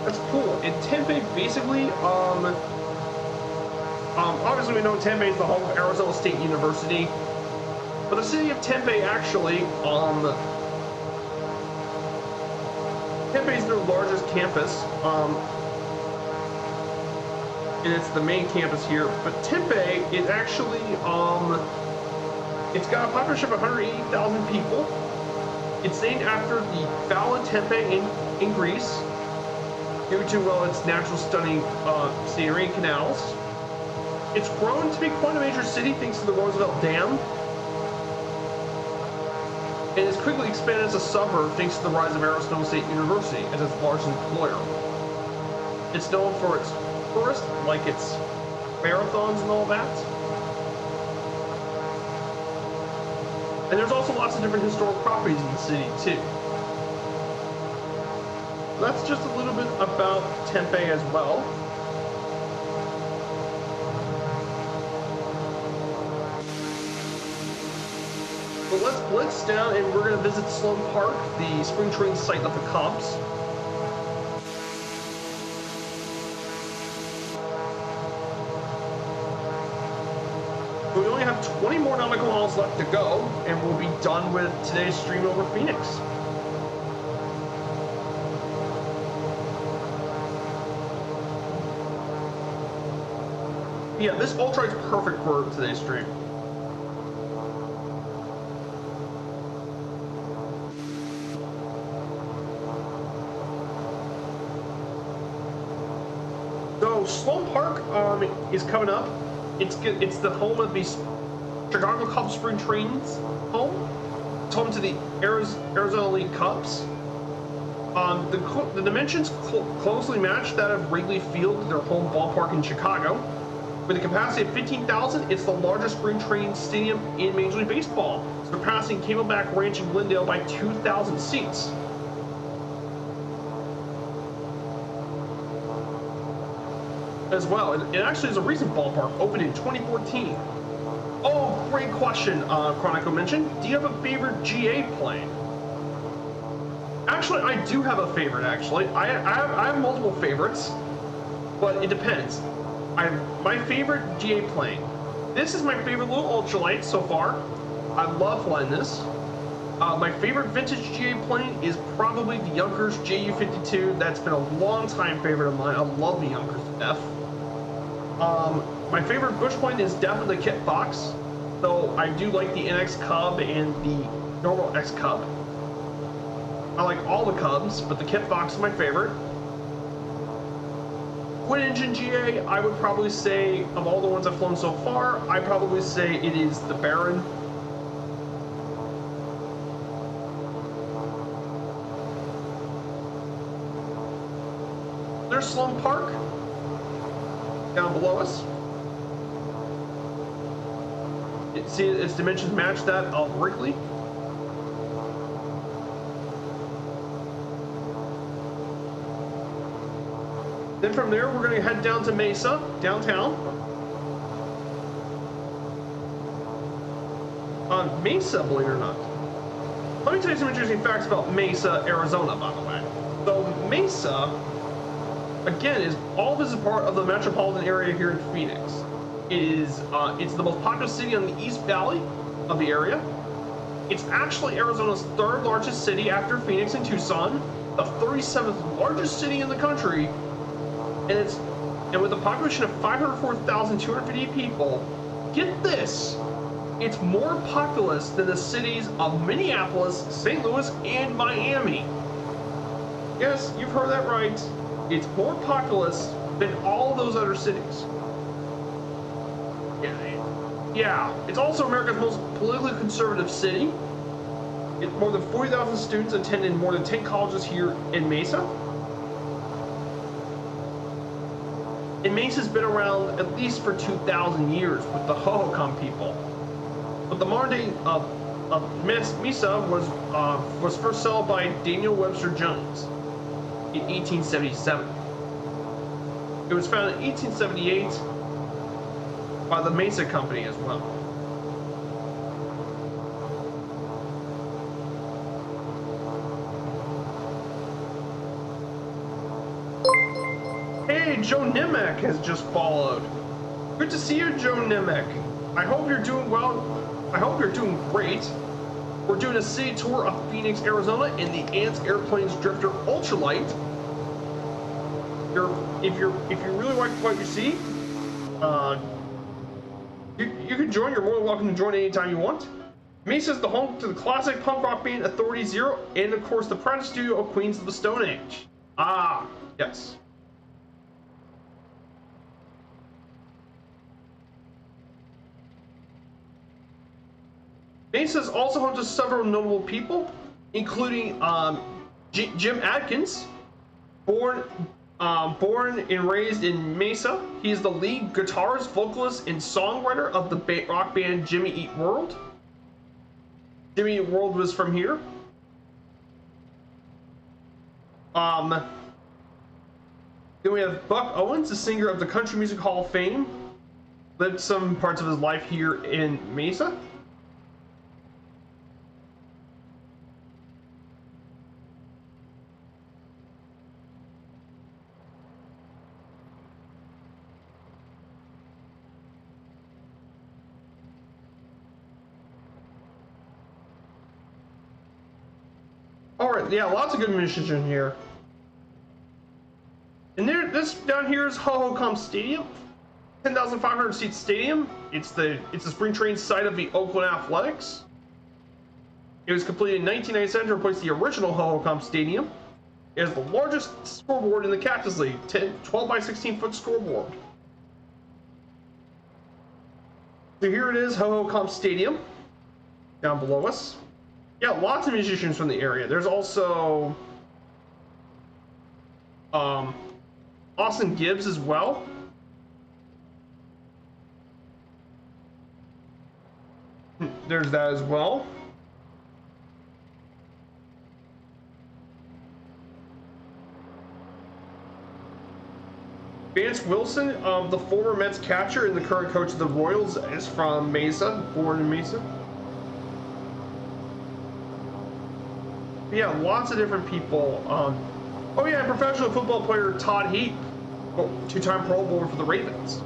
That's cool. And Tempe, basically, obviously we know Tempe is the home of Arizona State University. But the city of Tempe actually, Tempe is their largest campus, and it's the main campus here. But Tempe is actually, it's got a population of 180,000 people. It's named after the Fala Tempe in Greece, due to, well, its natural stunning scenery and canals. It's grown to be quite a major city thanks to the Roosevelt Dam, and it's quickly expanded as a suburb thanks to the rise of Arizona State University as its largest employer. It's known for its tourists, like its marathons and all that. And there's also lots of different historic properties in the city, too. That's just a little bit about Tempe as well. But let's blitz down, and we're going to visit Sloan Park, the spring training site of the Cubs. So we only have 20 more nautical miles left to go, and we'll be done with today's stream over Phoenix. Yeah, this ultralight is perfect for today's stream. So Sloan Park is coming up. It's the home of the Chicago Cubs spring trains home. It's home to the Arizona League Cubs. The dimensions closely match that of Wrigley Field, their home ballpark in Chicago. With a capacity of 15,000, it's the largest spring training stadium in Major League Baseball, surpassing Camelback Ranch in Glendale by 2,000 seats. As well, it actually is a recent ballpark, opened in 2014. Oh, great question, Chronico mentioned. Do you have a favorite GA plane? Actually, I do have a favorite, actually. I have multiple favorites, but it depends. My favorite GA plane. This is my favorite little ultralight so far. I love flying this. My favorite vintage GA plane is probably the Junkers JU-52. That's been a long time favorite of mine. I love the Junkers to death. My favorite bush plane is definitely the Kit Fox, though I do like the NX Cub and the normal X Cub. I like all the Cubs, but the Kit Fox is my favorite. Twin engine GA, I would probably say, of all the ones I've flown so far, I'd probably say it is the Baron. There's Sloan Park down below us. See, its dimensions match that of Wrigley. Then from there, we're going to head down to Mesa, downtown. On Mesa, believe it or not. Let me tell you some interesting facts about Mesa, Arizona, by the way. So Mesa, again, is all of this is part of the metropolitan area here in Phoenix. It's the most populous city on the East Valley of the area. It's actually Arizona's third largest city after Phoenix and Tucson, the 37th largest city in the country, and with a population of 504,250 people, get this, it's more populous than the cities of Minneapolis, St. Louis, and Miami. Yes, you've heard that right. It's more populous than all of those other cities. Yeah, it's also America's most politically conservative city. More than 40,000 students attend in more than 10 colleges here in Mesa. And Mesa's been around at least for 2,000 years with the Hohokam people. But the modern day Mesa was first settled by Daniel Webster Jones in 1877. It was founded in 1878 by the Mesa Company as well. Hey, Joe Nimek has just followed. Good to see you, Joe Nimek. I hope you're doing well. I hope you're doing great. We're doing a city tour of Phoenix, Arizona in the Ants Airplanes Drifter Ultralight. If you really like what you see, you can join. You're more than welcome to join anytime you want. Mesa is the home to the classic punk rock band Authority Zero, and of course the proud studio of Queens of the Stone Age. Ah, yes. Mesa is also home to several notable people, including Jim Adkins, born and raised in Mesa. He is the lead guitarist, vocalist, and songwriter of the rock band Jimmy Eat World. Jimmy Eat World was from here. Then we have Buck Owens, the singer of the Country Music Hall of Fame. Lived some parts of his life here in Mesa. All right, yeah, lots of good musicians here. And there, this down here is Ho-Ho-Com Stadium, 10,500 seat stadium. It's the spring training site of the Oakland Athletics. It was completed in 1997 to replace the original Ho-Ho-Com Stadium. It is the largest scoreboard in the Cactus League, 12 by 16 foot scoreboard. So here it is, Ho-Ho-Com Stadium, down below us. Yeah, lots of musicians from the area. There's also Austin Gibbs as well. There's that as well. Vance Wilson, the former Mets catcher and the current coach of the Royals, is from Mesa, born in Mesa. But yeah, lots of different people. Oh yeah, professional football player Todd Heap, two-time Pro Bowler for the Ravens,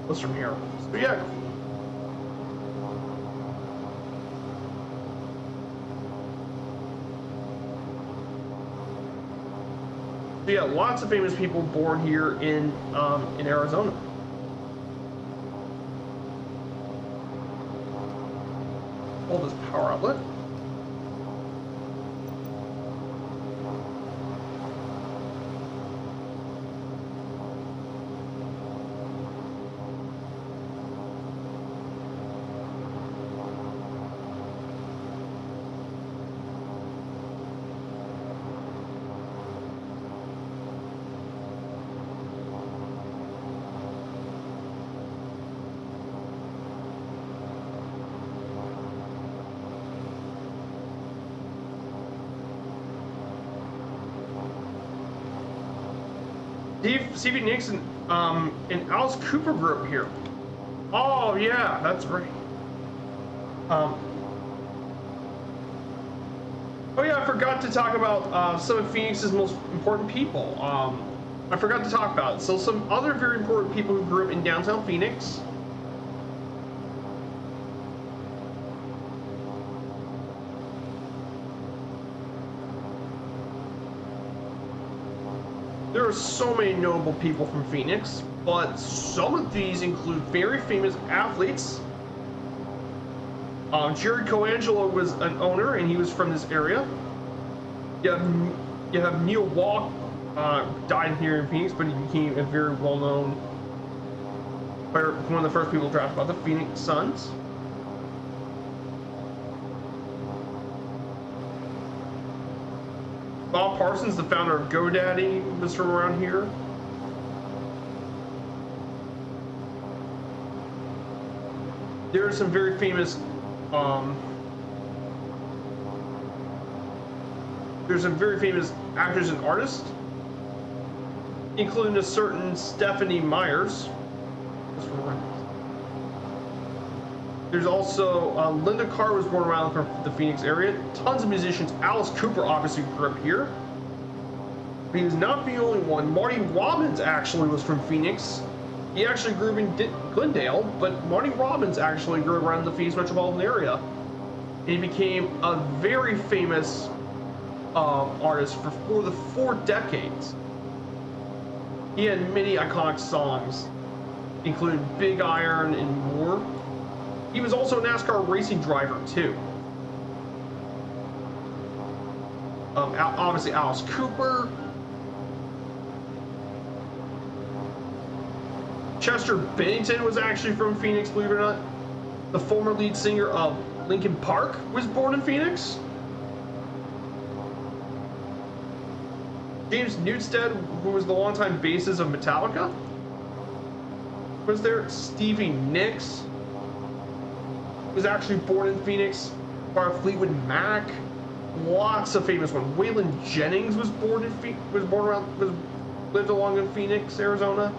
was from here. So yeah. So yeah, lots of famous people born here in Arizona. Hold this power outlet. Stevie Nicks and Alice Cooper grew up here. Oh yeah, that's right. Oh yeah, I forgot to talk about some of Phoenix's most important people. I forgot to talk about it. So some other very important people who grew up in downtown Phoenix. There are so many notable people from Phoenix, but some of these include very famous athletes. Jerry Coangelo was an owner, and he was from this area. You have Neil Walk, died here in Phoenix, but he became a very well-known player, one of the first people drafted by the Phoenix Suns. Bob Parsons, the founder of GoDaddy, was from around here. There are some very famous actors and artists, including a certain Stephanie Myers. There's also Linda Carr was born around from the Phoenix area. Tons of musicians. Alice Cooper obviously grew up here. But he was not the only one. Marty Robbins actually was from Phoenix. He actually grew up in Glendale, but Marty Robbins actually grew around the Phoenix metropolitan area. And he became a very famous artist for the 4 decades. He had many iconic songs, including Big Iron and more. He was also a NASCAR racing driver too. Obviously Alice Cooper. Chester Bennington was actually from Phoenix, believe it or not. The former lead singer of Linkin Park was born in Phoenix. James Newsted, who was the longtime bassist of Metallica, was there. Stevie Nicks was actually born in Phoenix. Part of Fleetwood Mac. Lots of famous ones. Waylon Jennings was lived along in Phoenix, Arizona.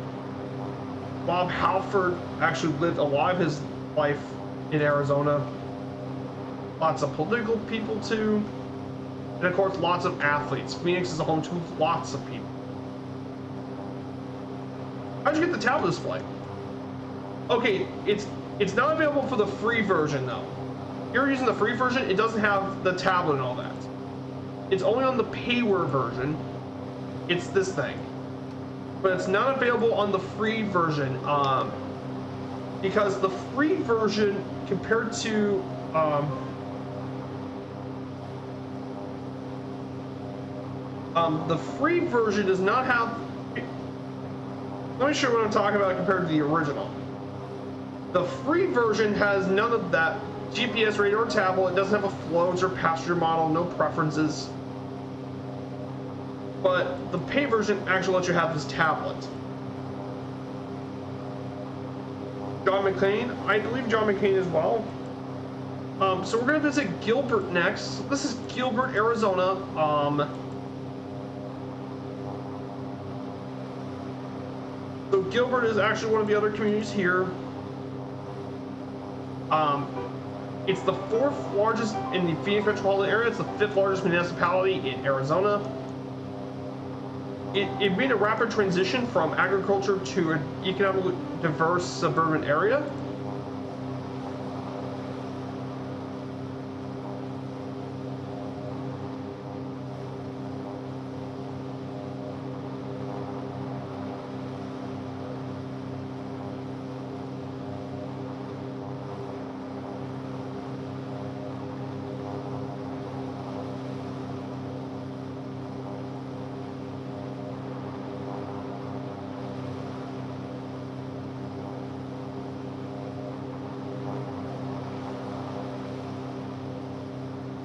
Bob Halford actually lived a lot of his life in Arizona. Lots of political people too. And of course, lots of athletes. Phoenix is a home to lots of people. How'd you get the tablet display? Okay, it's not available for the free version though. If you're using the free version, it doesn't have the tablet and all that. It's only on the payware version. It's this thing, but it's not available on the free version. Because the free version compared to the free version does not have. Let me show you what I'm talking about compared to the original. The free version has none of that. GPS radar tablet, it doesn't have a float or passenger model, no preferences. But the pay version actually lets you have this tablet. John McCain, I believe John McCain as well. So we're gonna visit Gilbert next. This is Gilbert, Arizona. So Gilbert is actually one of the other communities here. It's the 4th largest in the Phoenix metropolitan area. It's the 5th largest municipality in Arizona. It made a rapid transition from agriculture to an economically diverse suburban area.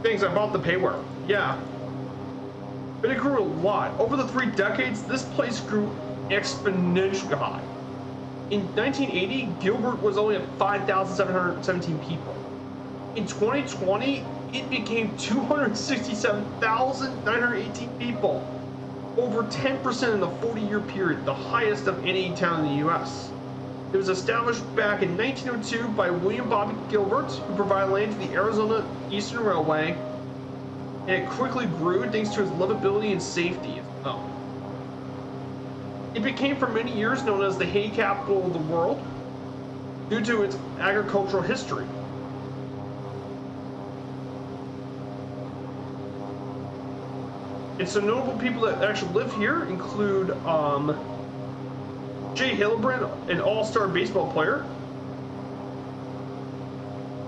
Things I bought the payware. Yeah. But it grew a lot. Over the 3 decades, this place grew exponentially high. In 1980, Gilbert was only at 5,717 people. In 2020, it became 267,918 people. Over 10% in a 40-year period, the highest of any town in the US. It was established back in 1902 by William Bobby Gilbert, who provided land to the Arizona Eastern Railway, and it quickly grew thanks to its livability and safety as well. It became for many years known as the hay capital of the world due to its agricultural history. And some notable people that actually live here include Jay Hildebrand, an all-star baseball player.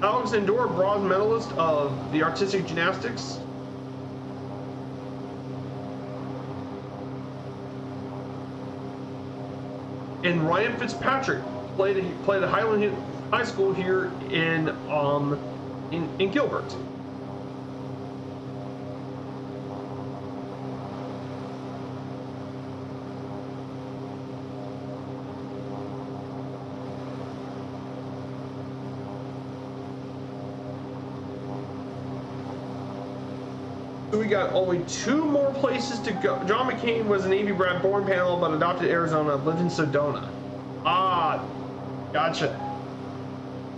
Alex Endor, bronze medalist of the artistic gymnastics. And Ryan Fitzpatrick played at Highland High School here in Gilbert. So we got only 2 more places to go. John McCain was a Navy brat, born Panama, but adopted Arizona, lived in Sedona. Ah, gotcha.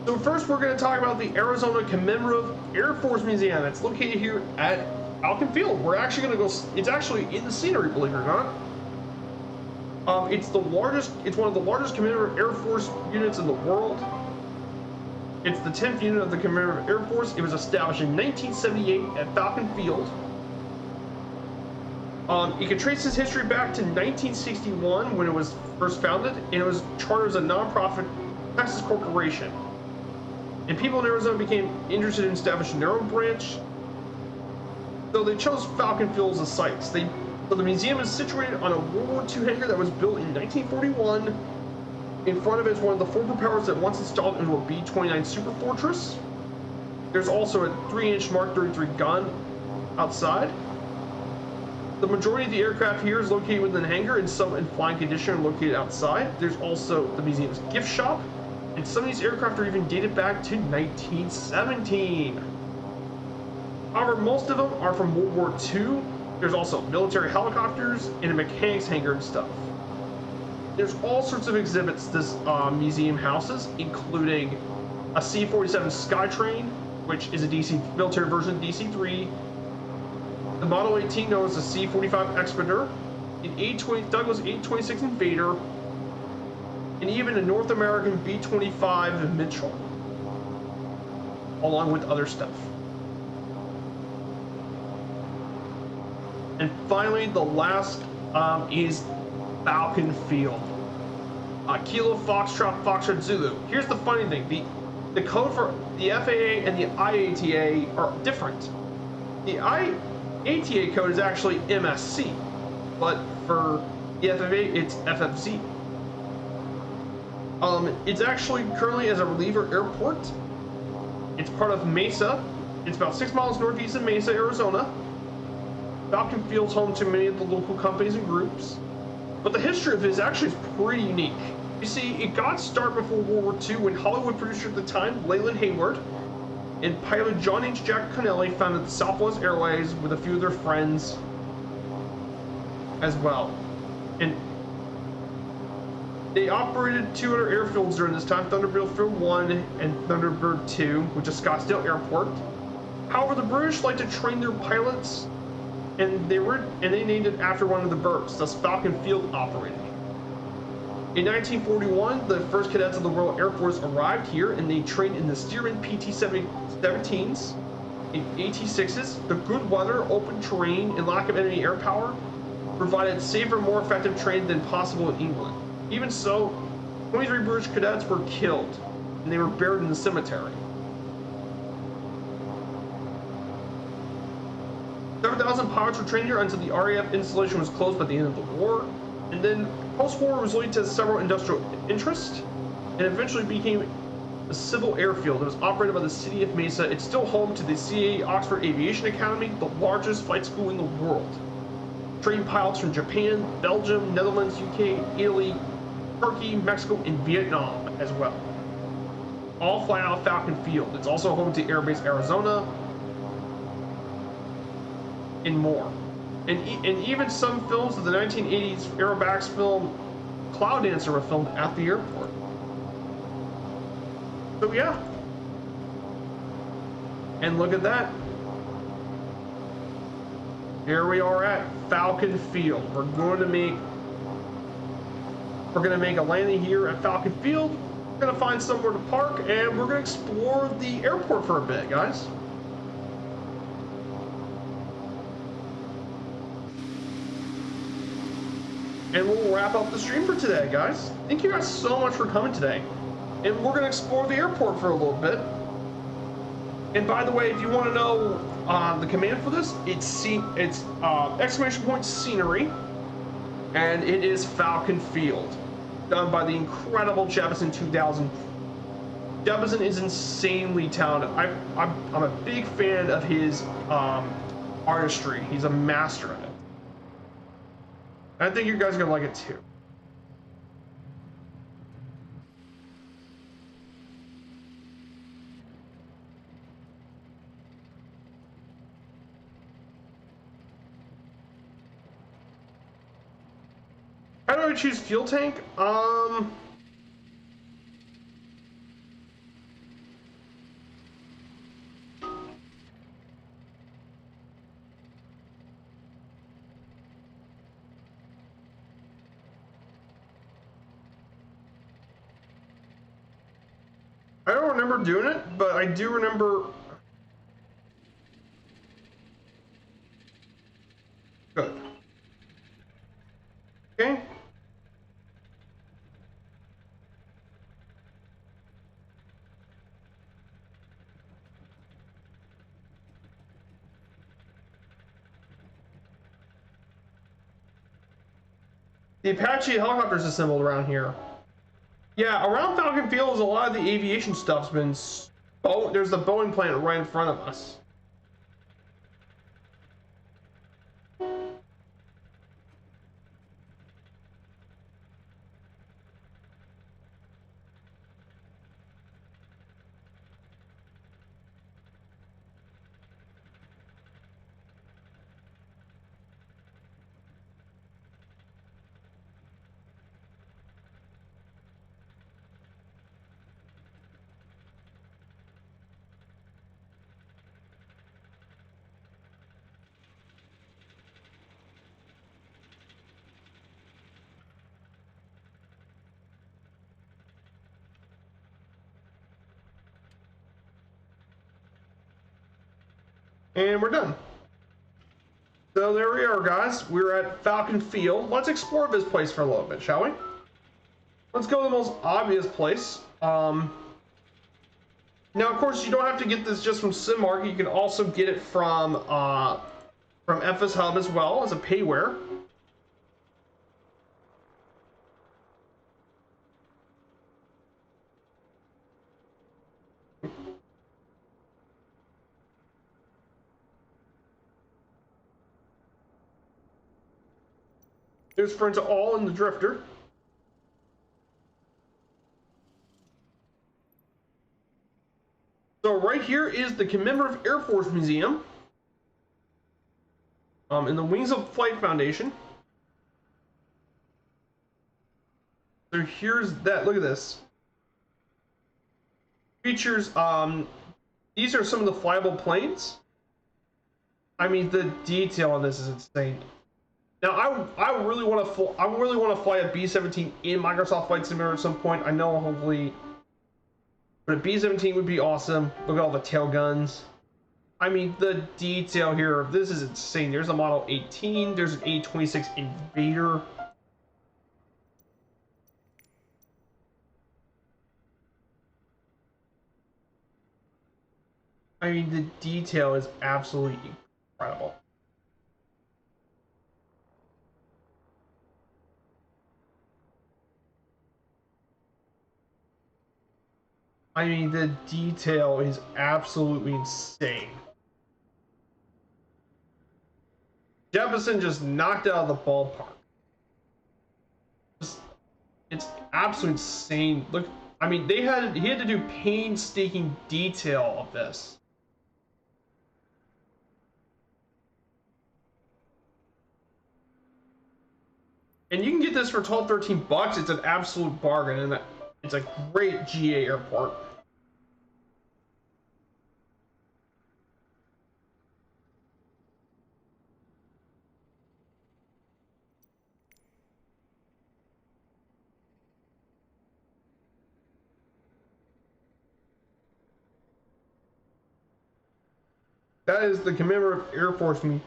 So first we're going to talk about the Arizona Commemorative Air Force Museum. It's located here at Falcon Field. We're actually going to go, it's actually in the scenery, believe it or not. It's one of the largest commemorative Air Force units in the world. It's the 10th unit of the Commemorative Air Force. It was established in 1978 at Falcon Field. You can trace its history back to 1961 when it was first founded, and it was chartered as a non-profit Texas corporation. And people in Arizona became interested in establishing their own branch, so they chose Falcon Field as a site. So the museum is situated on a World War II hangar that was built in 1941. In front of it is one of the 4 propellers that once installed into a B-29 Super Fortress. There's also a 3-inch Mark 33 gun outside. The majority of the aircraft here is located within the hangar, and some in flying condition are located outside. There's also the museum's gift shop, and some of these aircraft are even dated back to 1917. However, most of them are from World War II. There's also military helicopters and a mechanics hangar and stuff. There's all sorts of exhibits this museum houses, including a C-47 Skytrain, which is a military version of DC-3, the Model 18 known as the C-45 Expeditor, an Douglas 826 Invader, and even a North American B-25 Mitchell, along with other stuff. And finally, the last is Falcon Field. Kilo Foxtrot Foxtrot Zulu. Here's the funny thing: the code for the FAA and the IATA are different. The IATA code is actually MSC, but for the FAA it's FFZ. It's actually currently as a reliever airport. It's part of Mesa. It's about 6 miles northeast of Mesa, Arizona. Falcon Field's home to many of the local companies and groups. But the history of it is actually pretty unique. You see, it got started before World War II when Hollywood producer at the time, Leyland Hayward, and pilot John H. Jack Connelly founded Southwest Airways with a few of their friends as well. And they operated 2 other airfields during this time, Thunderbird Field 1 and Thunderbird 2, which is Scottsdale Airport. However, the British like to train their pilots, and they named it after one of the birds, thus Falcon Field operated. In 1941, the first cadets of the Royal Air Force arrived here, and they trained in the Stearman PT-17s and AT-6s. The good weather, open terrain, and lack of enemy air power provided safer, more effective training than possible in England. Even so, 23 British cadets were killed, and they were buried in the cemetery. 7,000 pilots were trained here until the RAF installation was closed by the end of the war. And then post-war was linked to several industrial interests, and eventually became a civil airfield. It was operated by the city of Mesa. It's still home to the CAA Oxford Aviation Academy, the largest flight school in the world. Trained pilots from Japan, Belgium, Netherlands, UK, Italy, Turkey, Mexico, and Vietnam as well. All fly out of Falcon Field. It's also home to Air Base Arizona and more. And even some films of the 1980s Aerobatics film Cloud Dancer were filmed at the airport. So yeah. And look at that. Here we are at Falcon Field. We're gonna make a landing here at Falcon Field. We're gonna find somewhere to park, and we're gonna explore the airport for a bit, guys. And we'll wrap up the stream for today, guys. Thank you guys so much for coming today. And we're going to explore the airport for a little bit. And by the way, if you want to know the command for this, it's exclamation point scenery. And it is Falcon Field, done by the incredible Jeppesen 2000. Jeppesen is insanely talented. I'm a big fan of his artistry. He's a master at it. I think you guys are gonna like it too. How do I choose fuel tank? I don't remember doing it, but I do remember. Good. Okay. The Apache helicopters assembled around here. Yeah, around Falcon Field is a lot of the aviation stuff's been. Oh, there's the Boeing plant right in front of us. And we're done. So there we are, guys. We're at Falcon Field. Let's explore this place for a little bit, shall we? Let's go to the most obvious place. Now, of course, you don't have to get this just from SimMarket. You can also get it from FS Hub as well as a payware. There's friends all in the Drifter. So right here is the Commemorative Air Force Museum. In the Wings of Flight Foundation. So here's that. Look at this. Features, these are some of the flyable planes. I mean, the detail on this is insane. Now, I really want to fly a B-17 in Microsoft Flight Simulator at some point. I know, hopefully, but a B-17 would be awesome. Look at all the tail guns. I mean, the detail here, this is insane. There's a Model 18. There's an A-26 Invader. I mean, the detail is absolutely incredible. I mean, the detail is absolutely insane. Jefferson just knocked it out of the ballpark. It's absolutely insane. Look, I mean, he had to do painstaking detail of this. And you can get this for 12, 13 bucks. It's an absolute bargain, and it's a great GA airport. That is the Commemorative Air Force Museum.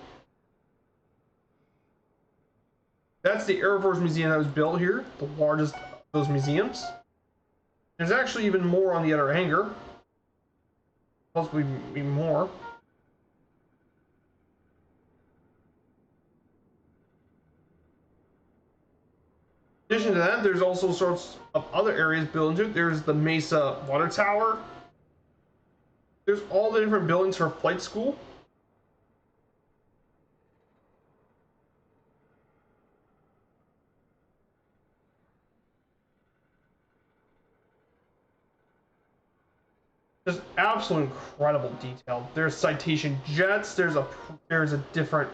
That's the Air Force Museum that was built here, the largest of those museums. There's actually even more on the other hangar. Possibly be more. In addition to that, there's also sorts of other areas built into it. There's the Mesa Water Tower. There's all the different buildings for flight school. Just absolutely incredible detail. There's Citation jets. There's a different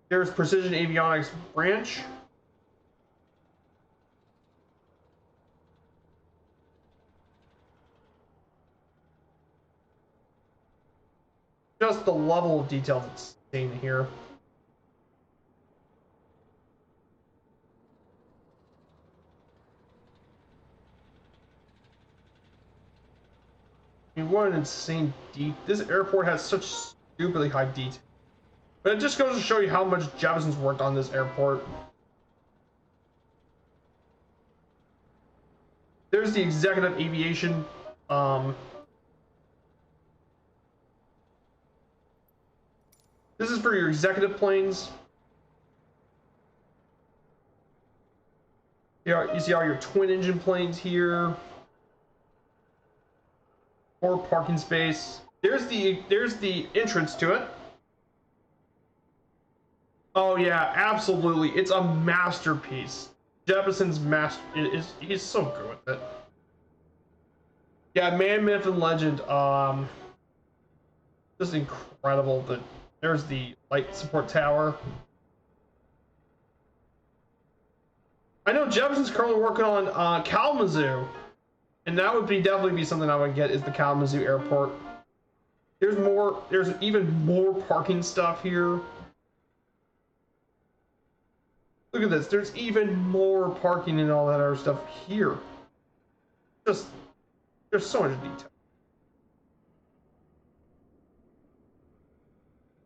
there's Precision Avionics branch. Just the level of detail that's insane here. I mean, what an insane this airport has such stupidly high detail. But it just goes to show you how much Jefferson's worked on this airport. There's the executive aviation. This is for your executive planes. You see all your twin engine planes here. Or parking space. There's the entrance to it. Oh yeah, absolutely. It's a masterpiece. Jefferson's he's so good with it. Yeah, man, myth, and legend. Just incredible. There's the light support tower. I know Jefferson's currently working on Kalamazoo, and that would definitely be something I would get, is the Kalamazoo airport. There's even more parking stuff here. Look at this. There's even more parking and all that other stuff here. There's so much detail.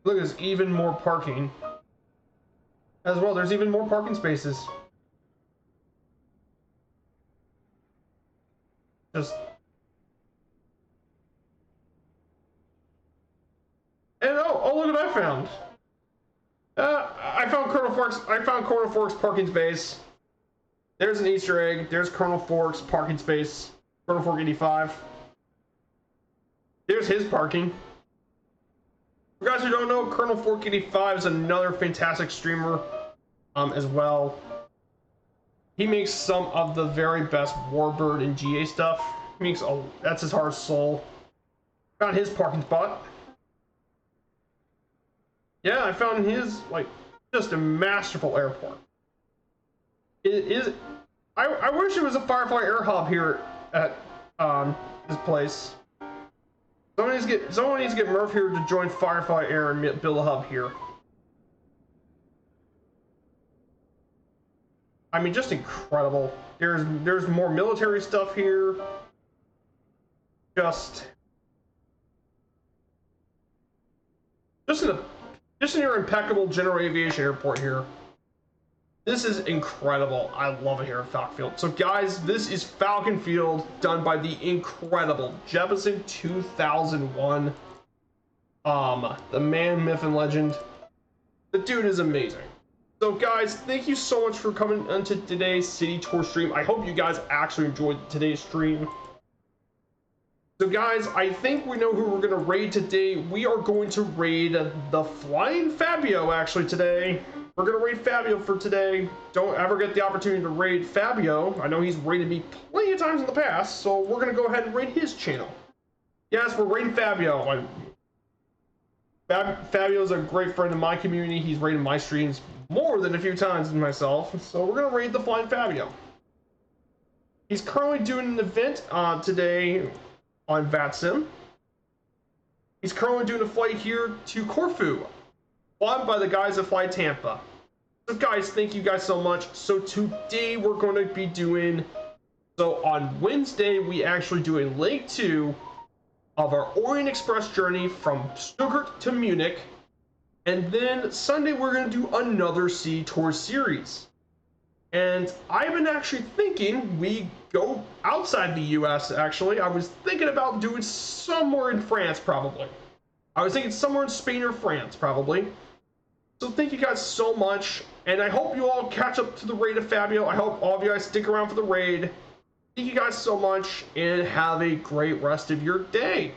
Look, there's even more parking. As well, there's even more parking spaces. Just... And oh, look what I found. I found Colonel Forks parking space. There's an Easter egg. There's Colonel Forks parking space. Colonel Fork 85. There's his parking. For guys who don't know, Colonel Fork 85 is another fantastic streamer as well. He makes some of the very best Warbird and GA stuff. He makes that's his heart and soul. Found his parking spot. Yeah, I found his, like, just a masterful airport. It is. I wish it was a Firefly Air Hub here at his place. Someone needs to get Murph here to join Firefly Air and build a hub here. I mean, just incredible. There's more military stuff here. Just in your impeccable General Aviation Airport here. This is incredible. I love it here at Falcon Field. So guys, this is Falcon Field done by the incredible Jeppesen 2001. The man, myth, and legend. The dude is amazing. So guys, thank you so much for coming into today's city tour stream. I hope you guys actually enjoyed today's stream. So guys, I think we know who we're going to raid today. We are going to raid the Flying Fabio actually today. We're going to raid Fabio for today. Don't ever get the opportunity to raid Fabio. I know he's raided me plenty of times in the past, so we're going to go ahead and raid his channel. Yes, we're raiding Fabio. Fabio's a great friend of my community. He's raided my streams more than a few times than myself, so we're going to raid the Flying Fabio. He's currently doing an event today on VATSIM. He's currently doing a flight here to Corfu, flying by the guys that fly Tampa. So guys, thank you guys so much. So today we're going to be doing, so on Wednesday we actually do a leg 2 of our Orient Express journey from Stuttgart to Munich, and then Sunday we're going to do another Sea Tour series. And I've been actually thinking we go outside the US actually. I was thinking about doing somewhere in France probably. I was thinking somewhere in Spain or France probably. So thank you guys so much, and I hope you all catch up to the raid of Fabio. I hope all of you guys stick around for the raid. Thank you guys so much, and have a great rest of your day.